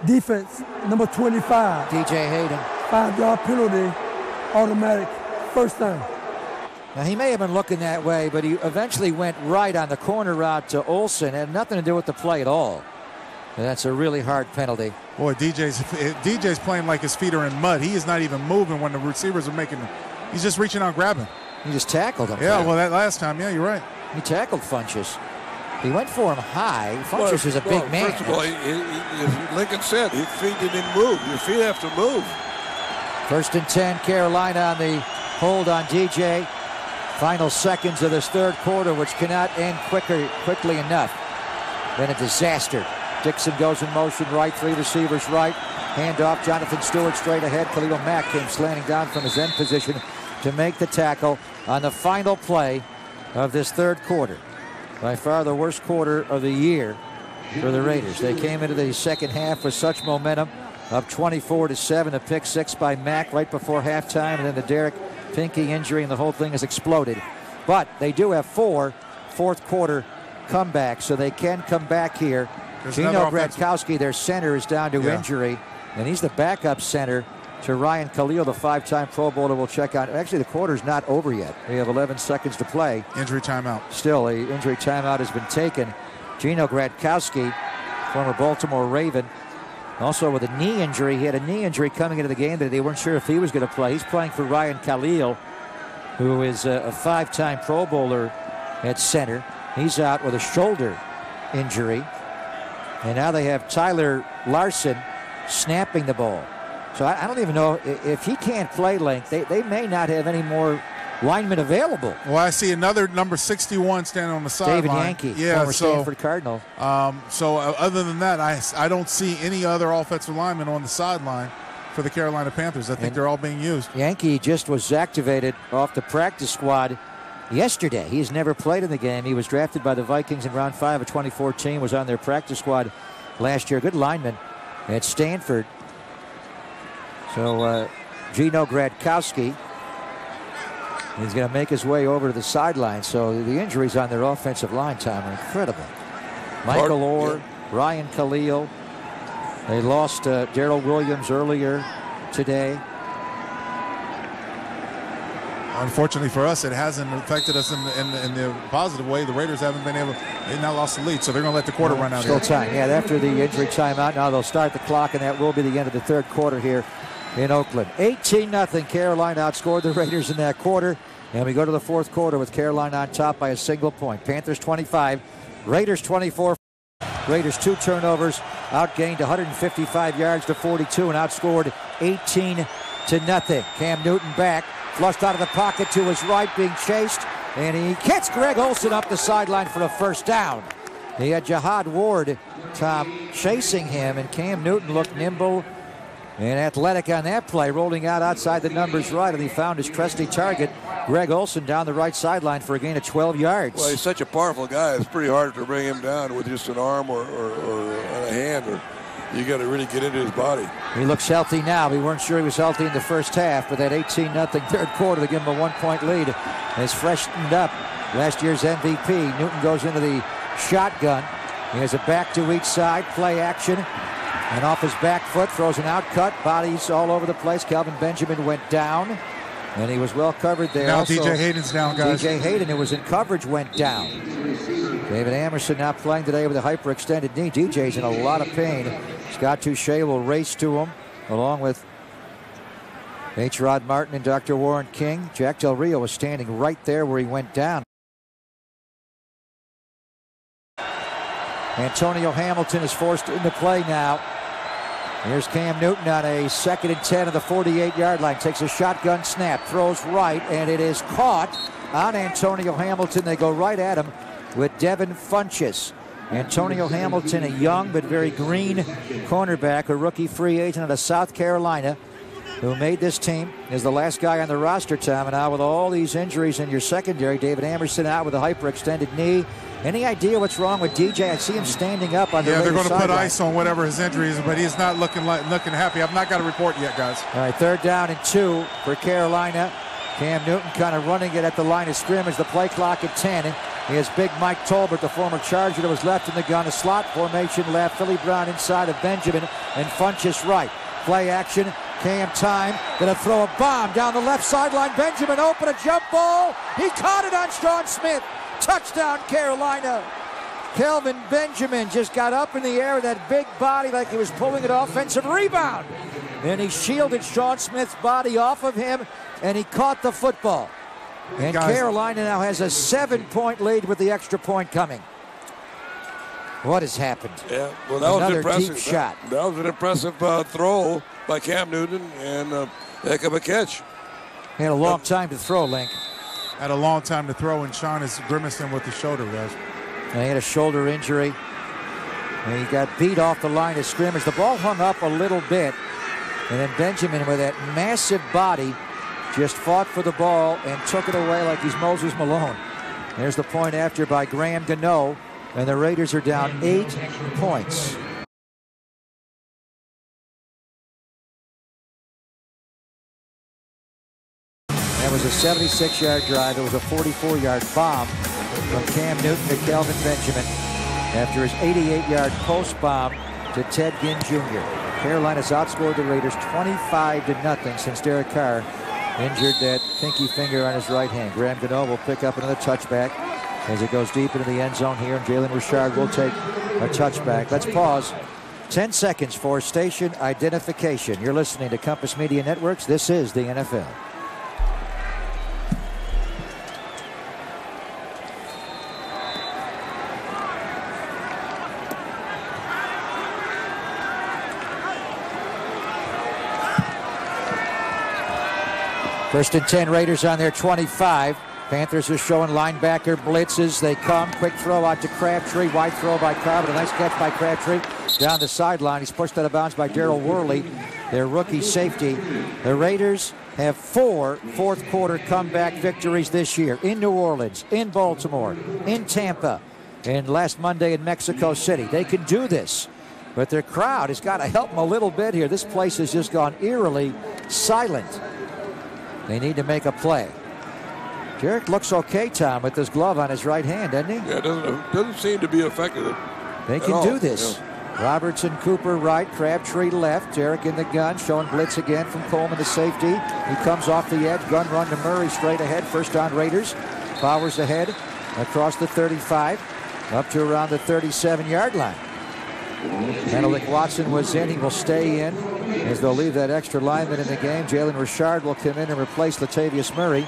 Defense, number 25. DJ Hayden. 5-yard penalty. Automatic first down. Now, he may have been looking that way, but he eventually went right on the corner route to Olsen. It had nothing to do with the play at all. And that's a really hard penalty. Boy, DJ's playing like his feet are in mud. He is not even moving when the receivers are making him. He's just reaching out, grabbing. He just tackled him. Yeah, well, that last time, yeah, you're right. He tackled Funchess. He went for him high. Funchess is a big man. First of all, as Lincoln said, his feet didn't move. Your feet have to move. 1st and 10, Carolina on the hold on DJ. Final seconds of this 3rd quarter, which cannot end quickly enough. Then a disaster. Dixon goes in motion right, 3 receivers right. Handoff, Jonathan Stewart straight ahead. Khalil Mack came slanting down from his end position to make the tackle on the final play of this 3rd quarter. By far the worst quarter of the year for the Raiders. They came into the second half with such momentum, up 24-7. A pick 6 by Mack right before halftime, and then the Derek Pinky injury, and the whole thing has exploded. But they do have 4 fourth-quarter comebacks, so they can come back here. Gino Gradkowski, their center, is down to injury, and he's the backup center to Ryan Khalil, the 5-time Pro Bowler. We'll check out. Actually, the quarter's not over yet. We have 11 seconds to play. Injury timeout. Still, the injury timeout has been taken. Gino Gradkowski, former Baltimore Raven, also with a knee injury. He had a knee injury coming into the game that they weren't sure if he was going to play. He's playing for Ryan Khalil, who is a 5-time Pro Bowler at center. He's out with a shoulder injury. And now they have Tyler Larson snapping the ball. So I don't even know if he can't play, Link. They may not have any more linemen available. Well, I see another number 61 standing on the sideline. David Yankee, former Stanford Cardinal. So other than that, I don't see any other offensive linemen on the sideline for the Carolina Panthers. I think they're all being used. Yankee just was activated off the practice squad yesterday. He's never played in the game. He was drafted by the Vikings in round 5 of 2014, was on their practice squad last year. Good lineman at Stanford. So Gino Gradkowski is going to make his way over to the sideline. So the injuries on their offensive line, Tom, are incredible. Michael Orr, Ryan Khalil. They lost Darrell Williams earlier today. Unfortunately for us, it hasn't affected us in the positive way. The Raiders haven't been able. They've now lost the lead, so they're going to let the quarter run out. Still time. Yeah, after the injury timeout, now they'll start the clock, and that will be the end of the 3rd quarter here in Oakland. 18-0. Carolina outscored the Raiders in that quarter. And we go to the 4th quarter with Carolina on top by a single point. Panthers 25, Raiders 24. Raiders 2 turnovers, outgained 155 yards to 42 and outscored 18-0. Cam Newton back, flushed out of the pocket to his right, being chased, and he gets Greg Olsen up the sideline for a first down. He had Jihad Ward, Tom, chasing him, and Cam Newton looked nimble and athletic on that play, rolling out outside the numbers right, and he found his trusty target, Greg Olsen, down the right sideline for a gain of 12 yards. Well, he's such a powerful guy. It's pretty hard to bring him down with just an arm or a hand. Or you got to really get into his body. He looks healthy now. We weren't sure he was healthy in the first half, but that 18-0 3rd quarter to give him a 1-point lead has freshened up. Last year's MVP. Newton goes into the shotgun. He has a back to each side, play action. And off his back foot, throws an out cut. Bodies all over the place. Kelvin Benjamin went down. And he was well covered there. Now also, DJ Hayden's down, guys. DJ Hayden, who was in coverage, went down. David Amerson now playing today with a hyperextended knee. DJ's in a lot of pain. Scott Touche will race to him, along with H. Rod Martin and Dr. Warren King. Jack Del Rio was standing right there where he went down. Antonio Hamilton is forced into play now. Here's Cam Newton on a 2nd and 10 of the 48-yard line. Takes a shotgun snap, throws right, and it is caught on Antonio Hamilton. They go right at him with Devin Funchess. Antonio Hamilton, a young but very green cornerback, a rookie free agent out of South Carolina, who made this team, is the last guy on the roster, Tom. And now with all these injuries in your secondary, David Amerson out with a hyperextended knee. Any idea what's wrong with DJ? I see him standing up on the they're going to put sideline. ice on whatever his injury is, but he's not looking happy. I've not got a report yet, guys. All right, 3rd down and 2 for Carolina. Cam Newton kind of running it at the line of scrimmage. The play clock at 10. He has big Mike Tolbert, the former Charger, that was left in the gun. A slot formation left. Philly Brown inside of Benjamin and Funchess right. Play action. Cam time. Going to throw a bomb down the left sideline. Benjamin open, a jump ball. He caught it on Sean Smith. Touchdown, Carolina. Kelvin Benjamin just got up in the air with that big body like he was pulling an offensive rebound. And he shielded Sean Smith's body off of him, and he caught the football. And Carolina now has a 7-point lead with the extra point coming. What has happened? Yeah, well, that was another impressive. Deep shot. That was an impressive throw by Cam Newton, and a heck of a catch. He had a long time to throw, Link. Had a long time to throw, and Sean is grimacing with the shoulder, guys. And he had a shoulder injury. And he got beat off the line of scrimmage. The ball hung up a little bit. And then Benjamin, with that massive body, just fought for the ball and took it away like he's Moses Malone. There's the point after by Graham Gano. And the Raiders are down 8 points. That was a 76-yard drive. It was a 44-yard bomb from Cam Newton to Kelvin Benjamin after his 88-yard post bomb to Ted Ginn Jr. Carolina's outscored the Raiders 25-0 since Derek Carr injured that pinky finger on his right hand. Graham Gano will pick up another touchback as it goes deep into the end zone here, and Jalen Richard will take a touchback. Let's pause 10 seconds for station identification. You're listening to Compass Media Networks. This is the NFL. First and 10, Raiders on their 25. Panthers are showing linebacker blitzes. They come. Quick throw out to Crabtree. Wide throw by Carr, but a nice catch by Crabtree down the sideline. He's pushed out of bounds by Darryl Worley, their rookie safety. The Raiders have 4 fourth-quarter comeback victories this year in New Orleans, in Baltimore, in Tampa, and last Monday in Mexico City. They can do this, but their crowd has got to help them a little bit here. This place has just gone eerily silent. They need to make a play. Jarek looks okay, Tom, with this glove on his right hand, doesn't he? Yeah, it doesn't seem to be effective. They can do this. Yeah. Robertson, Cooper right, Crabtree left. Jarek in the gun, showing blitz again from Coleman, the safety. He comes off the edge, gun run to Murray straight ahead. First down Raiders. Powers ahead across the 35, up to around the 37-yard line. Menelik Watson was in. He will stay in as they'll leave that extra lineman in the game. Jalen Richard will come in and replace Latavius Murray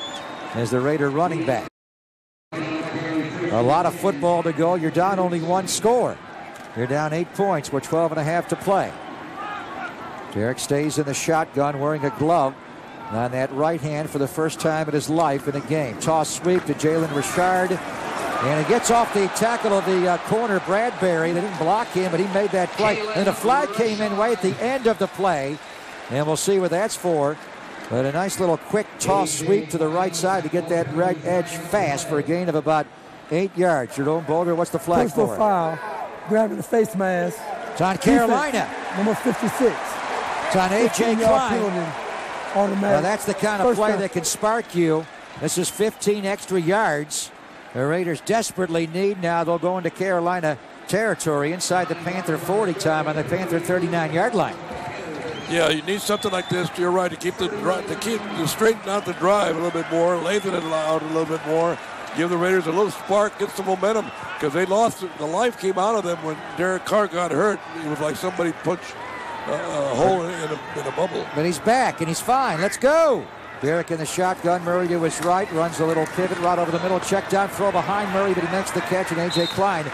as the Raider running back. A lot of football to go. You're down only 1 score. You're down 8 points with 12.5 to play. Derek stays in the shotgun wearing a glove on that right hand for the first time in his life in a game. Toss sweep to Jalen Richard. And it gets off the tackle of the corner, Bradbury. They didn't block him, but he made that play. And a flag came in right at the end of the play. And we'll see what that's for. But a nice little quick toss sweep to the right side to get that right edge fast for a gain of about 8 yards. Jerome Boulder, what's the flag Personal for? Foul, grabbing the face mask. It's on Carolina. Number 56. It's on A.J. Klein. Automatic. Now that's the kind of play that can spark you. This is 15 extra yards. The Raiders desperately need now. They'll go into Carolina territory inside the Panther 40 time on the Panther 39-yard line. Yeah, you need something like this. You're right, to straighten out the drive a little bit more, lengthen it out a little bit more, give the Raiders a little spark, get some momentum, because they lost. The life came out of them when Derek Carr got hurt. It was like somebody punched a hole in a bubble. But he's back, and he's fine. Let's go. Derek in the shotgun. Murray to his right, runs a little pivot right over the middle, check down, throw behind Murray, but he makes the catch, and A.J. Klein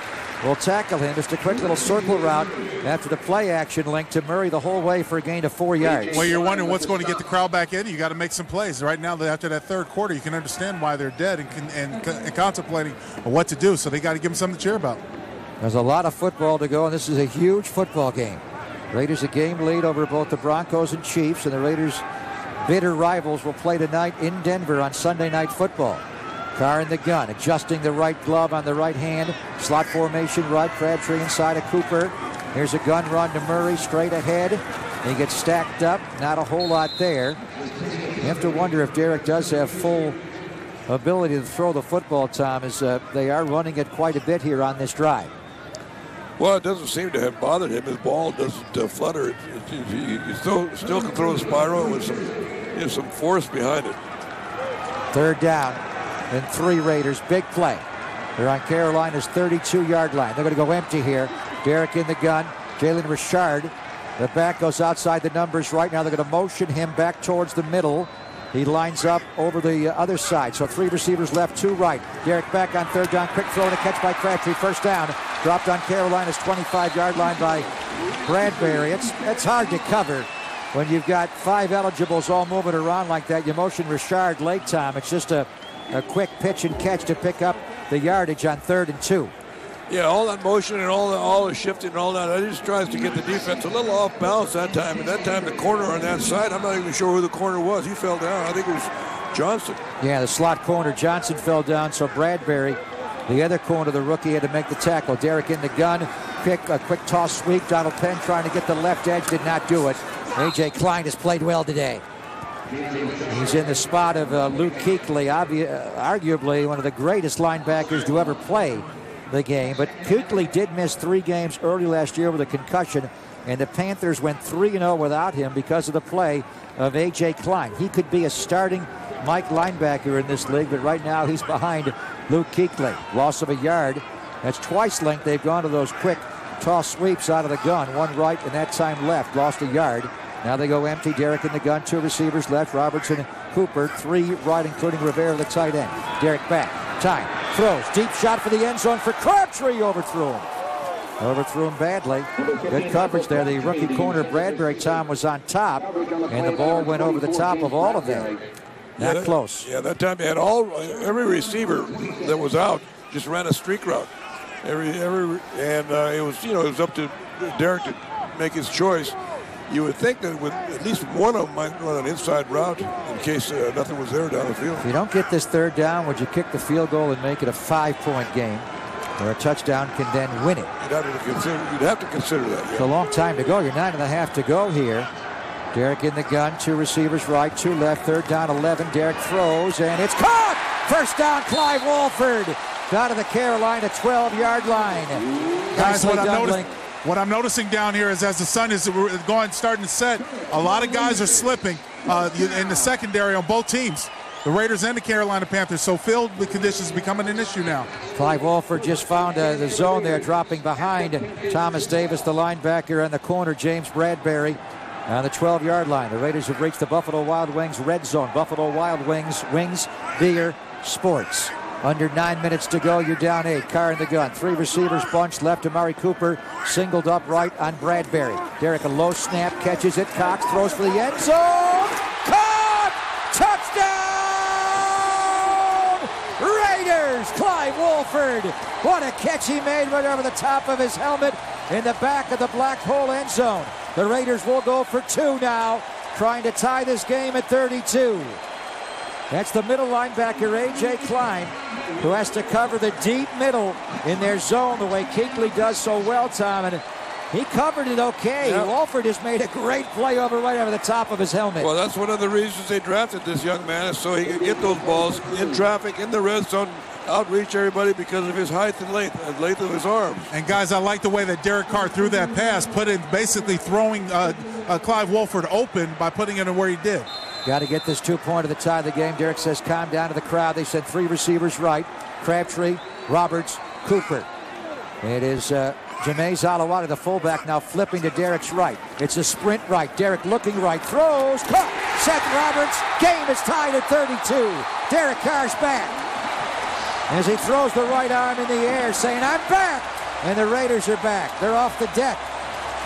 will tackle him. Just a quick little circle route after the play action link to Murray the whole way for a gain of 4 yards. Well, you're wondering what's going to get the crowd back in. You got to make some plays. Right now, after that third quarter, you can understand why they're dead and contemplating what to do. So they got to give them something to cheer about. There's a lot of football to go, and this is a huge football game. Raiders a game lead over both the Broncos and Chiefs, and the Raiders' bitter rivals will play tonight in Denver on Sunday Night Football. Carr in the gun, adjusting the right glove on the right hand. Slot formation right, Crabtree inside of Cooper. Here's a gun run to Murray, straight ahead. He gets stacked up, not a whole lot there. You have to wonder if Derek does have full ability to throw the football, Tom, as they are running it quite a bit here on this drive. Well, it doesn't seem to have bothered him. His ball doesn't flutter. He still can throw a spiral with some force behind it. Third down and 3 Raiders. Big play. They're on Carolina's 32-yard line. They're going to go empty here. Derek in the gun. Jalen Richard. The back goes outside the numbers right now. They're going to motion him back towards the middle. He lines up over the other side. So 3 receivers left, 2 right. Derek back on third down. Quick throw and a catch by Crabtree. First down. Dropped on Carolina's 25-yard line by Bradbury. It's hard to cover when you've got 5 eligibles all moving around like that. You motion Richard late, Tom. It's just a quick pitch and catch to pick up the yardage on 3rd and 2. Yeah, all that motion and all the shifting and all that, he just tries to get the defense a little off balance that time. And that time the corner on that side, I'm not even sure who the corner was. He fell down. I think it was Johnson. Yeah, the slot corner, Johnson, fell down. So Bradbury, the other corner, the rookie, had to make the tackle. Derek in the gun. A quick toss sweep. Donald Penn trying to get the left edge. Did not do it. A.J. Klein has played well today. He's in the spot of Luke Kuechly, arguably one of the greatest linebackers to ever play the game. But Kuechly did miss 3 games early last year with a concussion, and the Panthers went 3-0 without him because of the play of A.J. Klein. He could be a starting Mike linebacker in this league, but right now he's behind Luke Kuechly. Loss of a yard. That's twice linked. They've gone to those quick toss sweeps out of the gun. 1 right and that time left. Lost a yard. Now they go empty. Derek in the gun. 2 receivers left. Robertson, Cooper. 3 right, including Rivera, the tight end. Derek back. Time. Throws. Deep shot for the end zone for Crabtree. Overthrew him. Overthrew him badly. Good coverage there. The rookie corner, Bradbury, Tom, was on top, and the ball went over the top of all of them. Not close. Yeah, that time they had every receiver that was out just ran a streak route. It was up to Derek to make his choice. You would think that with at least one of them might run an inside route in case nothing was there down the field. If you don't get this 3rd down, would you kick the field goal and make it a 5-point game? Or a touchdown can then win it? You'd have to consider that. Yeah. It's a long time to go. You're 9.5 to go here. Derek in the gun. 2 receivers right, 2 left. 3rd down, 11. Derek throws, and it's caught! First down, Clive Walford. Down to the Carolina 12-yard line. Guys, what I'm noticing down here is as the sun is starting to set, a lot of guys are slipping in the secondary on both teams, the Raiders and the Carolina Panthers. So field conditions becoming an issue now. Clive Walford just found the zone there, dropping behind Thomas Davis, the linebacker, and the corner, James Bradbury, on the 12-yard line. The Raiders have reached the Buffalo Wild Wings red zone. Buffalo Wild Wings, beer, sports. Under 9 minutes to go, you're down 8. Carr in the gun. 3 receivers bunched left. Amari Cooper singled up right on Bradbury. Derek, a low snap, catches it. Cox throws for the end zone. Caught! Touchdown! Raiders! Clive Walford. What a catch he made right over the top of his helmet in the back of the black hole end zone. The Raiders will go for 2 now, trying to tie this game at 32. That's the middle linebacker, A.J. Klein, who has to cover the deep middle in their zone the way Kuechly does so well, Tom. And he covered it okay. Yep. Walford has made a great play right over the top of his helmet. Well, that's one of the reasons they drafted this young man, is so he could get those balls in traffic, in the red zone, outreach everybody because of his height and length of his arms. And guys, I like the way that Derek Carr threw that pass, basically throwing Clive Wolford open by putting it in where he did. Got to get this 2-pointer to tie the game. Derek says calm down to the crowd. They sent 3 receivers right. Crabtree, Roberts, Cooper. It is Jameis Alawada, the fullback, now flipping to Derek's right. It's a sprint right. Derek looking right. Throws. Caught. Seth Roberts. Game is tied at 32. Derek Carr's back. As he throws the right arm in the air, saying, I'm back. And the Raiders are back. They're off the deck.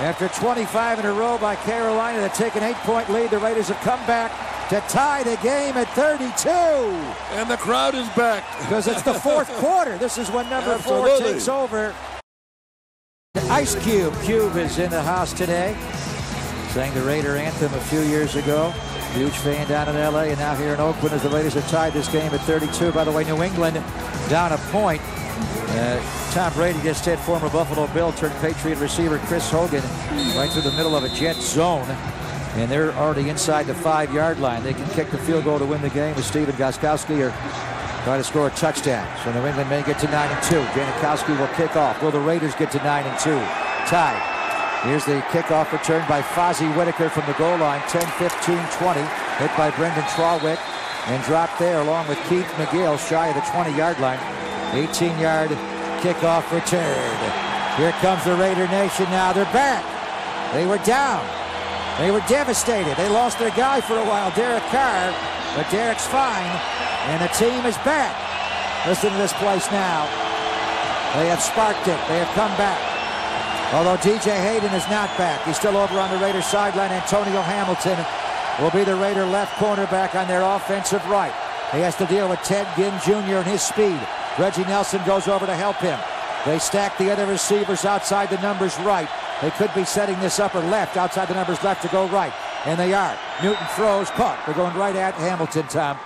After 25 in a row by Carolina to take an 8-point lead, the Raiders have come back to tie the game at 32. And the crowd is back. Because it's the 4th quarter. This is when number 4 takes over. Ice Cube. Cube is in the house today. Sang the Raider anthem a few years ago. Huge fan down in L.A. and now here in Oakland as the Raiders have tied this game at 32. By the way, New England down a point. Tom Brady just hit former Buffalo Bill turned Patriot receiver Chris Hogan right through the middle of a jet zone. And they're already inside the 5-yard line. They can kick the field goal to win the game with Steven Gostkowski or try to score a touchdown. So New England may get to 9-2. Janikowski will kick off. Will the Raiders get to 9-2? Tied. Here's the kickoff return by Fozzie Whitaker from the goal line. 10, 15, 20. Hit by Brendan Trawick and dropped there along with Keith McGill shy of the 20-yard line. 18-yard kickoff return. Here comes the Raider Nation now. They're back. They were down. They were devastated. They lost their guy for a while, Derek Carr, but Derek's fine, and the team is back. Listen to this place now. They have sparked it. They have come back. Although DJ Hayden is not back. He's still over on the Raiders sideline. Antonio Hamilton will be the Raider left cornerback on their offensive right. He has to deal with Ted Ginn Jr. and his speed. Reggie Nelson goes over to help him. They stack the other receivers outside the numbers right. They could be setting this up or left, outside the numbers left to go right. And they are. Newton throws, caught. They're going right at Hamilton, Tom.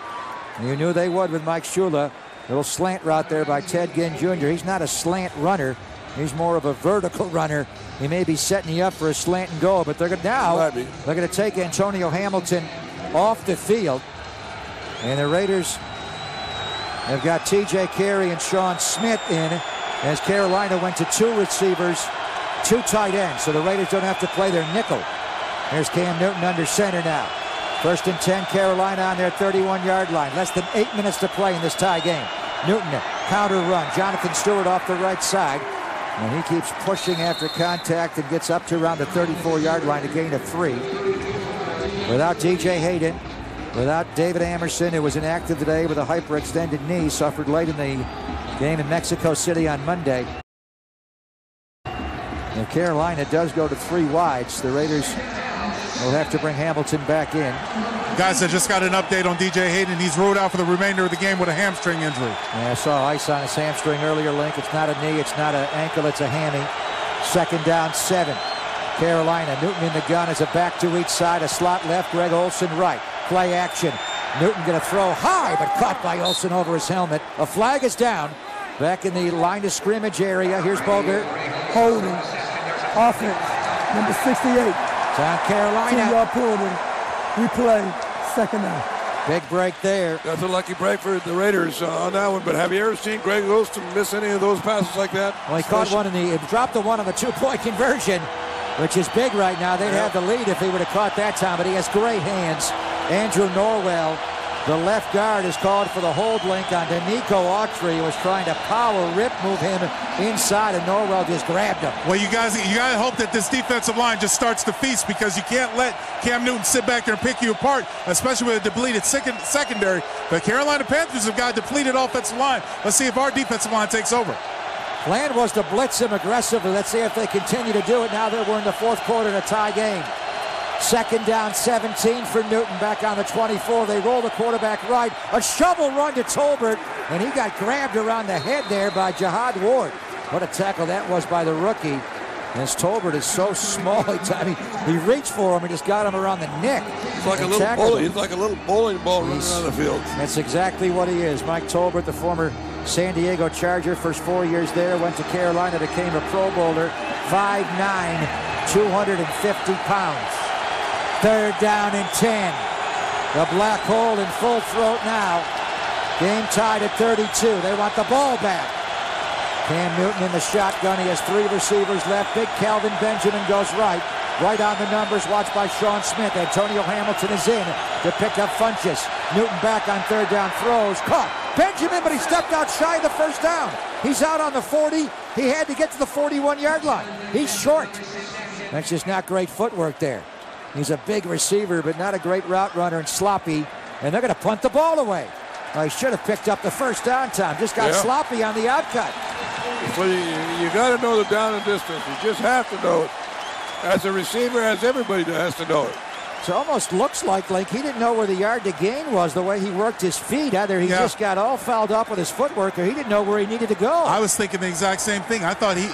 You knew they would with Mike Shula. Little slant route there by Ted Ginn Jr. He's not a slant runner. He's more of a vertical runner. He may be setting you up for a slant and go, but they're going to take Antonio Hamilton off the field. And the Raiders have got T.J. Carey and Sean Smith in as Carolina went to 2 receivers, 2 tight ends, so the Raiders don't have to play their nickel. Here's Cam Newton under center now. 1st and 10, Carolina on their 31-yard line. Less than 8 minutes to play in this tie game. Newton, counter run. Jonathan Stewart off the right side. And he keeps pushing after contact and gets up to around the 34-yard line, a gain of 3. Without DJ Hayden, without David Amerson, who was inactive today with a hyperextended knee, suffered late in the game in Mexico City on Monday. And Carolina does go to 3 wides. The Raiders will have to bring Hamilton back in. Guys, I just got an update on DJ Hayden. He's ruled out for the remainder of the game with a hamstring injury. Yeah, I saw ice on his hamstring earlier, Link. It's not a knee, it's not an ankle, it's a hammy. 2nd down, 7. Carolina, Newton in the gun as a back to each side, a slot left, Greg Olsen right. Play action. Newton going to throw high, but caught by Olsen over his helmet. A flag is down. Back in the line of scrimmage area. Here's Bogert. Holding. Offense. Number 68. South Carolina. 2-yard penalty. Replay. 2nd down. Big break there. That's a lucky break for the Raiders on that one. But have you ever seen Greg Olsen miss any of those passes like that? Well, he caught one he dropped the one on the 2-point conversion, which is big right now. They'd have the lead if he would have caught that time, but he has great hands. Andrew Norwell, the left guard, is called for the hold, Link, on Danico Autry, who was trying to power rip move him inside, and Norwell just grabbed him. Well, you guys gotta hope that this defensive line just starts to feast, because you can't let Cam Newton sit back there and pick you apart, especially with a depleted secondary. The Carolina Panthers have got a depleted offensive line. Let's see if our defensive line takes over. Plan was to blitz him aggressively. Let's see if they continue to do it now that we're in the 4th quarter in a tie game. 2nd down, 17 for Newton, back on the 24. They roll the quarterback right. A shovel run to Tolbert, and he got grabbed around the head there by Jihad Ward. What a tackle that was by the rookie. As Tolbert is so small, he reached for him and just got him around the neck. It's like a little bowling. He's like a little bowling ball running around the field. That's exactly what he is. Mike Tolbert, the former San Diego Charger, first 4 years there, went to Carolina, became a Pro Bowler, 5'9", 250 pounds. 3rd down and 10. The black hole in full throat now. Game tied at 32. They want the ball back. Cam Newton in the shotgun. He has 3 receivers left. Big Calvin Benjamin goes right. Right on the numbers, watched by Sean Smith. Antonio Hamilton is in to pick up Funchess. Newton back on 3rd down, throws, caught. Benjamin, but he stepped out shy of the 1st down. He's out on the 40. He had to get to the 41-yard line. He's short. That's just not great footwork there. He's a big receiver, but not a great route runner and sloppy. And they're going to punt the ball away. Well, he should have picked up the 1st down time. Just got sloppy on the outcut. Well, you got to know the down and distance. You just have to know it. As a receiver, as everybody has to know it. It almost looks like he didn't know where the yard to gain was, the way he worked his feet. Either he just got all fouled up with his footwork, or he didn't know where he needed to go. I was thinking the exact same thing. I thought he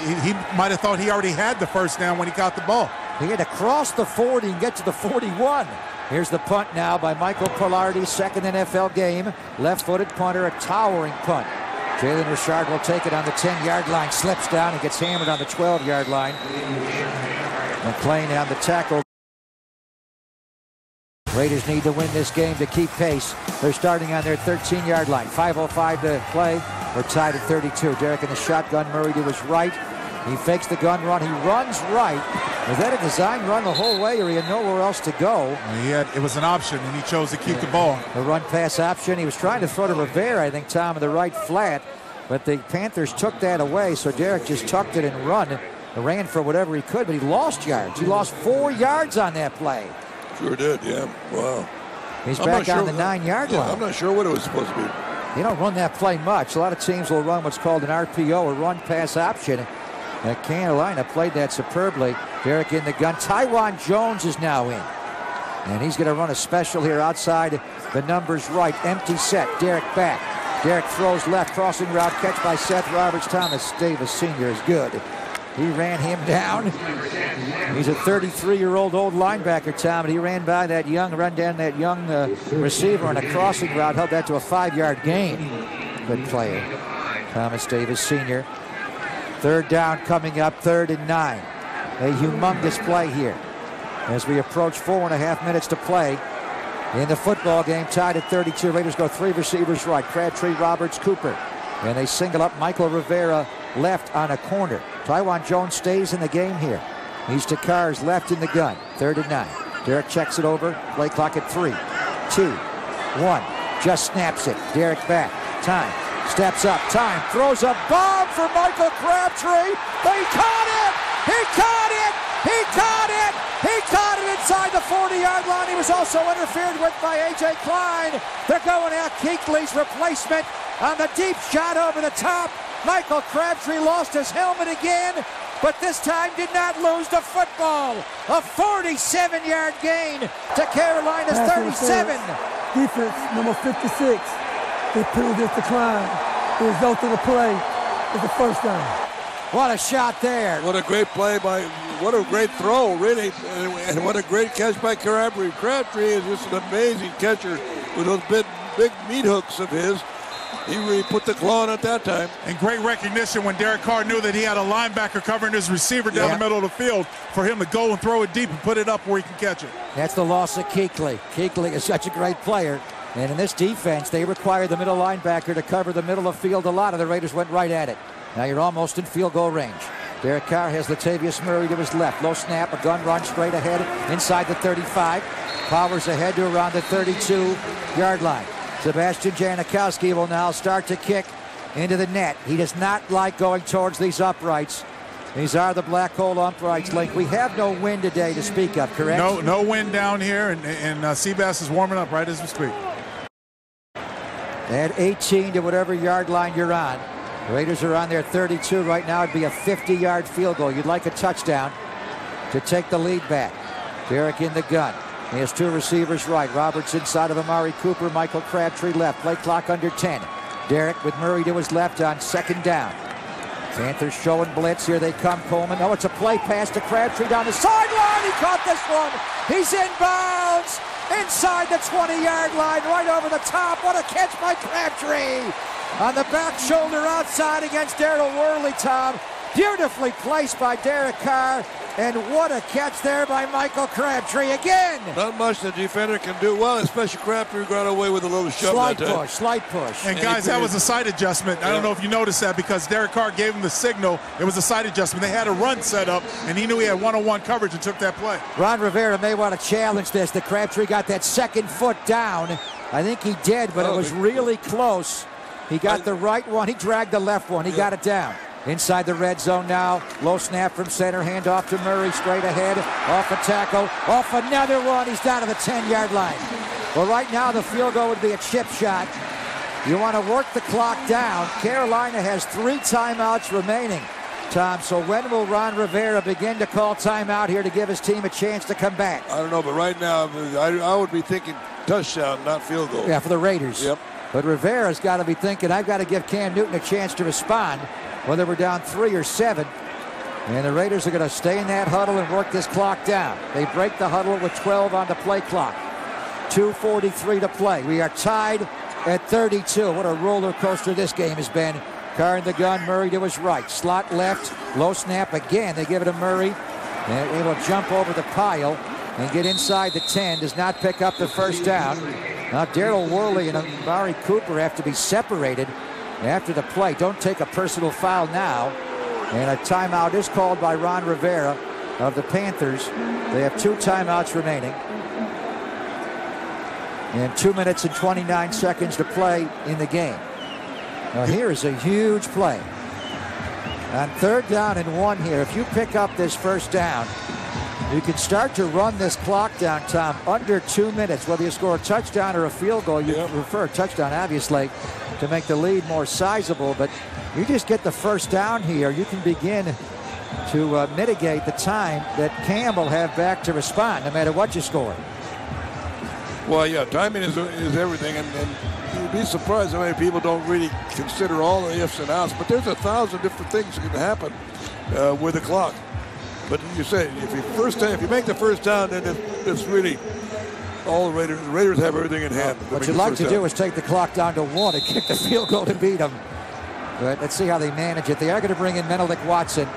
might have thought he already had the 1st down when he got the ball. He had to cross the 40 and get to the 41. Here's the punt now by Michael Pilardi, 2nd NFL game. Left-footed punter, a towering punt. Jalen Richard will take it on the 10-yard line, slips down and gets hammered on the 12-yard line. McClain on the tackle. Raiders need to win this game to keep pace. They're starting on their 13-yard line. 5:05 to play. We're tied at 32. Derek in the shotgun. Murray to his right. He fakes the gun run. He runs right. Was that a design run the whole way, or he had nowhere else to go? It was an option, and he chose to keep the ball. The run-pass option. He was trying to throw to Rivera, I think, Tom, in the right flat. But the Panthers took that away, so Derek just tucked it and ran for whatever he could, but he lost yards. He lost 4 yards on that play. Sure did, yeah. Wow. He's back on the 9-yard line. I'm not sure what it was supposed to be. You don't run that play much. A lot of teams will run what's called an RPO, or run-pass option. And Carolina played that superbly. Derek in the gun. Tywan Jones is now in. And he's going to run a special here outside the numbers right. Empty set. Derek back. Derek throws left. Crossing route. Catch by Seth Roberts. Thomas Davis Sr. is good. He ran him down. He's a 33-year-old old linebacker, Tom, and he ran down that young receiver on a crossing route, held that to a 5-yard gain. Good player. Thomas Davis Sr. 3rd down coming up, 3rd and 9. A humongous play here as we approach 4.5 minutes to play in the football game, tied at 32. Raiders go 3 receivers right. Crabtree, Roberts, Cooper. And they single up Michael Rivera left on a corner. Tywan Jones stays in the game here. He's to Carr's left in the gun. 3rd and 9. Derek checks it over. Play clock at 3, 2, 1. Just snaps it. Derek back. Time. Steps up. Time. Throws a bomb for Michael Crabtree. He caught it! He caught it! He caught it! He caught it inside the 40-yard line. He was also interfered with by A.J. Klein. They're going out Kuechly's replacement on the deep shot over the top. Michael Crabtree lost his helmet again, but this time did not lose the football. A 47-yard gain to Carolina's 37. Defense number 56. They pulled this decline. The result of the play is the 1st down. What a shot there. What a great play what a great throw, really. And what a great catch by Crabtree. Crabtree is just an amazing catcher with those big meat hooks of his. He really put the claw on at that time. And great recognition when Derek Carr knew that he had a linebacker covering his receiver down the middle of the field for him to go and throw it deep and put it up where he can catch it. That's the loss of Kuechly. Kuechly is such a great player. And in this defense, they require the middle linebacker to cover the middle of the field a lot, and the Raiders went right at it. Now you're almost in field goal range. Derek Carr has Latavius Murray to his left. Low snap, a gun run straight ahead inside the 35. Powers ahead to around the 32-yard line. Sebastian Janikowski will now start to kick into the net. He does not like going towards these uprights. These are the black hole uprights, Link. We have no wind today to speak of, correct? No wind down here, and Seabass is warming up right as we speak. At 18 to whatever yard line you're on. The Raiders are on their 32 right now. It'd be a 50-yard field goal. You'd like a touchdown to take the lead back. Derek in the gun. He has 2 receivers right. Roberts inside of Amari Cooper. Michael Crabtree left. Play clock under 10. Derek with Murray to his left on 2nd down. Panthers showing blitz. Here they come, Coleman. Oh, it's a play pass to Crabtree down the sideline. He caught this one. He's inbounds inside the 20-yard line, right over the top. What a catch by Crabtree. On the back shoulder outside against Darryl Worley, Tom. Beautifully placed by Derek Carr. And what a catch there by Michael Crabtree again. Not much the defender can do. Well, especially Crabtree got away with a little shove. Slight push. And guys, that was a side adjustment. Yeah. I don't know if you noticed that because Derek Carr gave him the signal. It was a side adjustment. They had a run set up, and he knew he had one-on-one coverage and took that play. Ron Rivera may want to challenge this. The Crabtree got that second foot down. I think he did, but it was really close. He got the right one. He dragged the left one. He got it down. Inside the red zone now. Low snap from center. Hand off to Murray. Straight ahead. Off a tackle. Off another one. He's down to the 10-yard line. Well, right now the field goal would be a chip shot. You want to work the clock down. Carolina has 3 timeouts remaining, Tom. So when will Ron Rivera begin to call timeout here to give his team a chance to come back? I don't know, but right now I would be thinking touchdown, not field goal. Yeah, for the Raiders. Yep. But Rivera's got to be thinking, I've got to give Cam Newton a chance to respond, whether we're down 3 or 7. And the Raiders are going to stay in that huddle and work this clock down. They break the huddle with 12 on the play clock. 2:43 to play. We are tied at 32. What a roller coaster this game has been. Carr in the gun, Murray to his right. Slot left, low snap again. They give it to Murray. And able to jump over the pile and get inside the 10. Does not pick up the first down. Now Darrell Worley and Amari Cooper have to be separated after the play. Don't take a personal foul now. And a timeout is called by Ron Rivera of the Panthers. They have 2 timeouts remaining. And 2 minutes and 29 seconds to play in the game. Now here is a huge play. On 3rd down and 1 here, if you pick up this first down, you can start to run this clock down, Tom, under 2 minutes. Whether you score a touchdown or a field goal, you prefer a touchdown, obviously, to make the lead more sizable. But you just get the first down here, you can begin to mitigate the time that Cam will have back to respond, no matter what you score. Well, yeah, timing is everything, and you'd be surprised how many people don't really consider all the ifs and outs. But there's 1,000 different things that can happen with the clock. But you say if you make the first down, then it's really all the Raiders. The Raiders have everything in hand. What you'd like to do is take the clock down to 1 and kick the field goal to beat them. But let's see how they manage it. They are going to bring in Menelik Watson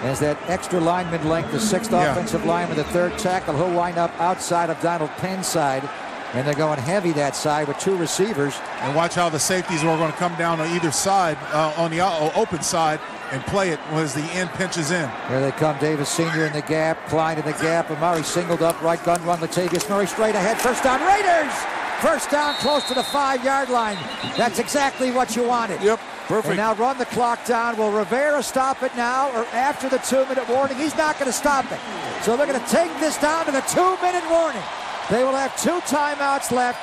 as that extra lineman length, the 6th offensive lineman, the 3rd tackle. He'll wind up outside of Donald Penn's side. And they're going heavy that side with 2 receivers. And watch how the safeties are going to come down on either side, on the open side, and play it as the end pinches in. Here they come. Davis Sr. in the gap. Klein in the gap. Amari singled up. Right gun run. Latavius Murray straight ahead. First down, Raiders! First down close to the 5-yard line. That's exactly what you wanted. Yep, perfect. And now run the clock down. Will Rivera stop it now or after the 2-minute warning? He's not going to stop it. So they're going to take this down to the 2-minute warning. They will have 2 timeouts left,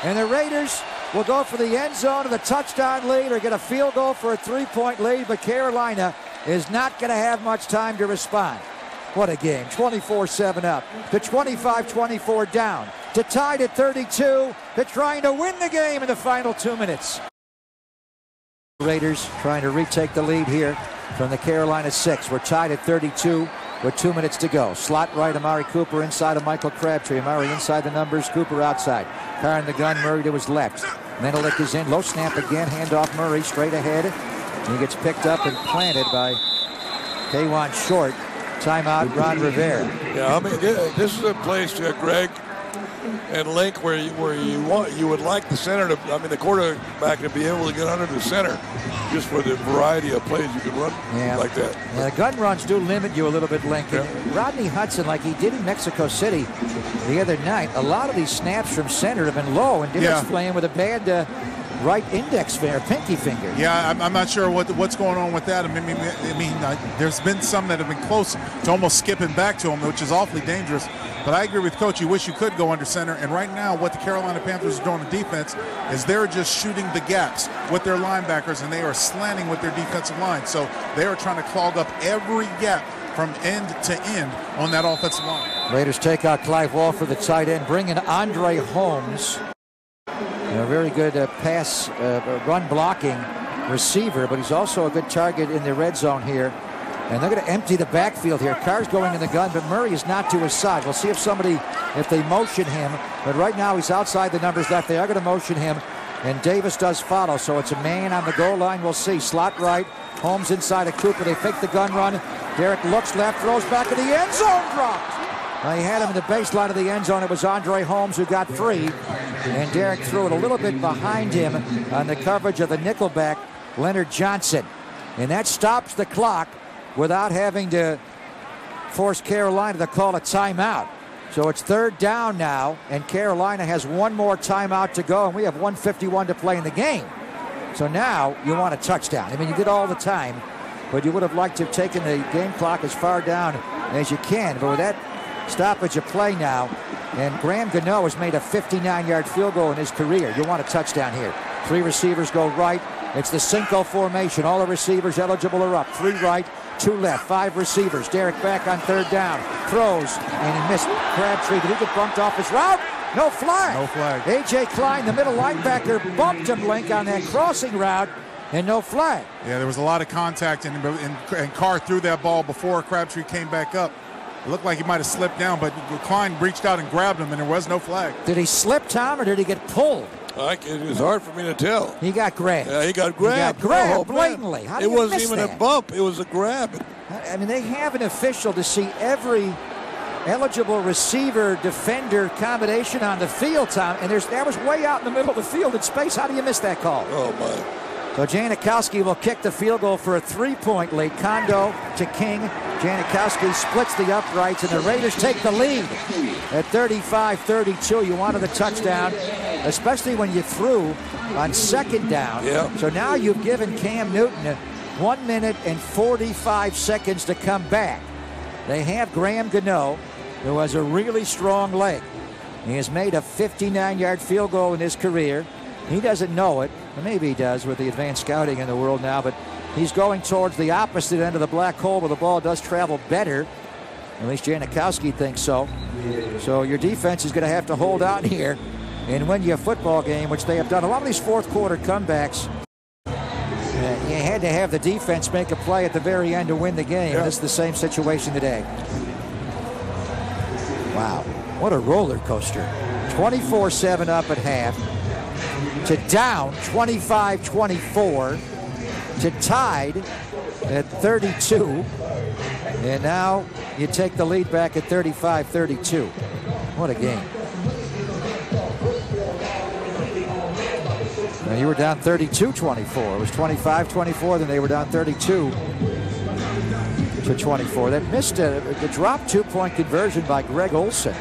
and the Raiders will go for the end zone of the touchdown lead or get a field goal for a 3-point lead, but Carolina is not going to have much time to respond. What a game. 24-7 up to 25-24 down to tied at 32 to trying to win the game in the final 2 minutes. Raiders trying to retake the lead here from the Carolina 6. We're tied at 32. With 2 minutes to go. Slot right, Amari Cooper inside of Michael Crabtree. Amari inside the numbers, Cooper outside. Carr in the gun, Murray to his left. Menelik is in, low snap again, handoff Murray straight ahead. He gets picked up and planted by K'Wan Short. Timeout, Ron Rivera. Yeah, I mean, this is a place, Greg and Link, where you would like the center to, the quarterback to be able to get under the center, just for the variety of plays you can run like that. Yeah, the gun runs do limit you a little bit, Link. Yeah. Rodney Hudson, like he did in Mexico City the other night, a lot of these snaps from center have been low, and Dimmock's playing with a bad right index finger, pinky finger. Yeah, I'm not sure what's going on with that. I mean, there's been some that have been close to almost skipping back to him, which is awfully dangerous. But I agree with Coach. You wish you could go under center. And right now, what the Carolina Panthers are doing on defense is they're just shooting the gaps with their linebackers, and they are slanting with their defensive line. So they are trying to clog up every gap from end to end on that offensive line. Raiders take out Clive Walford, the tight end, bring in Andre Holmes. A very good pass, run blocking receiver, but he's also a good target in the red zone here. And they're going to empty the backfield here. Carr's going in the gun, but Murray is not to his side. We'll see if they motion him. But right now he's outside the numbers left. They are going to motion him, and Davis does follow. So it's a man on the goal line. We'll see. Slot right. Holmes inside of Cooper. They fake the gun run. Derek looks left, throws back in the end zone, dropped. He had him in the baseline of the end zone. It was Andre Holmes who got free. And Derek threw it a little bit behind him on the coverage of the nickelback, Leonard Johnson. And that stops the clock without having to force Carolina to call a timeout. So it's 3rd down now, and Carolina has one more timeout to go, and we have 1:51 to play in the game. So now you want a touchdown. I mean, you did all the time, but you would have liked to have taken the game clock as far down as you can. But with that stoppage of play now, and Graham Gano has made a 59-yard field goal in his career. You want a touchdown here. 3 receivers go right. It's the Cinco formation. All the receivers eligible are up. 3 right, 2 left, 5 receivers. Derek back on 3rd down. Throws, and he missed Crabtree. Did he get bumped off his route? No flag. No flag. A.J. Klein, the middle linebacker, bumped him, Link, on that crossing route, and no flag. Yeah, there was a lot of contact, and Carr threw that ball before Crabtree came back up. It looked like he might have slipped down, but Klein reached out and grabbed him, and there was no flag. Did he slip, Tom, or did he get pulled? It was hard for me to tell. He got grabbed. Yeah, he got grabbed. He got grabbed blatantly. How do it you wasn't miss even that? a bump. It was a grab. I mean, they have an official to see every eligible receiver defender combination on the field, Tom, and that was way out in the middle of the field in space. How do you miss that call? Oh, my. So Janikowski will kick the field goal for a 3-point lead. Kondo to King. Janikowski splits the uprights, and the Raiders take the lead at 35-32. You wanted the touchdown, especially when you threw on 2nd down. Yeah. So now you've given Cam Newton 1 minute and 45 seconds to come back. They have Graham Gano, who has a really strong leg. He has made a 59-yard field goal in his career. He doesn't know it. Or maybe he does with the advanced scouting in the world now, but he's going towards the opposite end of the black hole where the ball does travel better. At least Janikowski thinks so. So your defense is going to have to hold out here and win you a football game, which they have done. A lot of these 4th quarter comebacks, you had to have the defense make a play at the very end to win the game. Yeah. And it's the same situation today. Wow, what a roller coaster. 24-7 up at half, to down 25-24, to tied at 32, and now you take the lead back at 35-32. What a game. Now you were down 32-24. It was 25-24, then they were down 32-24. That missed the drop 2-point conversion by Greg Olsen.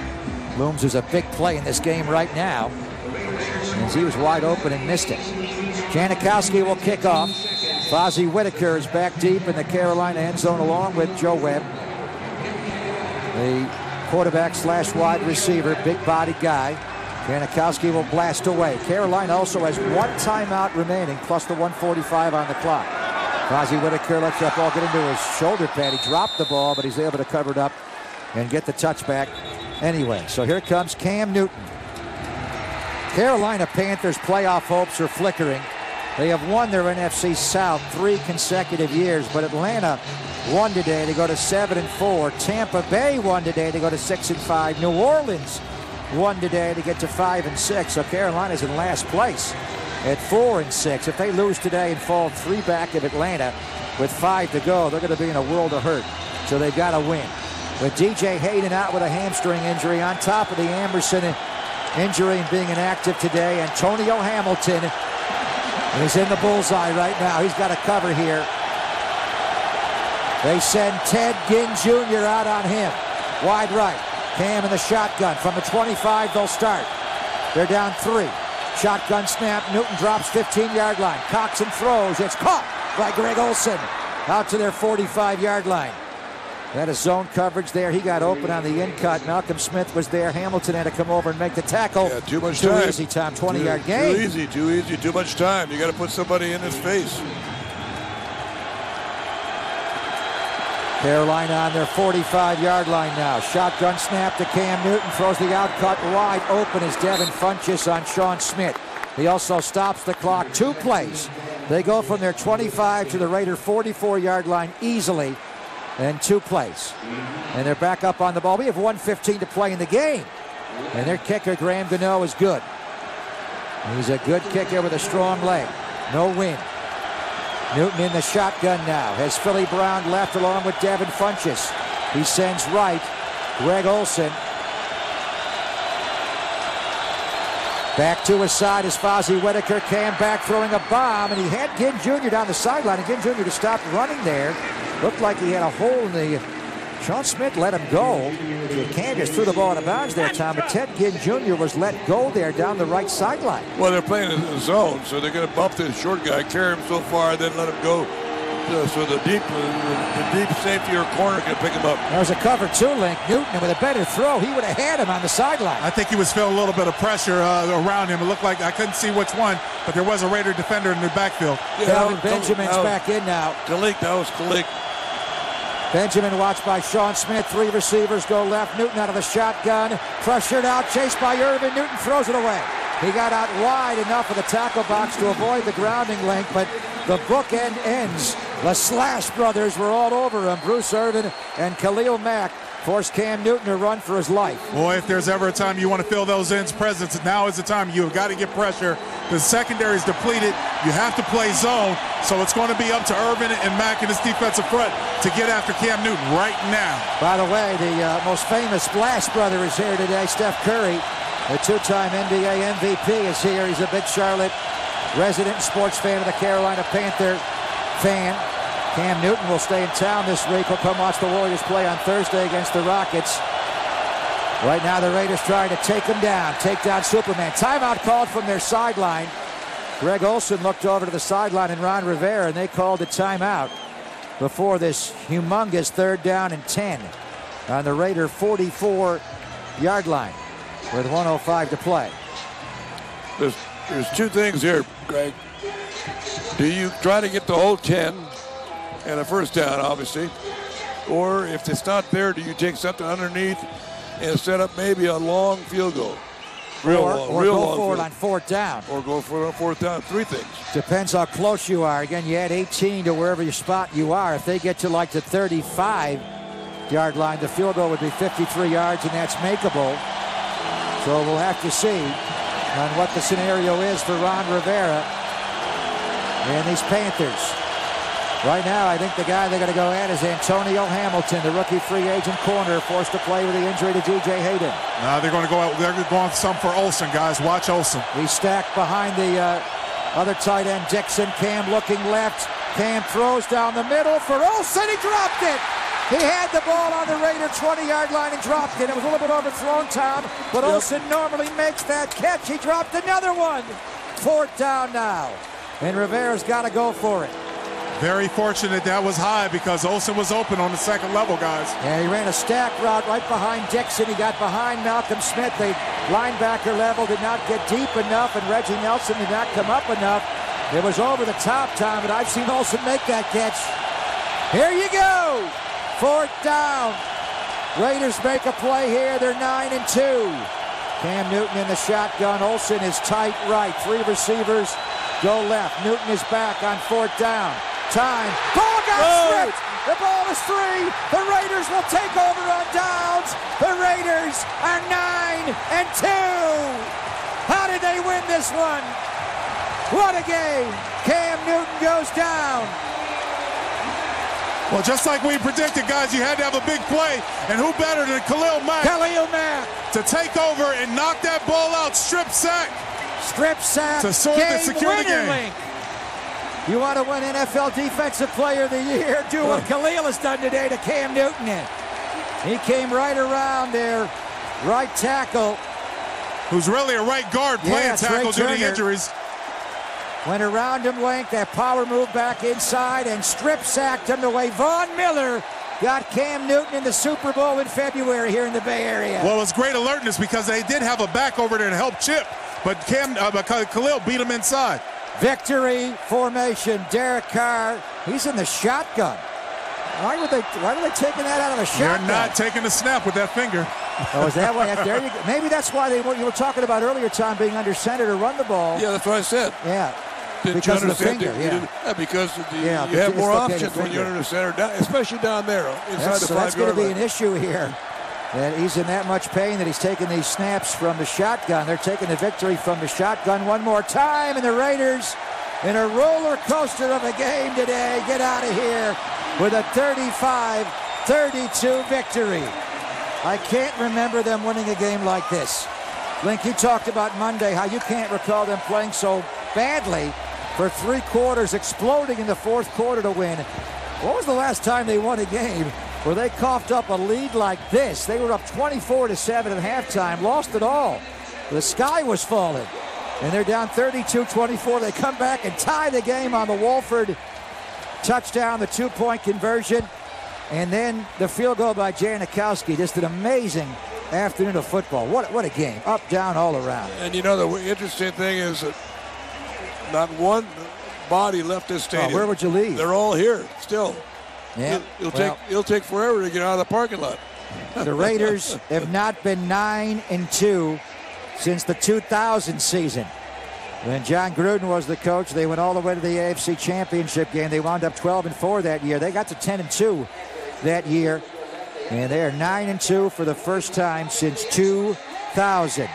Looms is a big play in this game right now, as he was wide open and missed it. Janikowski will kick off. Fozzie Whitaker is back deep in the Carolina end zone along with Joe Webb. The quarterback / wide receiver, big-bodied guy. Janikowski will blast away. Carolina also has 1 timeout remaining, plus the 1:45 on the clock. Fozzie Whitaker lets that ball get into his shoulder pad. He dropped the ball, but he's able to cover it up and get the touchback anyway. So here comes Cam Newton. Carolina Panthers playoff hopes are flickering. They have won their NFC South 3 consecutive years, but Atlanta won today to go to 7-4. Tampa Bay won today to go to 6-5. New Orleans won today to get to 5-6. So Carolina's in last place at 4-6. If they lose today and fall 3 back of Atlanta with 5 to go, they're going to be in a world of hurt. So they've got to win. With DJ Hayden out with a hamstring injury on top of the Anderson injury and being inactive today, Antonio Hamilton is in the bullseye right now. He's got a cover here. They send Ted Ginn Jr. out on him. Wide right. Cam in the shotgun. From the 25, they'll start. They're down 3. Shotgun snap. Newton drops 15-yard line. Cocks and throws. It's caught by Greg Olsen out to their 45-yard line. That is zone coverage there. He got open on the in-cut. Malcolm Smith was there. Hamilton had to come over and make the tackle. Yeah, too much time. Too easy, Tom. 20-yard gain. Too easy. Too much time. You got to put somebody in his face. Carolina on their 45-yard line now. Shotgun snap to Cam Newton. Throws the out cut wide open as Devin Funchess on Sean Smith. He also stops the clock. 2 plays. They go from their 25 to the Raider 44-yard line easily. And 2 plays. And they're back up on the ball. We have 1:15 to play in the game. And their kicker, Graham Gano, is good. He's a good kicker with a strong leg. No wind. Newton in the shotgun now. Has Philly Brown left along with Devin Funchess. He sends right. Greg Olsen. Back to his side is Fozzie Whitaker. Cam back throwing a bomb, and he had Ginn Jr. down the sideline. And Ginn Jr. to stop running there. Looked like he had a hole in the... Sean Smith let him go. Cam just threw the ball out of bounds there, Tom. But Ted Ginn Jr. was let go there down the right sideline. Well, they're playing in the zone, so they're going to bump this short guy, carry him so far, then let him go. So the deep safety or corner can pick him up. There was a cover two, Link. Newton with a better throw. He would have had him on the sideline. I think he was feeling a little bit of pressure around him. It looked like I couldn't see which one, but there was a Raider defender in the backfield. Yeah, Kelvin Benjamin's back in now. Kalik, that was Kalik. Benjamin watched by Sean Smith. 3 receivers go left. Newton out of the shotgun. Pressured out. Chased by Irvin. Newton throws it away. He got out wide enough of the tackle box to avoid the grounding link, but the bookend ends. The Slash brothers were all over him. Bruce Irvin and Khalil Mack forced Cam Newton to run for his life. Boy, if there's ever a time you want to fill those ends presence, now is the time. You've got to get pressure. The secondary is depleted. You have to play zone. So it's going to be up to Irvin and Mack in his defensive front to get after Cam Newton right now. By the way, the most famous Splash brother is here today, Steph Curry. The 2-time NBA MVP is here. He's a big Charlotte resident sports fan of the Carolina Panther fan. Cam Newton will stay in town this week. He'll come watch the Warriors play on Thursday against the Rockets. Right now the Raiders trying to take him down, take down Superman. Timeout called from their sideline. Greg Olsen looked over to the sideline and Ron Rivera, and they called a timeout before this humongous 3rd down and 10 on the Raider 44-yard line with 1:05 to play. There's 2 things here, Greg. Do you try to get the whole 10 and a 1st down, obviously? Or if it's not there, do you take something underneath and set up maybe a long field goal? Or go for it on 4th down. Or go for it on 4th down. 3 things. Depends how close you are. Again, you add 18 to wherever you spot you are. If they get to like the 35-yard line, the field goal would be 53 yards, and that's makeable. So we'll have to see on what the scenario is for Ron Rivera and these Panthers. Right now, I think the guy they're going to go at is Antonio Hamilton, the rookie free agent corner, forced to play with the injury to DJ Hayden. Now they're going to go out. They're going some for Olsen, guys. Watch Olsen. He's stacked behind the other tight end, Dixon. Cam looking left. Cam throws down the middle for Olsen. He dropped it. He had the ball on the Raider 20-yard line and dropped it. It was a little bit overthrown, Tom, but Olsen normally makes that catch. He dropped another one. 4th down now, and Rivera's got to go for it. Very fortunate that was high because Olsen was open on the 2nd level, guys. Yeah, he ran a stack route right behind Dixon. He got behind Malcolm Smith. The linebacker level did not get deep enough, and Reggie Nelson did not come up enough. It was over the top, Tom, but I've seen Olsen make that catch. Here you go. 4th down. Raiders make a play here. They're 9-2. Cam Newton in the shotgun. Olsen is tight right. 3 receivers go left. Newton is back on 4th down. Time. Ball got stripped. The ball is free. The Raiders will take over on downs. The Raiders are 9-2. How did they win this one? What a game. Cam Newton goes down. Well, just like we predicted, guys, you had to have a big play. And who better than Khalil Mack to take over and knock that ball out. Strip sack. To sort and secure the game. Link. You want to win NFL Defensive Player of the Year? Do what Khalil has done today to Cam Newton. He came right around there. Right tackle. Who's really a right guard playing tackle due to injuries. Went around him, Link. That power move back inside and strip sacked him the way Von Miller got Cam Newton in the Super Bowl in February here in the Bay Area. Well, it was great alertness because they did have a back over there to help Chip, but Khalil beat him inside. Victory formation. Derek Carr, he's in the shotgun. Why are they taking that out of the shotgun? They're not taking the snap with that finger. Oh, is that why? There you go. Maybe that's why you were talking about earlier, Tom, being under center to run the ball. Yeah, that's what I said. Yeah. Because of the finger, because you have more options when you're under center, especially down there inside the 5-yard line. That's going to be an issue here. And he's in that much pain that he's taking these snaps from the shotgun. They're taking the victory from the shotgun one more time, and the Raiders in a roller coaster of a game today, get out of here with a 35-32 victory. I can't remember them winning a game like this. Link, you talked about Monday how you can't recall them playing so badly for 3 quarters, exploding in the fourth quarter to win. What was the last time they won a game where they coughed up a lead like this? They were up 24-7 at halftime, lost it all. The sky was falling, and they're down 32-24. They come back and tie the game on the Wolford touchdown, the 2-point conversion, and then the field goal by Janikowski. Just an amazing afternoon of football. What a game. Up, down, all around. And you know, the interesting thing is that not one body left this stadium. Where would you leave? They're all here still. Yeah. It'll take forever to get out of the parking lot. The Raiders have not been 9-2 since the 2000 season. When John Gruden was the coach, they went all the way to the AFC Championship game. They wound up 12-4 that year. They got to 10-2 that year, and they are 9-2 for the first time since 2000.